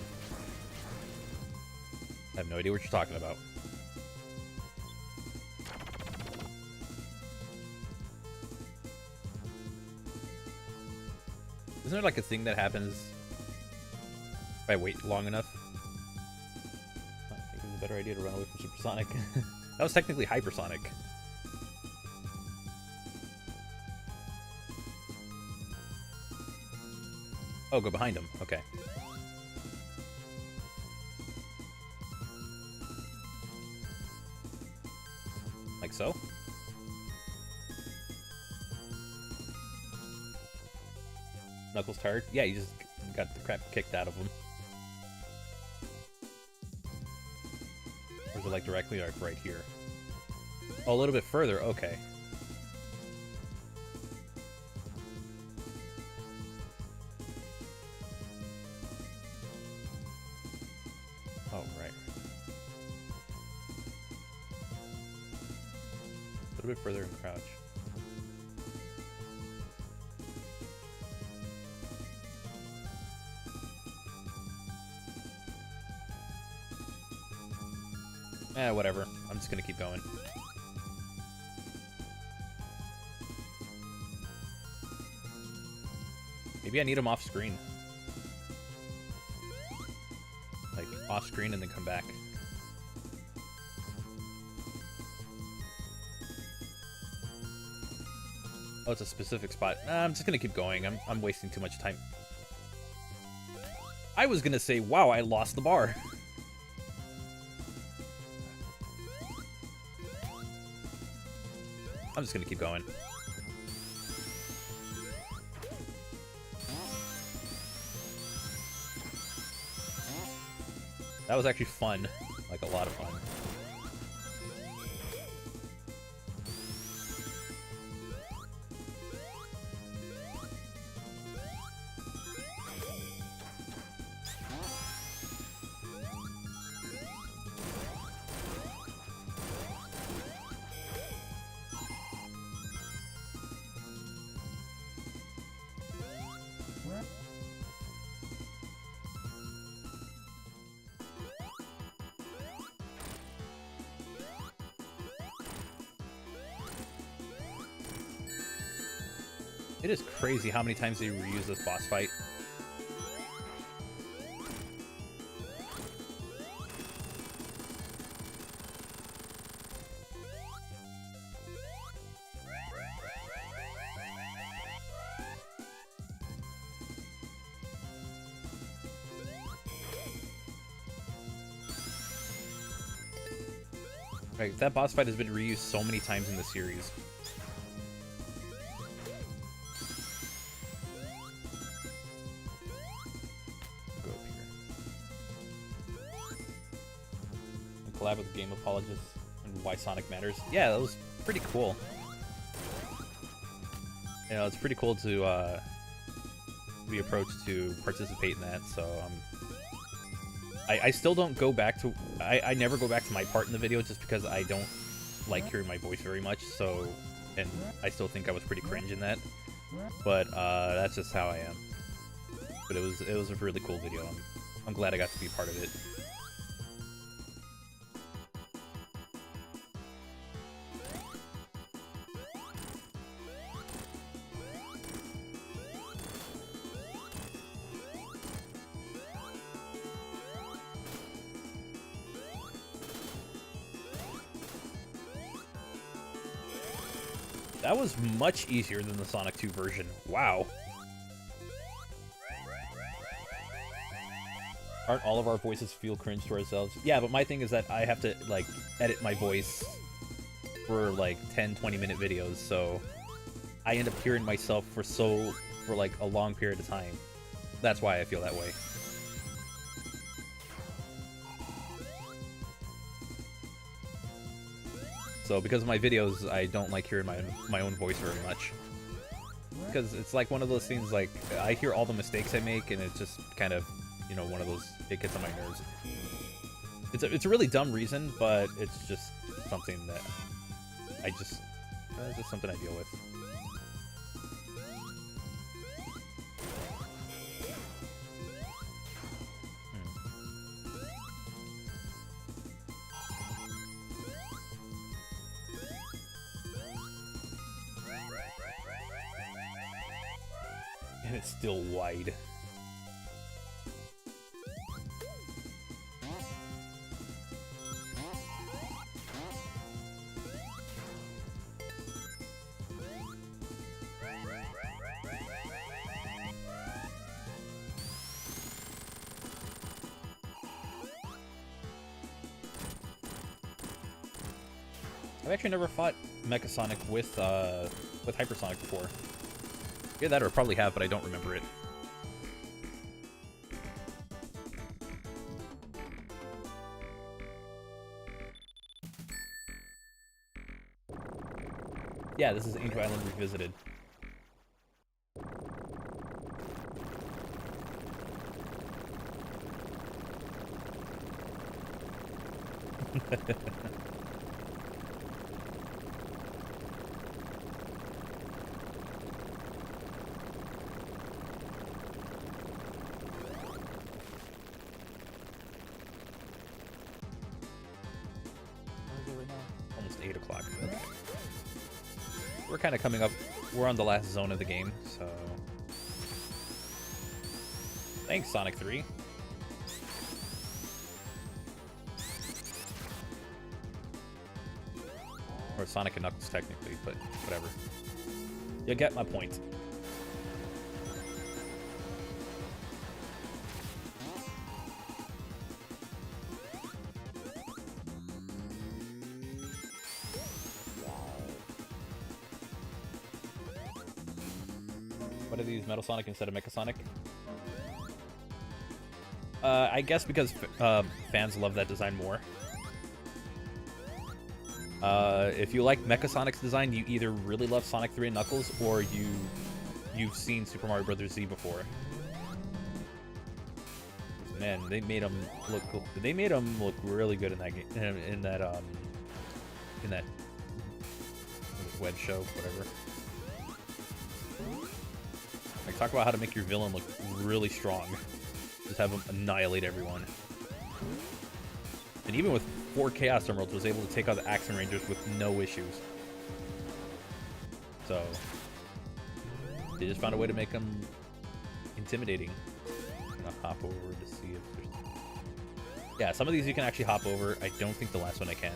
I have no idea what you're talking about. Isn't there like a thing that happens if I wait long enough? I think it was a better idea to run away from Supersonic. That was technically Hypersonic. Oh, go behind him. Okay. Like so? Knuckles tired? Yeah, you just got the crap kicked out of him. Or is it like directly like right here? Oh, a little bit further. Okay. Oh, right. A little bit further and crouch. Eh, whatever. I'm just gonna keep going. Maybe I need him off screen. Like, off screen and then come back. Oh, it's a specific spot. Nah, I'm just gonna keep going. I'm wasting too much time. I was gonna say, wow, I lost the bar. I'm just gonna keep going. That was actually fun. Like, a lot of fun. It is crazy how many times they reuse this boss fight. Right, that boss fight has been reused so many times in the series. Collab with Game Apologists and Why Sonic Matters. Yeah, that was pretty cool. You know, it's pretty cool to be approached to participate in that, so I still don't go back to... I never go back to my part in the video just because I don't like hearing my voice very much, so... And I still think I was pretty cringe in that. But that's just how I am. But it was a really cool video. I'm glad I got to be part of it. That was much easier than the Sonic 2 version. Wow. Aren't all of our voices feel cringe to ourselves? Yeah, but my thing is that I have to, like, edit my voice for, like, 10, 20-minute videos, so I end up hearing myself for, like, a long period of time. That's why I feel that way. So because of my videos, I don't like hearing my own voice very much. Because it's like one of those things, like, I hear all the mistakes I make, and it's just kind of, you know, one of those, it gets on my nerves. It's a really dumb reason, but it's just something that it's just something I deal with. And it's still wide. I've actually never fought Mecha Sonic with Hypersonic before. Yeah, that or probably have, but I don't remember it. Yeah, this is Angel Island Revisited. Almost 8 o'clock. Okay. We're kind of coming up. We're on the last zone of the game, so... Thanks, Sonic 3. Or Sonic and Knux, technically, but whatever. You get my point. What are these, Metal Sonic instead of Mecha Sonic? I guess because fans love that design more. If you like Mecha Sonic's design, you either really love Sonic 3 and Knuckles, or you've seen Super Mario Bros. Z before. Man, they made him look cool. They made him look really good in that game, in that web show, whatever. Like, talk about how to make your villain look really strong. Just have him annihilate everyone. And even with 4 Chaos Emeralds, was able to take out the Action Rangers with no issues. So they just found a way to make him intimidating. I'm gonna hop over to see if there's... Yeah, some of these you can actually hop over. I don't think the last one I can.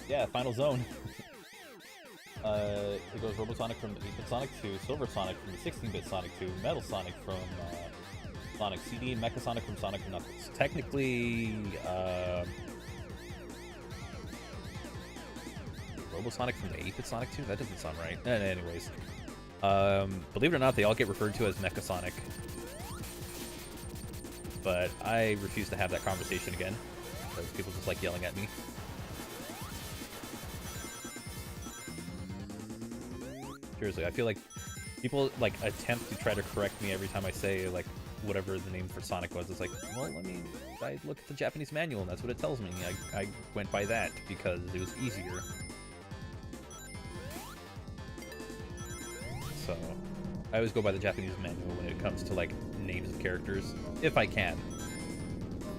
Yeah, final zone. It goes Robo Sonic from 8-bit Sonic to Silver Sonic from 16-bit Sonic to Metal Sonic from Sonic CD, Mecha Sonic from Sonic and Knuckles. Technically, Robo Sonic from the 8-bit Sonic 2? That doesn't sound right. Anyways, believe it or not, they all get referred to as Mecha Sonic. But I refuse to have that conversation again, because people just like yelling at me. Seriously, I feel like people like attempt to try to correct me every time I say like whatever the name for Sonic was. It's like, well, I mean, I look at the Japanese manual and that's what it tells me. I went by that because it was easier. So I always go by the Japanese manual when it comes to like names of characters, if I can.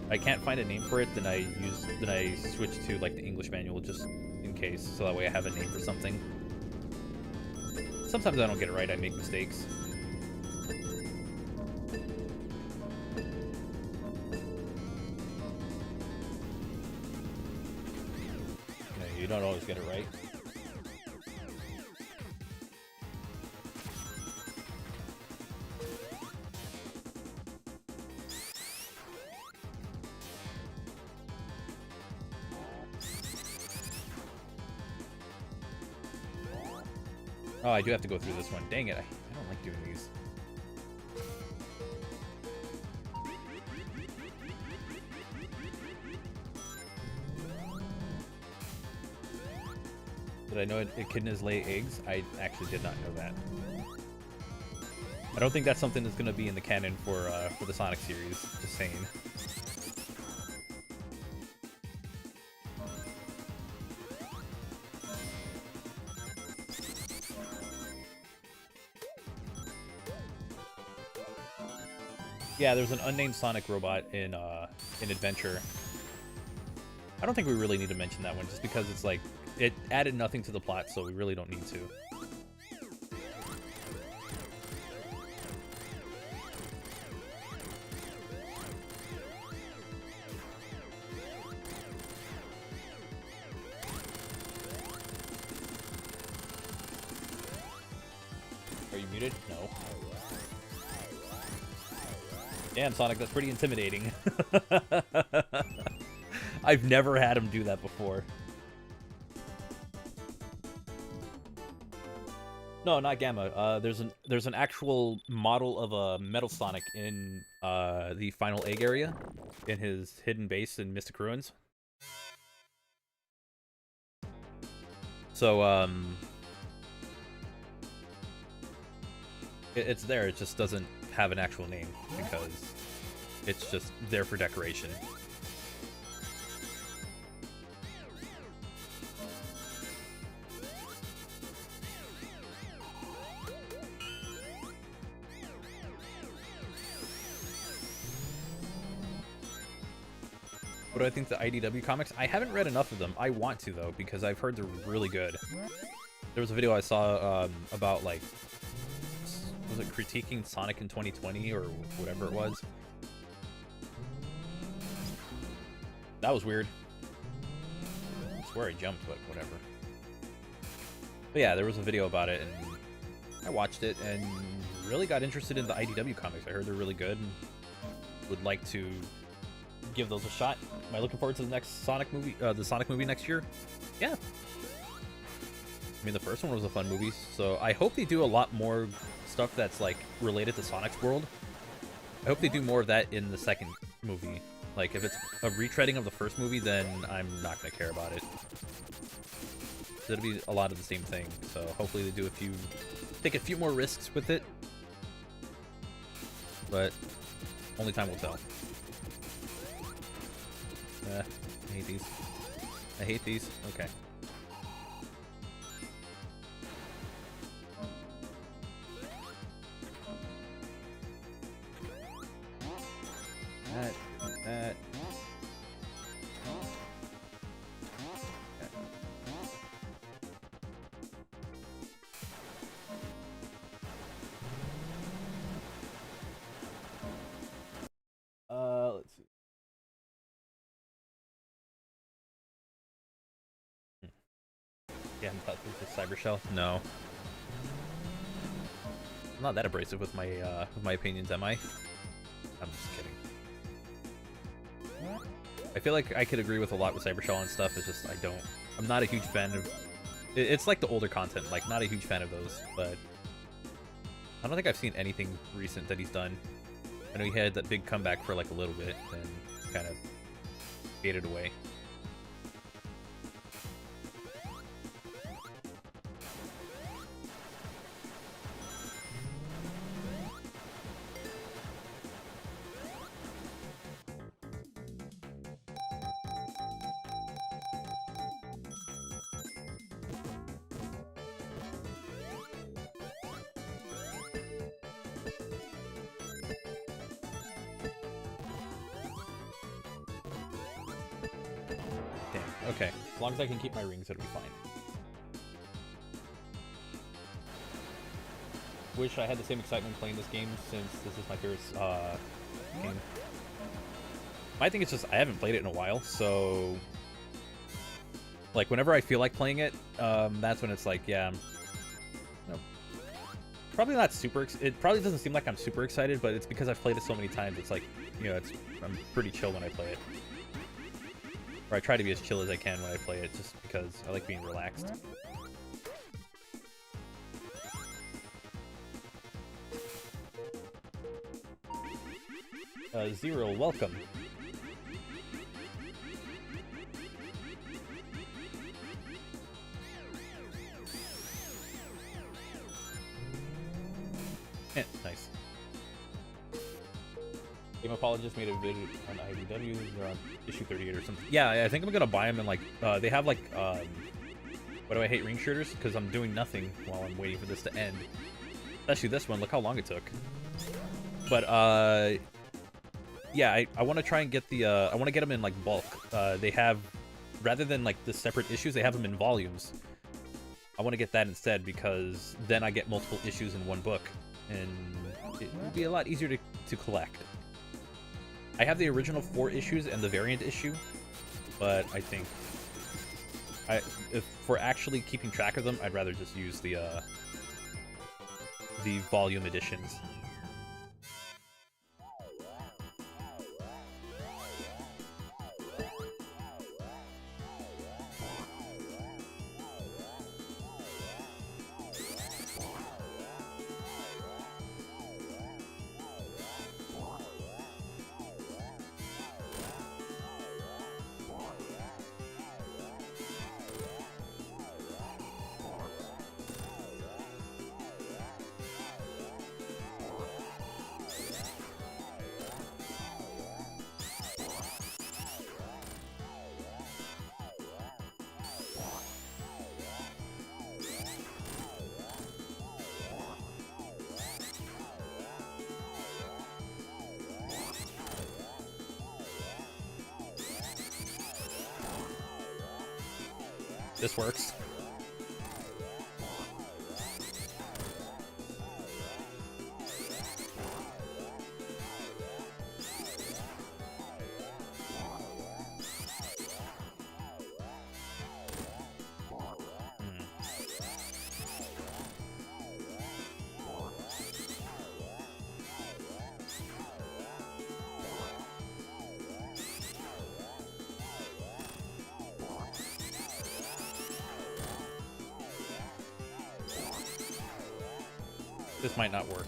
If I can't find a name for it, then I switch to like the English manual just in case, so that way I have a name for something. Sometimes I don't get it right, I make mistakes. No, you don't always get it right. Oh, I do have to go through this one. Dang it, I don't like doing these. Did I know echidnas lay eggs? I actually did not know that. I don't think that's something that's going to be in the canon for the Sonic series. Just saying. Yeah, there's an unnamed Sonic robot in Adventure. I don't think we really need to mention that one, just because it's like, it added nothing to the plot, so we really don't need to. Are you muted? No. Damn, Sonic, that's pretty intimidating. I've never had him do that before. No, not Gamma. There's an actual model of a Metal Sonic in the final egg area, in his hidden base in Mystic Ruins. So it's there. It just doesn't have an actual name because it's just there for decoration. What do I think of the IDW comics? I haven't read enough of them. I want to though, because I've heard they're really good. There was a video I saw about like, was it critiquing Sonic in 2020 or whatever it was? That was weird. I swear I jumped, but whatever. But yeah, there was a video about it, and I watched it, and really got interested in the IDW comics. I heard they're really good, and would like to give those a shot. Am I looking forward to the next Sonic movie, the Sonic movie next year? Yeah. I mean, the first one was a fun movie, so I hope they do a lot more stuff that's, like, related to Sonic's world. I hope they do more of that in the second movie. Like, if it's a retreading of the first movie, then I'm not going to care about it. It'll be a lot of the same thing, so hopefully they do take a few more risks with it. But only time will tell. I hate these. I hate these. Okay. That. Let's see. Yeah, I'm not with Cyber Shell. No. I'm not that abrasive with my opinions, am I? I'm just kidding. I feel like I could agree with a lot with Cyber Shell and stuff. It's just I'm not a huge fan of. It's like the older content. Like, not a huge fan of those. But I don't think I've seen anything recent that he's done. I know he had that big comeback for like a little bit, then kind of faded away. Okay, as long as I can keep my rings, it'll be fine. Wish I had the same excitement playing this game since this is my favorite game. My thing is just I haven't played it in a while, so like whenever I feel like playing it, that's when it's like, yeah, probably not super. It probably doesn't seem like I'm super excited, but it's because I've played it so many times. It's like, I'm pretty chill when I play it. Or I try to be as chill as I can when I play it, just because I like being relaxed. Zero, welcome. Nice. Game Apologist made a video on IDW. They're on issue 38 or something. Yeah, I think I'm gonna buy them, and like, they have like, what do I hate ring shooters? Because I'm doing nothing while I'm waiting for this to end. Especially this one. Look how long it took. But yeah, I want to try and get the I want to get them in like bulk. They have, rather than like the separate issues, they have them in volumes. I want to get that instead, because then I get multiple issues in one book, and it would be a lot easier to collect. I have the original 4 issues and the variant issue, but I think if for actually keeping track of them, I'd rather just use the volume editions. This works. This might not work.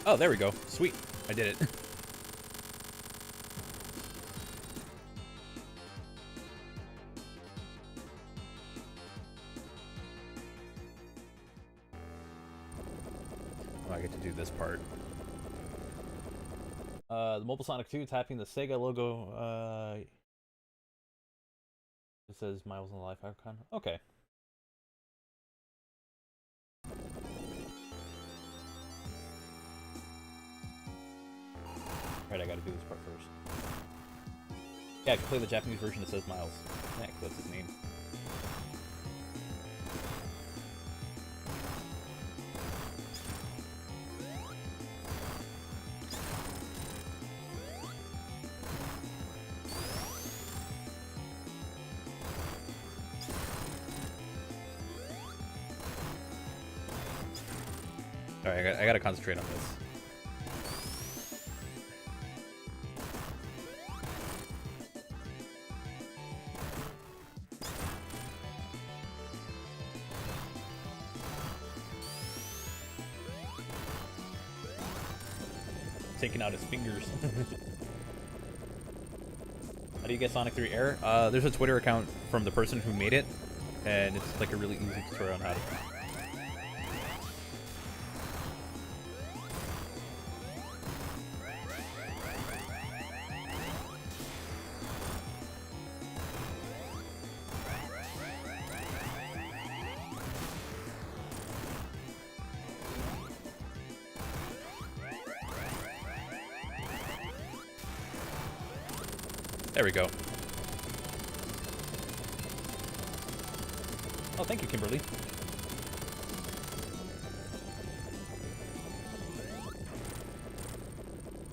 Oh, there we go. Sweet. I did it. Oh, I get to do this part. The Mobile Sonic 2 tapping the Sega logo. It says Miles on the Life icon. Okay. Alright, I gotta do this part first. Yeah, I can play the Japanese version that says Miles. Yeah, that's his name. Alright, I gotta concentrate on this. Taking out his fingers. How do you get Sonic 3 Air? There's a Twitter account from the person who made it, and it's like a really easy tutorial on how to. There we go. Oh, thank you, Kimberly.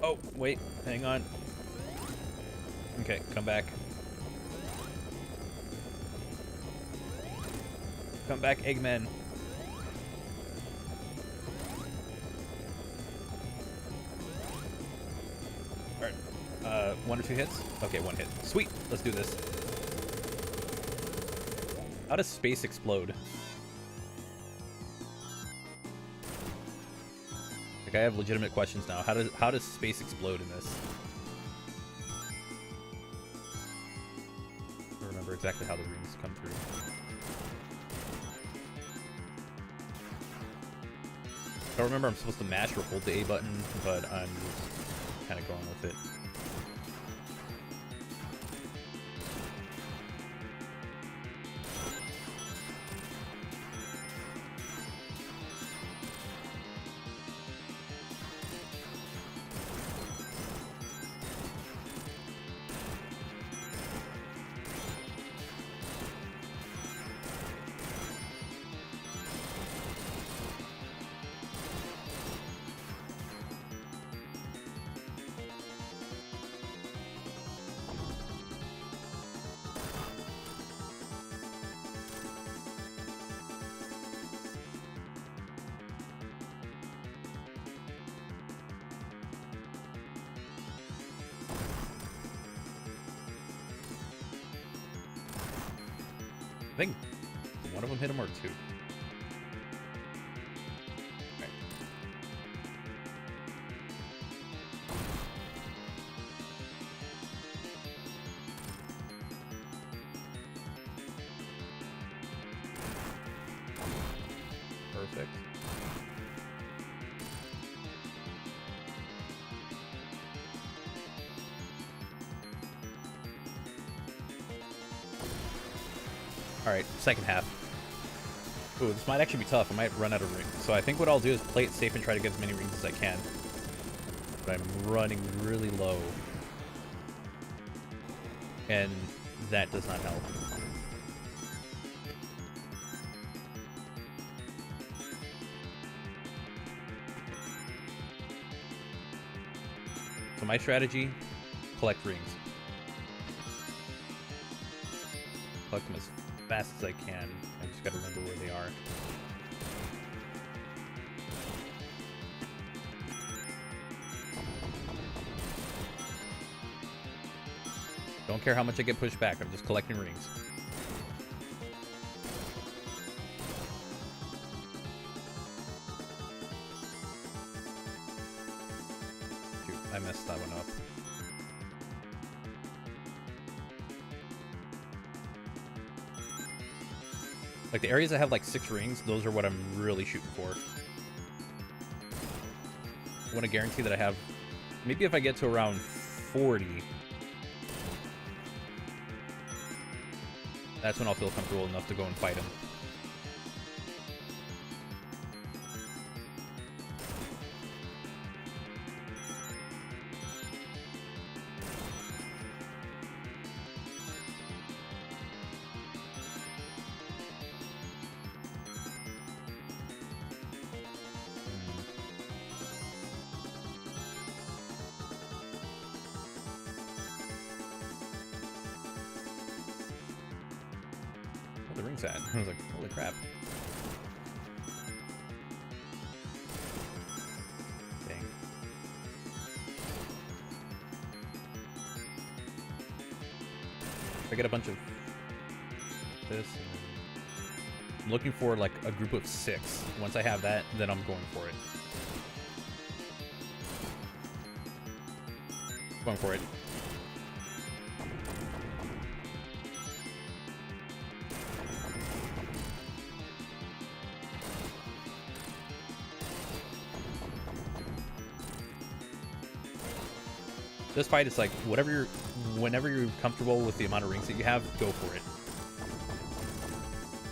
Oh, wait, hang on. Okay, come back. Come back, Eggman. Alright, 1 or 2 hits? Okay, 1 hit. Sweet, let's do this. How does space explode? Like, I have legitimate questions now. How does space explode in this? I don't remember exactly how the rings come through. I don't remember I'm supposed to mash or hold the A button, but I'm just kind of going with it. I think one of them hit him or 2. Okay. Perfect. Alright, second half. Ooh, this might actually be tough. I might run out of rings. So I think what I'll do is play it safe and try to get as many rings as I can. But I'm running really low. And that does not help. So my strategy, collect rings. Collect them as fast as I can. I just gotta remember where they are. Don't care how much I get pushed back, I'm just collecting rings. messed that one up. Like, the areas that have, like, 6 rings, those are what I'm really shooting for. I want to guarantee that I have... Maybe if I get to around 40... That's when I'll feel comfortable enough to go and fight him. The ring's at. I was like, holy crap. Dang. I get a bunch of this, and I'm looking for like a group of 6. Once I have that, then I'm going for it. Going for it. This fight is like whenever you're comfortable with the amount of rings that you have, go for it.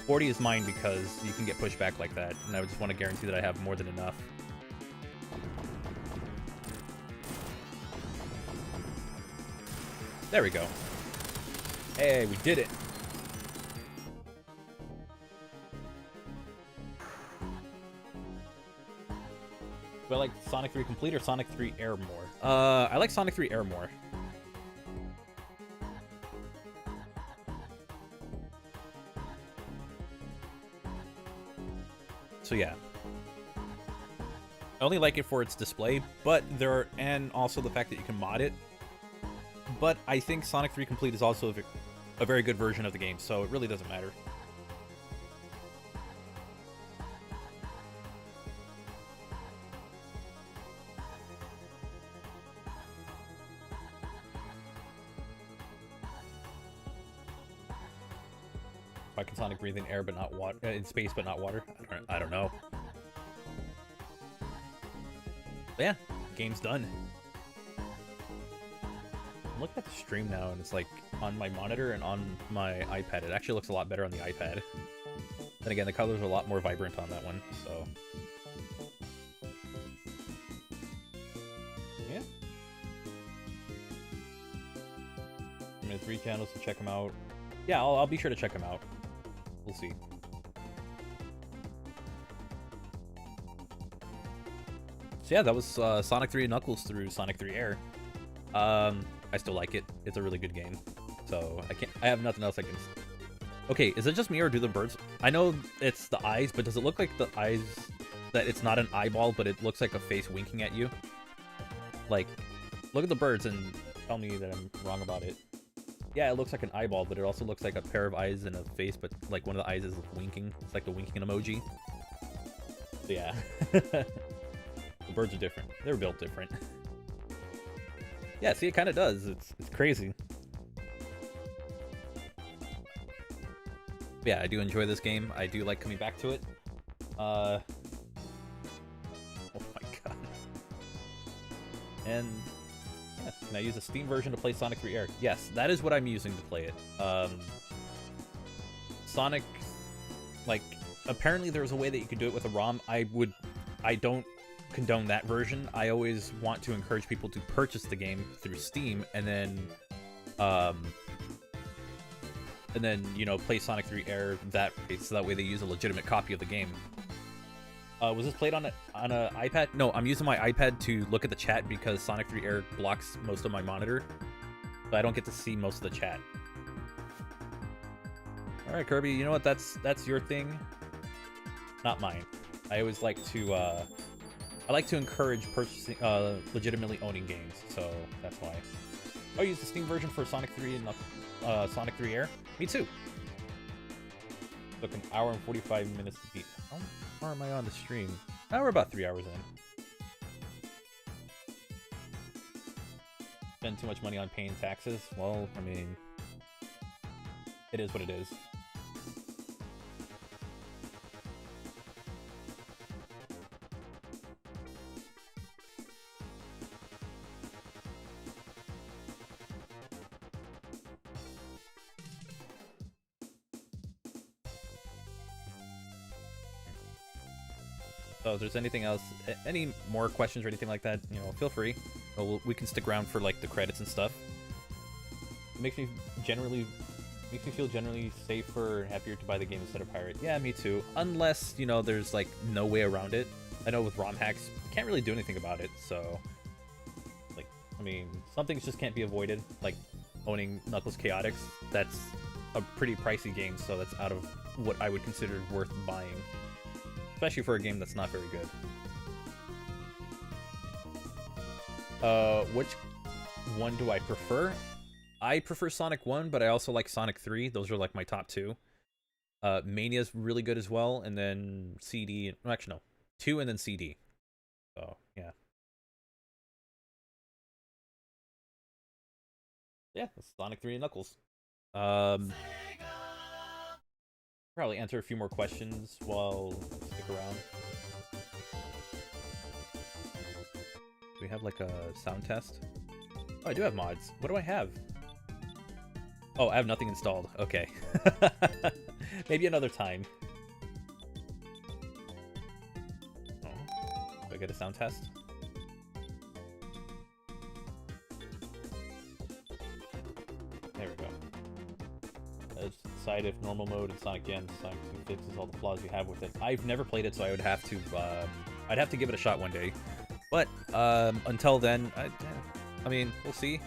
40 is mine because you can get pushed back like that, and I just want to guarantee that I have more than enough. There we go. Hey, we did it. Do I like Sonic 3 Complete or Sonic 3 Air more? I like Sonic 3 Air more. So yeah. I only like it for its display, but and also the fact that you can mod it. But I think Sonic 3 Complete is also a very good version of the game, so it really doesn't matter. Why can Sonic breathe in air but not water, in space but not water? I don't know. But yeah, game's done. I'm looking at the stream now, and it's like on my monitor and on my iPad. It actually looks a lot better on the iPad. Then again, the colors are a lot more vibrant on that one, so... yeah. I mean, 3 channels, so check them out. Yeah, I'll be sure to check them out. We'll see. So yeah, that was Sonic 3 and Knuckles through Sonic 3 Air. I still like it. It's a really good game. So I have nothing else I can... Okay, is it just me or do the birds... I know it's the eyes, but does it look like the eyes... that it's not an eyeball, but it looks like a face winking at you? Like, look at the birds and tell me that I'm wrong about it. Yeah, it looks like an eyeball, but it also looks like a pair of eyes and a face, but like one of the eyes is winking. It's like the winking emoji. So yeah. The birds are different. They're built different. Yeah, see, it kind of does. It's crazy. Yeah, I do enjoy this game. I do like coming back to it. Oh my god. And yeah, can I use a Steam version to play Sonic 3 Air? Yes, that is what I'm using to play it. Sonic, like, apparently there's a way that you could do it with a ROM. I don't condone that version. I always want to encourage people to purchase the game through Steam and then you know, play Sonic 3 Air that way, so that way they use a legitimate copy of the game. Was this played on a iPad? No, I'm using my iPad to look at the chat because Sonic 3 Air blocks most of my monitor, so I don't get to see most of the chat. All right, Kirby, you know what? That's your thing, not mine. I always like to I like to encourage purchasing legitimately owning games, so that's why. Oh, use the Steam version for Sonic 3 and Sonic 3 Air. Me too. Took an hour and 45 minutes to beat. How far am I on the stream? Now we're about 3 hours in. spend too much money on paying taxes. Well, I mean, it is what it is. So if there's anything else, any more questions or anything like that, you know, feel free. We can stick around for like the credits and stuff. It makes me feel generally safer and happier to buy the game instead of pirate. Yeah, me too. Unless, you know, there's like no way around it. I know with ROM hacks, can't really do anything about it. So, like, I mean, some things just can't be avoided. Like owning Knuckles Chaotix, that's a pretty pricey game, so that's out of what I would consider worth buying. Especially for a game that's not very good. Which one do I prefer? I prefer Sonic 1, but I also like Sonic 3. Those are like my top two. Mania's really good as well, and then CD. Actually, no. 2 and then CD. So, yeah. Yeah, Sonic 3 and Knuckles. Probably answer a few more questions while stick around. Do we have like a sound test? Oh, I do have mods. What do I have? Oh, I have nothing installed. Okay. Maybe another time. Oh, do I get a sound test? There we go. Let's decide if normal mode and Sonic Jam Sonic 2 fixes all the flaws you have with it. I've never played it, so I would have to I'd have to give it a shot one day. But until then, I mean, we'll see.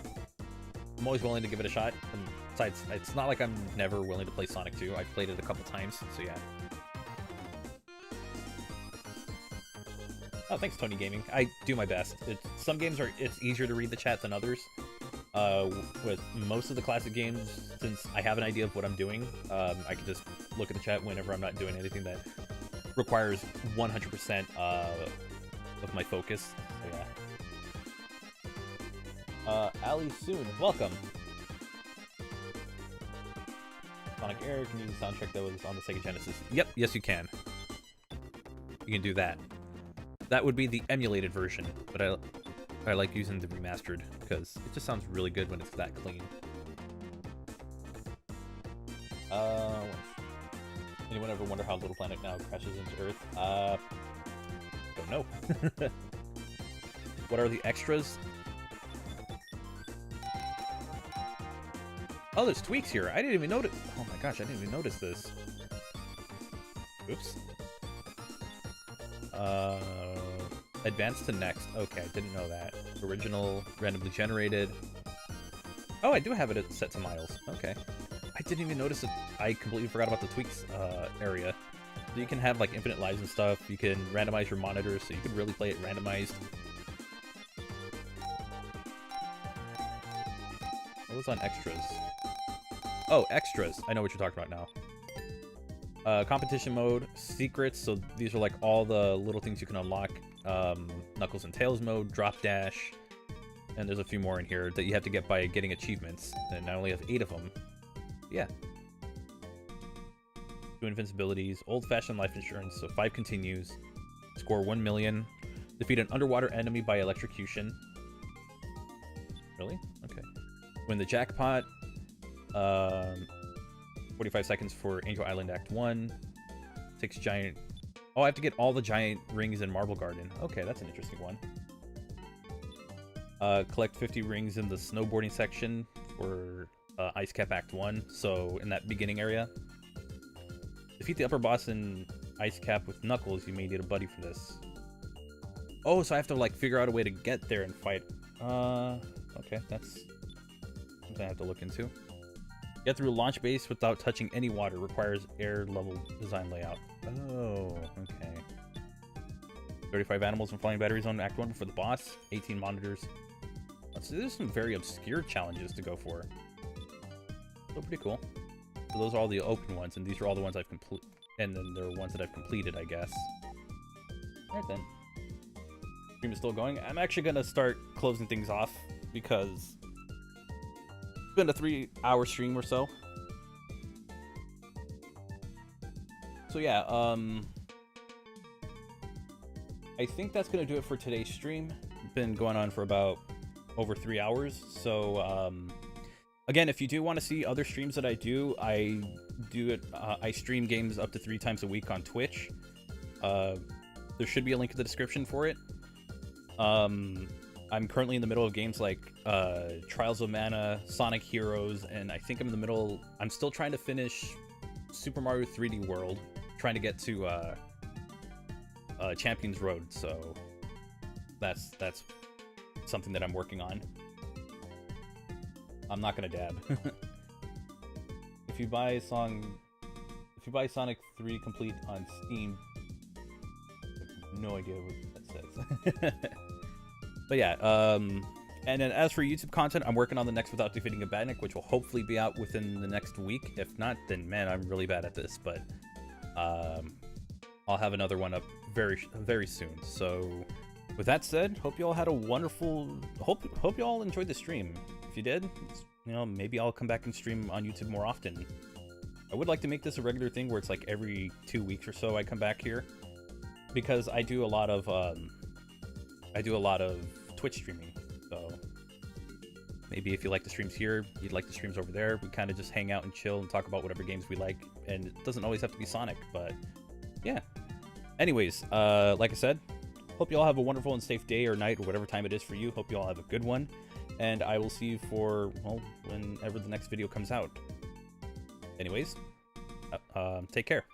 I'm always willing to give it a shot. And besides, it's not like I'm never willing to play Sonic 2. I've played it a couple times, so yeah. Oh, thanks, Tony Gaming. I do my best. Some games it's easier to read the chat than others. With most of the classic games, since I have an idea of what I'm doing, I can just look at the chat whenever I'm not doing anything that requires 100% of my focus. So yeah. Ali Soon, welcome. Sonic Air can use the soundtrack that was on the Sega Genesis. Yep, yes you can. You can do that. That would be the emulated version, but I like using the remastered because it just sounds really good when it's that clean. Anyone ever wonder how Little Planet now crashes into Earth? Don't know. What are the extras? Oh, there's tweaks here. I didn't even notice. Oh my gosh, I didn't even notice this. Oops. Advance to next. Okay, I didn't know that. Original, randomly generated. Oh, I do have it set to miles. Okay. I didn't even notice it. I completely forgot about the tweaks area. So you can have like infinite lives and stuff. You can randomize your monitors, so you can really play it randomized. What was on extras? Oh, extras. I know what you're talking about now. Competition mode, secrets. So these are like all the little things you can unlock. Knuckles and Tails mode, drop dash, and there's a few more in here that you have to get by getting achievements. And I only have 8 of them. Yeah. 2 invincibilities, old-fashioned life insurance, so 5 continues. Score 1 million. Defeat an underwater enemy by electrocution. Really? Okay. Win the jackpot. 45 seconds for Angel Island Act 1. 6 giant... Oh, I have to get all the giant rings in Marble Garden. Okay, that's an interesting one. Collect 50 rings in the snowboarding section for Ice Cap Act 1. So, in that beginning area. Defeat the upper boss in Ice Cap with Knuckles. You may need a buddy for this. Oh, so I have to, like, figure out a way to get there and fight. Okay, that's something I have to look into. Get through launch base without touching any water. Requires air level design layout. Oh, okay. 35 animals and flying batteries on Act 1 before the boss. 18 monitors. So there's some very obscure challenges to go for. So pretty cool. So those are all the open ones, and these are all the ones I've completed. And then there are ones that I've completed, I guess. Alright then. Stream is still going. I'm actually going to start closing things off because been a 3-hour stream or so. So yeah, I think that's gonna do it for today's stream. Been going on for about over 3 hours. So again, if you do want to see other streams that I do it. I stream games up to 3 times a week on Twitch. There should be a link in the description for it. I'm currently in the middle of games like Trials of Mana, Sonic Heroes, and I think I'm still trying to finish Super Mario 3D World, trying to get to Champions Road, so that's something that I'm working on. I'm not gonna dab. If you buy Sonic 3 Complete on Steam, I have no idea what that says. But yeah, and then as for YouTube content, I'm working on the next Without Defeating a Badnik, which will hopefully be out within the next week. If not, then man, I'm really bad at this, but I'll have another one up very soon. So with that said, hope you all had a wonderful, hope you all enjoyed the stream. If you did, you know, maybe I'll come back and stream on YouTube more often. I would like to make this a regular thing where it's like every 2 weeks or so I come back here, because I do a lot of Twitch streaming. So maybe if you like the streams here, you'd like the streams over there. We kind of just hang out and chill and talk about whatever games we like, and it doesn't always have to be Sonic, but yeah. Anyways, like I said, hope you all have a wonderful and safe day or night or whatever time it is for you. Hope you all have a good one, and I will see you for, well, whenever the next video comes out. Anyways, take care.